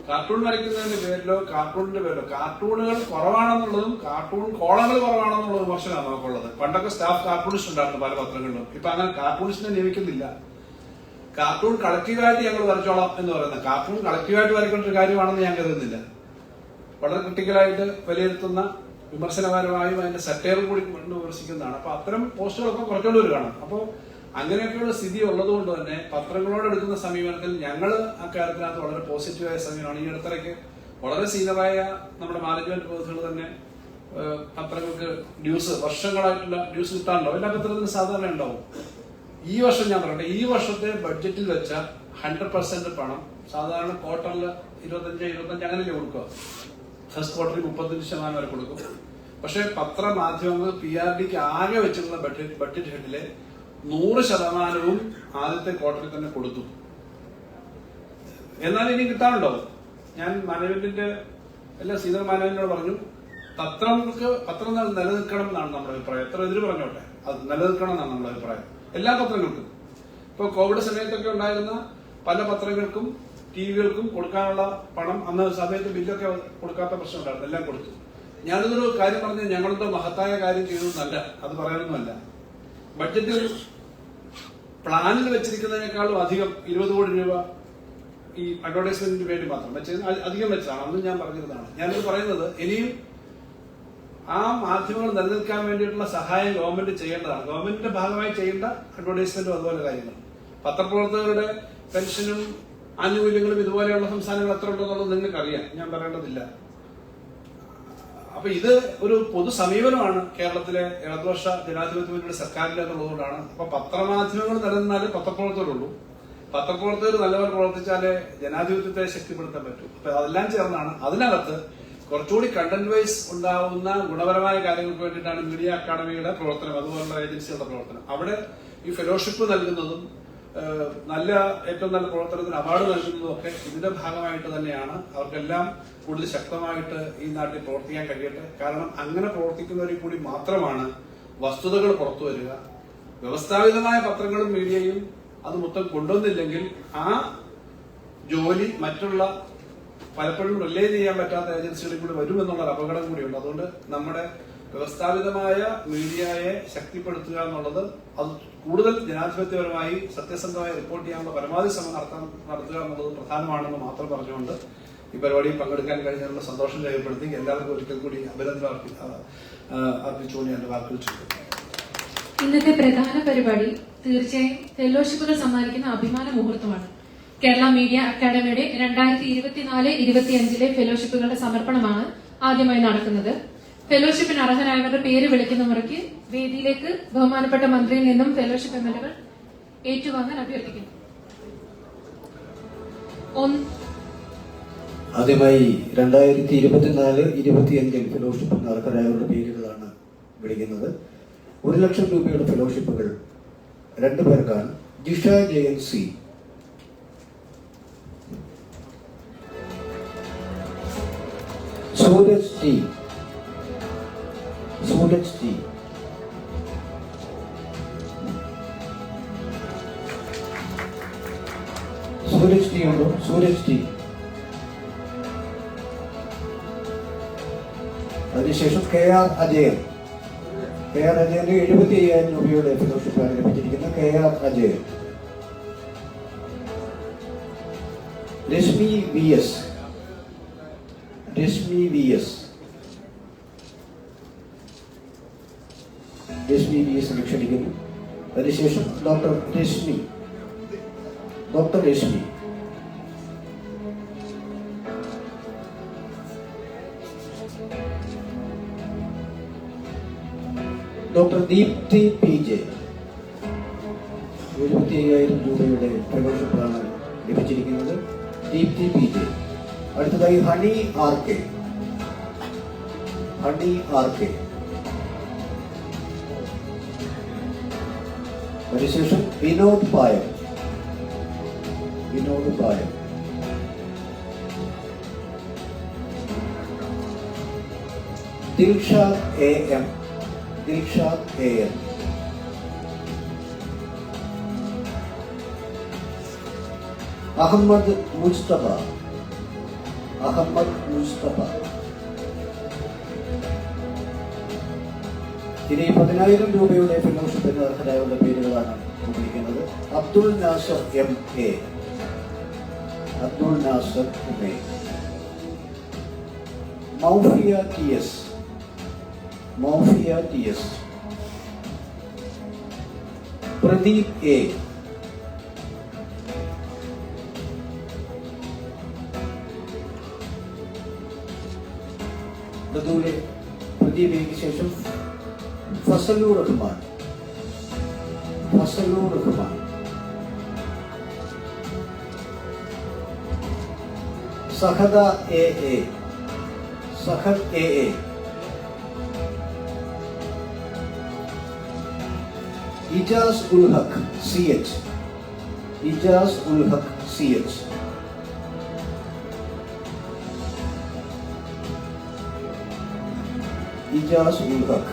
കാർട്ടൂൺ വരയ്ക്കുന്നതിന്റെ പേരിലോ കാർട്ടൂണിന്റെ പേരിലോ കാർട്ടൂണുകൾ കുറവാണെന്നുള്ളതും കാർട്ടൂൺ കോളങ്ങൾ കുറവാണെന്നുള്ള വിമർശനമാണ് നമുക്കുള്ളത്. പണ്ടൊക്കെ സ്റ്റാഫ് കാർട്ടൂണിസ്റ്റ് ഉണ്ടായിരുന്നു പല പത്രങ്ങളിലും. ഇപ്പൊ അങ്ങനെ കാർട്ടൂണിസ്റ്റിനെ നിയമിക്കുന്നില്ല. കാർട്ടൂൺ കളക്റ്റീവായിട്ട് ഞങ്ങൾ വരച്ചോളാം എന്ന് പറയുന്നത്, കാർട്ടൂൺ കളക്റ്റീവായിട്ട് വരയ്ക്കേണ്ട ഒരു കാര്യമാണെന്ന് ഞാൻ കരുതുന്നില്ല. വളരെ ക്രിട്ടിക്കലായിട്ട് വിലയിരുത്തുന്ന, വിമർശനപരമായും അതിന്റെ സറ്റയറും കൂടി കൊണ്ട് വിമർശിക്കുന്നതാണ്. അപ്പൊ അത്തരം പോസ്റ്റുകളൊക്കെ കുറച്ചുകൊണ്ട് വരികയാണ്. അപ്പോൾ അങ്ങനെയൊക്കെയുള്ള സ്ഥിതി ഉള്ളതുകൊണ്ട് തന്നെ പത്രങ്ങളോട് എടുക്കുന്ന സമീപനത്തിൽ ഞങ്ങൾ അക്കാര്യത്തിനകത്ത് വളരെ പോസിറ്റീവായ സമീപനമാണ്. ഈ അടുത്തിടയ്ക്ക് വളരെ സീനിയറായ നമ്മുടെ മാനേജ്മെന്റ് പ്രതിനിധികൾ തന്നെ പത്രങ്ങൾക്ക് ഡ്യൂസ് വർഷങ്ങളായിട്ടുള്ള ഡ്യൂസ് കിട്ടാനുണ്ടാവും. എല്ലാ പത്രത്തിനും സാധാരണ ഉണ്ടാവും. ഈ വർഷം ഞാൻ പറയട്ടെ, ഈ വർഷത്തെ ബഡ്ജറ്റിൽ വെച്ച 100% പണം സാധാരണ ക്വാർട്ടറിൽ 25 അങ്ങനെയല്ലേ കൊടുക്കുക. ഫസ്റ്റ് ക്വാർട്ടറിൽ 35% വരെ കൊടുക്കും. പക്ഷെ പത്രമാധ്യമങ്ങൾ PRDക്ക് ആകെ വെച്ചിരുന്ന ബഡ്ജറ്റ് ഹെഡിലെ 100% ആദ്യത്തെ ക്വാർട്ടറിൽ തന്നെ കൊടുത്തു. എന്നാൽ ഇനി കിട്ടാനുണ്ടാവും. ഞാൻ മാനേജ്മെന്റിന്റെ സീനിയർ മാനേജ്മെന്റിനോട് പറഞ്ഞു, പത്രം നിലനിൽക്കണം എന്നാണ് നമ്മുടെ അഭിപ്രായം. എത്ര എതിര് പറഞ്ഞോട്ടെ, അത് നിലനിൽക്കണം എന്നാണ് നമ്മുടെ അഭിപ്രായം. എല്ലാ പത്രങ്ങൾക്കും ഇപ്പൊ കോവിഡ് സമയത്തൊക്കെ ഉണ്ടായിരുന്ന പല പത്രങ്ങൾക്കും ടിവികൾക്കും കൊടുക്കാനുള്ള പണം അന്ന് സമയത്ത് ബില്ലൊക്കെ കൊടുക്കാത്ത പ്രശ്നം ഉണ്ടായിരുന്നു. എല്ലാം കൊടുത്തു. ഞാനിതൊരു കാര്യം പറഞ്ഞ് ഞങ്ങളുടെ മഹത്തായ കാര്യം ചെയ്തതെന്നല്ല, അത് പറയാനൊന്നുമല്ല. ബഡ്ജറ്റിൽ പ്ലാനിൽ വെച്ചിരിക്കുന്നതിനേക്കാളും അധികം 20 കോടി രൂപ ഈ അഡ്വർടൈസ്മെന്റിന് വേണ്ടി മാത്രം അധികം വെച്ചതാണ്. അന്ന് ഞാൻ പറഞ്ഞിരുന്നതാണ്. ഞാനിത് പറയുന്നത് ഇനിയും ആ മാധ്യമങ്ങൾ നിലനിൽക്കാൻ വേണ്ടിയിട്ടുള്ള സഹായം ഗവൺമെന്റ് ചെയ്യേണ്ടതാണ്. ഗവൺമെന്റിന്റെ ഭാഗമായി ചെയ്യേണ്ട അഡ്വർടൈസ്മെന്റും അതുപോലെ കാര്യങ്ങൾ. പത്രപ്രവർത്തകരുടെ പെൻഷനും ആനുകൂല്യങ്ങളും ഇതുപോലെയുള്ള സംസ്ഥാനങ്ങൾ എത്ര ഉണ്ടെന്നുള്ളത് നിങ്ങൾക്കറിയാം, ഞാൻ പറയേണ്ടതില്ല. അപ്പൊ ഇത് ഒരു പൊതു സമീപനമാണ് കേരളത്തിലെ ഇടതുപക്ഷ ജനാധിപത്യ മുന്നണി സർക്കാരിന്റെ എന്നുള്ളതുകൊണ്ടാണ്. അപ്പൊ പത്രമാധ്യമങ്ങൾ നിലനിന്നാലേ പത്രപ്രവർത്തകരുള്ളൂ. പത്രപ്രവർത്തകർ നല്ലവർ പ്രവർത്തിച്ചാലേ ജനാധിപത്യത്തെ ശക്തിപ്പെടുത്താൻ പറ്റും. അപ്പൊ അതെല്ലാം ചേർന്നാണ്. അതിനകത്ത് കുറച്ചുകൂടി കണ്ടന്റ് വൈസ് ഉണ്ടാവുന്ന ഗുണപരമായ കാര്യങ്ങൾക്ക് വേണ്ടിയിട്ടാണ് മീഡിയ അക്കാദമിയുടെ പ്രവർത്തനം, അതുപോലുള്ള ഏജൻസികളുടെ പ്രവർത്തനം. അവിടെ ഈ ഫെലോഷിപ്പ് നൽകുന്നതും നല്ല ഏറ്റവും നല്ല പ്രവർത്തനത്തിന് അവാർഡ് നൽകുന്നതും ഒക്കെ ഇതിന്റെ ഭാഗമായിട്ട് തന്നെയാണ്. അവർക്കെല്ലാം കൂടുതൽ ശക്തമായിട്ട് ഈ നാട്ടിൽ പ്രവർത്തിക്കാൻ കഴിയട്ടെ. കാരണം അങ്ങനെ പ്രവർത്തിക്കുന്നവരിൽ കൂടി മാത്രമാണ് വസ്തുതകൾ പുറത്തു വരിക. വ്യവസ്ഥാപിതമായ പത്രങ്ങളും മീഡിയയും അത് മൊത്തം കൊണ്ടുവന്നില്ലെങ്കിൽ ആ ജോലി മറ്റുള്ള പലപ്പോഴും റിലേ ചെയ്യാൻ പറ്റാത്ത ഏജൻസികളിൽ കൂടി വരുമെന്നുള്ള അപകടം കൂടിയുണ്ട്. അതുകൊണ്ട് നമ്മുടെ വ്യവസ്ഥാപിതമായ മീഡിയയെ ശക്തിപ്പെടുത്തുക എന്നുള്ളത്, അത് കൂടുതൽ ജനാധിപത്യപരമായി സത്യസന്ധമായി റിപ്പോർട്ട് ചെയ്യാനുള്ള പരമാവധി ശ്രമം നടത്തുക എന്നുള്ളത് പ്രധാനമാണെന്ന് മാത്രം പറഞ്ഞുകൊണ്ട് ഈ പരിപാടിയിൽ പങ്കെടുക്കാൻ കഴിഞ്ഞതിനുള്ള സന്തോഷം രേഖപ്പെടുത്തി എല്ലാവർക്കും ഒരിക്കൽ കൂടി അഭിനന്ദനം അർപ്പിച്ചുകൊണ്ട് എന്റെ വാക്കുകൾ ചെയ്തു. ഇന്നത്തെ പ്രധാന പരിപാടി തീർച്ചയായും ഫെലോഷിപ്പുകൾ സമ്മാനിക്കുന്ന അഭിമാന മുഹൂർത്തമാണ്. കേരള മീഡിയ അക്കാദമിയുടെ 2024-25 ഫെലോഷിപ്പുകളുടെ സമർപ്പണമാണ് ആദ്യമായി നടക്കുന്നത്. ഫെലോഷിപ്പിന് അർഹരായവരുടെ പേര് വിളിക്കുന്ന മുറയ്ക്ക് വേദിയിലേക്ക് ബഹുമാനപ്പെട്ട മന്ത്രിയിൽ നിന്നും ഫെലോഷിപ്പ് എംഎൽഎകൾ ഏറ്റുവാങ്ങാൻ അഭ്യർത്ഥിക്കുന്നു. ആദ്യമായി 2024-25 ഫെലോഷിപ്പിന് അർഹരായവരുടെ പേരുകളാണ് വിളിക്കുന്നത്. 1 ലക്ഷം രൂപയുടെ ഫെലോഷിപ്പുകൾ 2 പേർക്കാണ്. Jisha JNC, Sooraj T, Sooraj T, Sooraj T ഉണ്ടോ? സൂരജ് T. അതിനുശേഷം KR അജയൻ. KR അജയന് 75,000 രൂപയുടെ ഫെലോഷിപ്പാണ് ലഭിച്ചിരിക്കുന്ന KR Ajayan. Rashmi VS, Rashmi VS, Rashmi VS ക്ഷണിക്കുന്നു. അതിനുശേഷം doctor Rashmi, doctor Rashmi. Doctor Deepthi PJ 75,000 രൂപയുടെ ഫെലോഷിപ്പാണ് ലഭിച്ചിരിക്കുന്നത്. ദീപ്തി PJ. അടുത്തതായി ഹണി RK, ഹണി RK. അതിനുശേഷം വിനോദ് പായം, വിനോദ് പായം. Dilshad AM, Dilshad AM. അഹമ്മദ് മുസ്തഫ, അഹമ്മദ് മുസ്തഫ. ഇനി 10,000 രൂപയുടെ ഫെലോഷിപ്പിന് അർഹരായുള്ള പേരുകളാണ് വിളിക്കുന്നത്. Abdul Nasar MA, Abdul Nasar MA. മൗഫിയ TS, മൗഫിയ TS. Pradeep A, Abdi ബിക്ക് ശേഷം Fazlur Rahman, Fazlur Rahman, Sahada A A, Sahad A A, Ijaz ul Haq C H, Ijaz ul Haq C H, Ijaz ul Haq.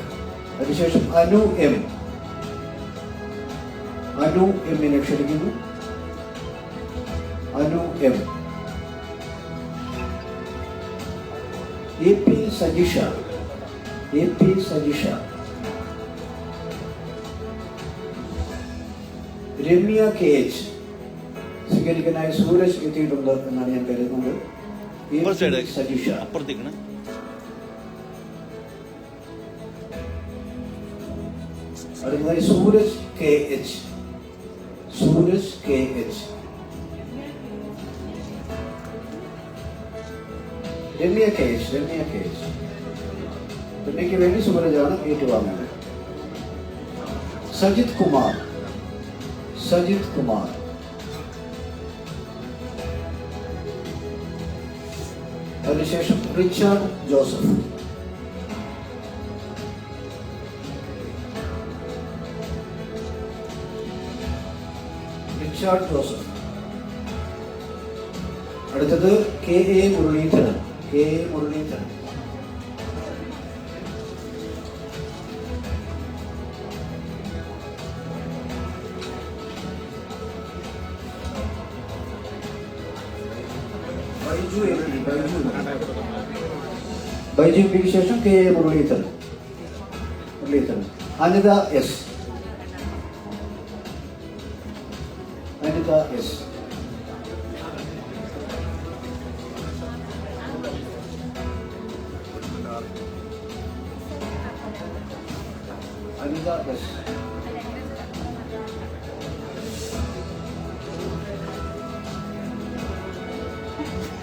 അതിനുശേഷം അനു എം, അനു എമ്മിനെ ക്ഷണിക്കുന്നു, Anu M. A P Sajisha, A P Sajisha, Ramya K H. സ്വീകരിക്കാനായി സൂരജ് എത്തിയിട്ടുണ്ട് എന്നാണ് ഞാൻ കരുതുന്നത്. സജിഷ, അടുത്തതായി Suraj K H, Suraj K H. Ramya K H, Ramya K H. രമ്യയ്ക്ക് വേണ്ടി സൂരജാണ് ഏറ്റുവാങ്ങുന്നത്. സജിത് കുമാർ, സജിത് കുമാർ. അതിനുശേഷം റിച്ചാർഡ് ജോസഫ്, റിച്ചാർഡ് ജോസഫ്. അടുത്തത് K A Muraleedharan, K A Muraleedharan. Baiju എംപിക്ക് ശേഷം K A Muraleedharan, Muraleedharan. Anitha S, Anitha S. Anitha S.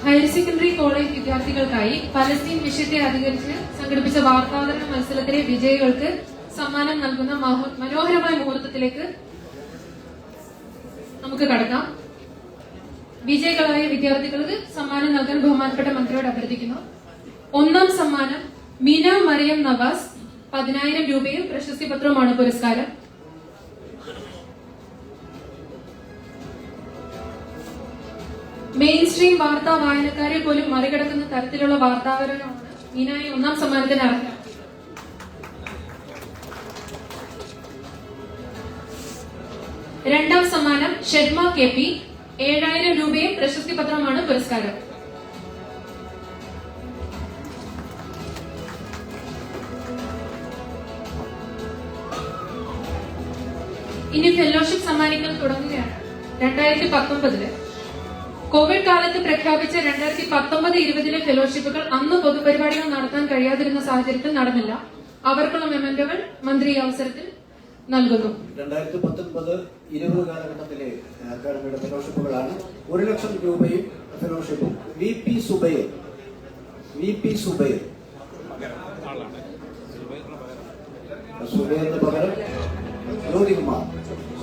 Higher secondary college വിദ്യാർത്ഥികൾക്കായി പലസ്തീൻ വിഷയത്തെ അധികരിച്ച് സംഘടിപ്പിച്ച വാർത്താവതരണ മത്സരത്തിലെ വിജയികൾക്ക് സമ്മാനം നൽകുന്ന മനോഹരമായ മുഹൂർത്തത്തിലേക്ക് നമുക്ക് കടക്കാം. വിജയികളായ വിദ്യാർത്ഥികൾക്ക് സമ്മാനം നൽകാൻ ബഹുമാനപ്പെട്ട മന്ത്രിയോട് അഭ്യർത്ഥിക്കുന്നു. ഒന്നാം സമ്മാനം മിന മറിയം നവാസ്, 10,000 രൂപയും പ്രശസ്തി പത്രവുമാണ് പുരസ്കാരം. മെയിൻ സ്ട്രീം വാർത്താ വായനക്കാരെ പോലും മറികടക്കുന്ന തരത്തിലുള്ള വാർത്താവതരണമാണ് മീനായി ഒന്നാം സമ്മാനത്തിന് അർഹത. രണ്ടാം സമ്മാനം ഷെഹ്മ കെ പി, 7,000 രൂപയും പ്രശസ്തി പത്രമാണ് പുരസ്കാരം. ഇനി ഫെലോഷിപ്പ് സമ്മാനിക്കൽ തുടങ്ങുകയാണ്. 2019 കോവിഡ് കാലത്ത് പ്രഖ്യാപിച്ച 2019-20 ഫെലോഷിപ്പുകൾ അന്ന് പൊതുപരിപാടികൾ നടത്താൻ കഴിയാതിരുന്ന സാഹചര്യത്തിൽ നടന്നില്ല. അവർക്കുള്ള മെമന്റോകൾ മന്ത്രി ഈ അവസരത്തിൽ നൽകുന്നു. 2019-20 കാലഘട്ടത്തിലെ അക്കാദമിയുടെ ഫെലോഷിപ്പുകളാണ്. 1 ലക്ഷം രൂപയും ഫെലോഷിപ്പും. V P Zubair, V P Zubair, സുബൈറിന് പകരം ജ്യോതികുമാർ,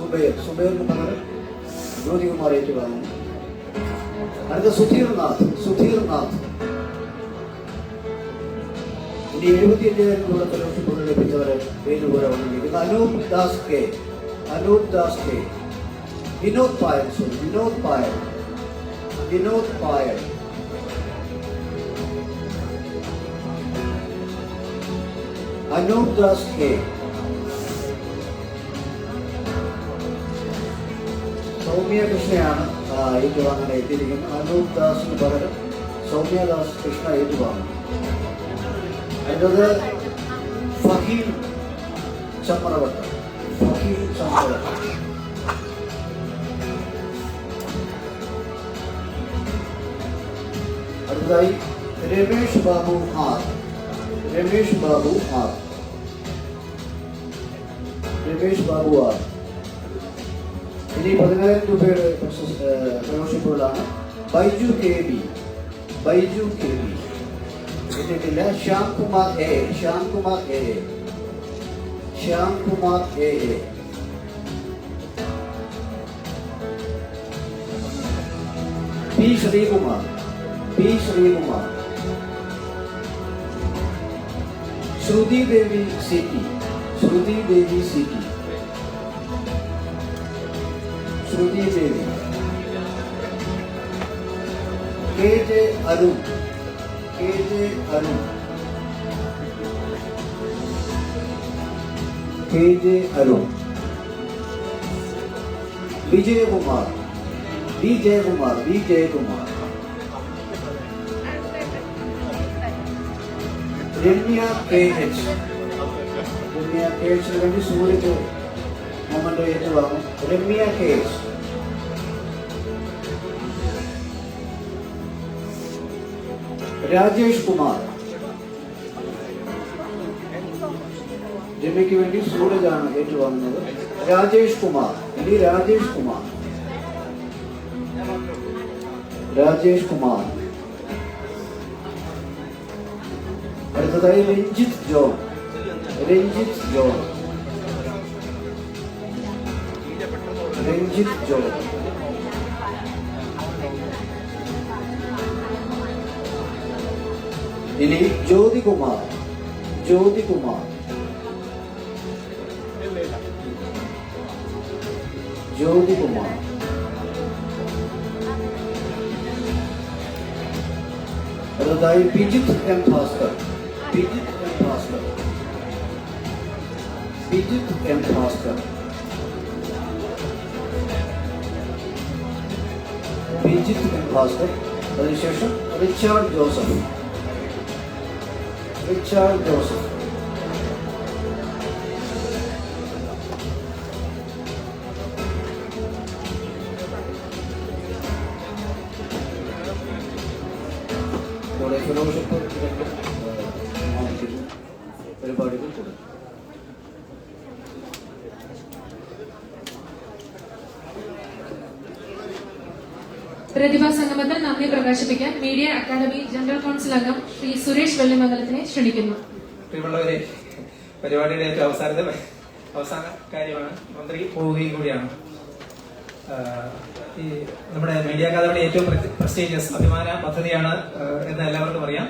സുബൈർ, സുബൈറിന് പകരം ജ്യോതികുമാർ ഏറ്റുവാങ്ങുന്നു. അടുത്ത സുധീർനാഥ്, സുധീർനാഥ്. ഇനി 75,000 രൂപ ഫെലോഷിപ്പുകൾ ലഭിച്ചവരെ പേരുപോലെ വന്നിരിക്കുന്നു. Anoop Das K, Anoop Das K. Vinod Payal, sorry Vinod Payal, Vinod Payal. Anoop Das K. Soumya കൃഷ്ണയാണ് ഏറ്റുവാങ്ങാൻ എത്തിയിരിക്കുന്നത്. അനൂപ് ദാസിന് പകരം സൗമ്യദാസ് കൃഷ്ണ ഏറ്റുവാങ്ങും. അടുത്തത് ഫഹീം ചമ്രവട്ടം, ഫഹീം ചമ്രവട്ടം. അടുത്തതായി Ramesh Babu R, Ramesh Babu R, Ramesh Babu R. ഇനി 10,000 രൂപയുടെ ഫെലോഷിപ്പുകളാണ്. Baiju K B, Baiju K B. എത്തിയിട്ടില്ല. Shyamkumar A. Shyamkumar A. Shyamkumar A. P Sreekumar. P Sreekumar. Sruthi Devi C T. Sruthi Devi C T. Sruthi Devi. K J Arun. K J Arun. K J Arun. Vijayakumar. Vijayakumar. Vijayakumar. Ramya K H. Ramya K എച്ചിന് വേണ്ടി സൂര്യക്ക് മൊമെന്റ് ഏറ്റുവാങ്ങും. Ramya K H. രാജേഷ് കുമാർ. രമ്യക്ക് വേണ്ടി സൂരജാണ് ഏറ്റുവാങ്ങുന്നത്. രാജേഷ് കുമാർ. ഇനി രാജേഷ് കുമാർ. രാജേഷ് കുമാർ. അടുത്തതായി Ranjith John. Ranjith John. Ranjith John. ഇനി ജ്യോതികുമാർ. ജ്യോതികുമാർ. ജ്യോതികുമാർ. അടുത്തതായി Pijith M Bhaskar. Pijith M Bhaskar. Pijith M Bhaskar. Pijith M Bhaskar. അതിനുശേഷം Richard Joseph. Richard Joseph. Fellowship പരിപാടികൾ തുടങ്ങി. പ്രതിഭാ സംഗമത്തിൽ നന്ദി പ്രകാശിപ്പിക്കാൻ മീഡിയ അക്കാദമി ജനറൽ കൗൺസിൽ അംഗം ശ്രീ സുരേഷ് വെള്ളിമംഗലത്തിനെ ക്ഷണിക്കുന്നു. പ്രിയമുള്ളവരെ, പരിപാടിയുടെ ഏറ്റവും അവസാന കാര്യമാണ്. മന്ത്രി പോവുകയും കൂടിയാണ്. ഈ നമ്മുടെ മീഡിയ അക്കാദമിയുടെ ഏറ്റവും പ്രസ്റ്റീജിയസ് അഭിമാന പദ്ധതിയാണ് എന്ന് എല്ലാവർക്കും അറിയാം.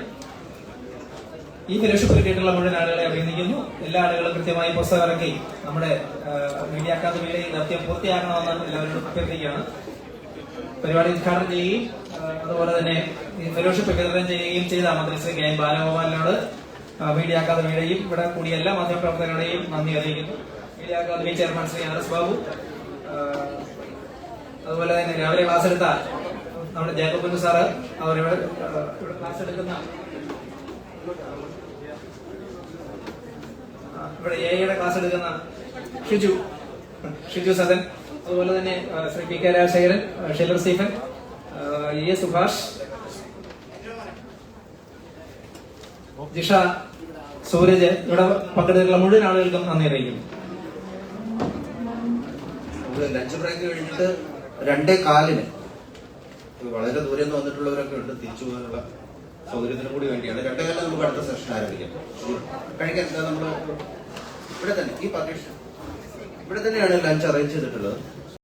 ഈ ഫെലോഷിപ്പ് കിട്ടിയിട്ടുള്ള മുഴുവൻ ആളുകളെ അഭിനന്ദിക്കുന്നു. എല്ലാ ആളുകളും കൃത്യമായി പുസ്തകം ഇറക്കി നമ്മുടെ മീഡിയ അക്കാദമിയുടെ ഈ ദൗത്യം പൂർത്തിയാക്കണമെന്ന് എല്ലാവരോടും അഭ്യർത്ഥിക്കുകയാണ്. പരിപാടി ഉദ്ഘാടനം ചെയ്യുകയും അതുപോലെ തന്നെ ഈ ഫെലോഷിപ്പ് വിതരണം ചെയ്യുകയും ചെയ്ത മന്ത്രി ശ്രീ കെ എൻ ബാലഗോപാലിനോട് മീഡിയ അക്കാദമിയുടെയും ഇവിടെ കൂടിയ എല്ലാ മാധ്യമപ്രവർത്തകരുടെയും നന്ദി അറിയിക്കുന്നു. Media academy chairman Shri R S Babu, അതുപോലെ തന്നെ രാവിലെ ക്ലാസ് എടുത്ത നമ്മുടെ ജേക്കബ് കുഞ്ഞു സാറ്, അവരിവിടെ ക്ലാസ് എടുക്കുന്ന ഇവിടെ എയുടെ ക്ലാസ് എടുക്കുന്ന ഷിജു സദൻ, അതുപോലെ തന്നെ Shri P K Rajasekharan, Sheller Stephen, A Subhash, Jisha, Suraj, ഇവിടെ പങ്കെടുത്തിട്ടുള്ള മുഴുവൻ ആളുകൾക്കും നന്ദി അറിയിക്കുന്നു. ലഞ്ച് ബ്രേക്ക് കഴിഞ്ഞിട്ട് 2:15 വളരെ ദൂരെ നിന്ന് വന്നിട്ടുള്ളവരൊക്കെ ഉണ്ട്. തിരിച്ചു പോകാനുള്ള സൗകര്യത്തിനും കൂടി വേണ്ടിയാണ്. 2:15 നമുക്ക് അടുത്ത സെഷൻ ആരംഭിക്കാം. കഴിക്കാൻ നമ്മൾ ഇവിടെ തന്നെ ഈ പാർട്ടീഷൻ ഇവിടെ തന്നെയാണ് ലഞ്ച് അറേഞ്ച് ചെയ്തിട്ടുള്ളത്.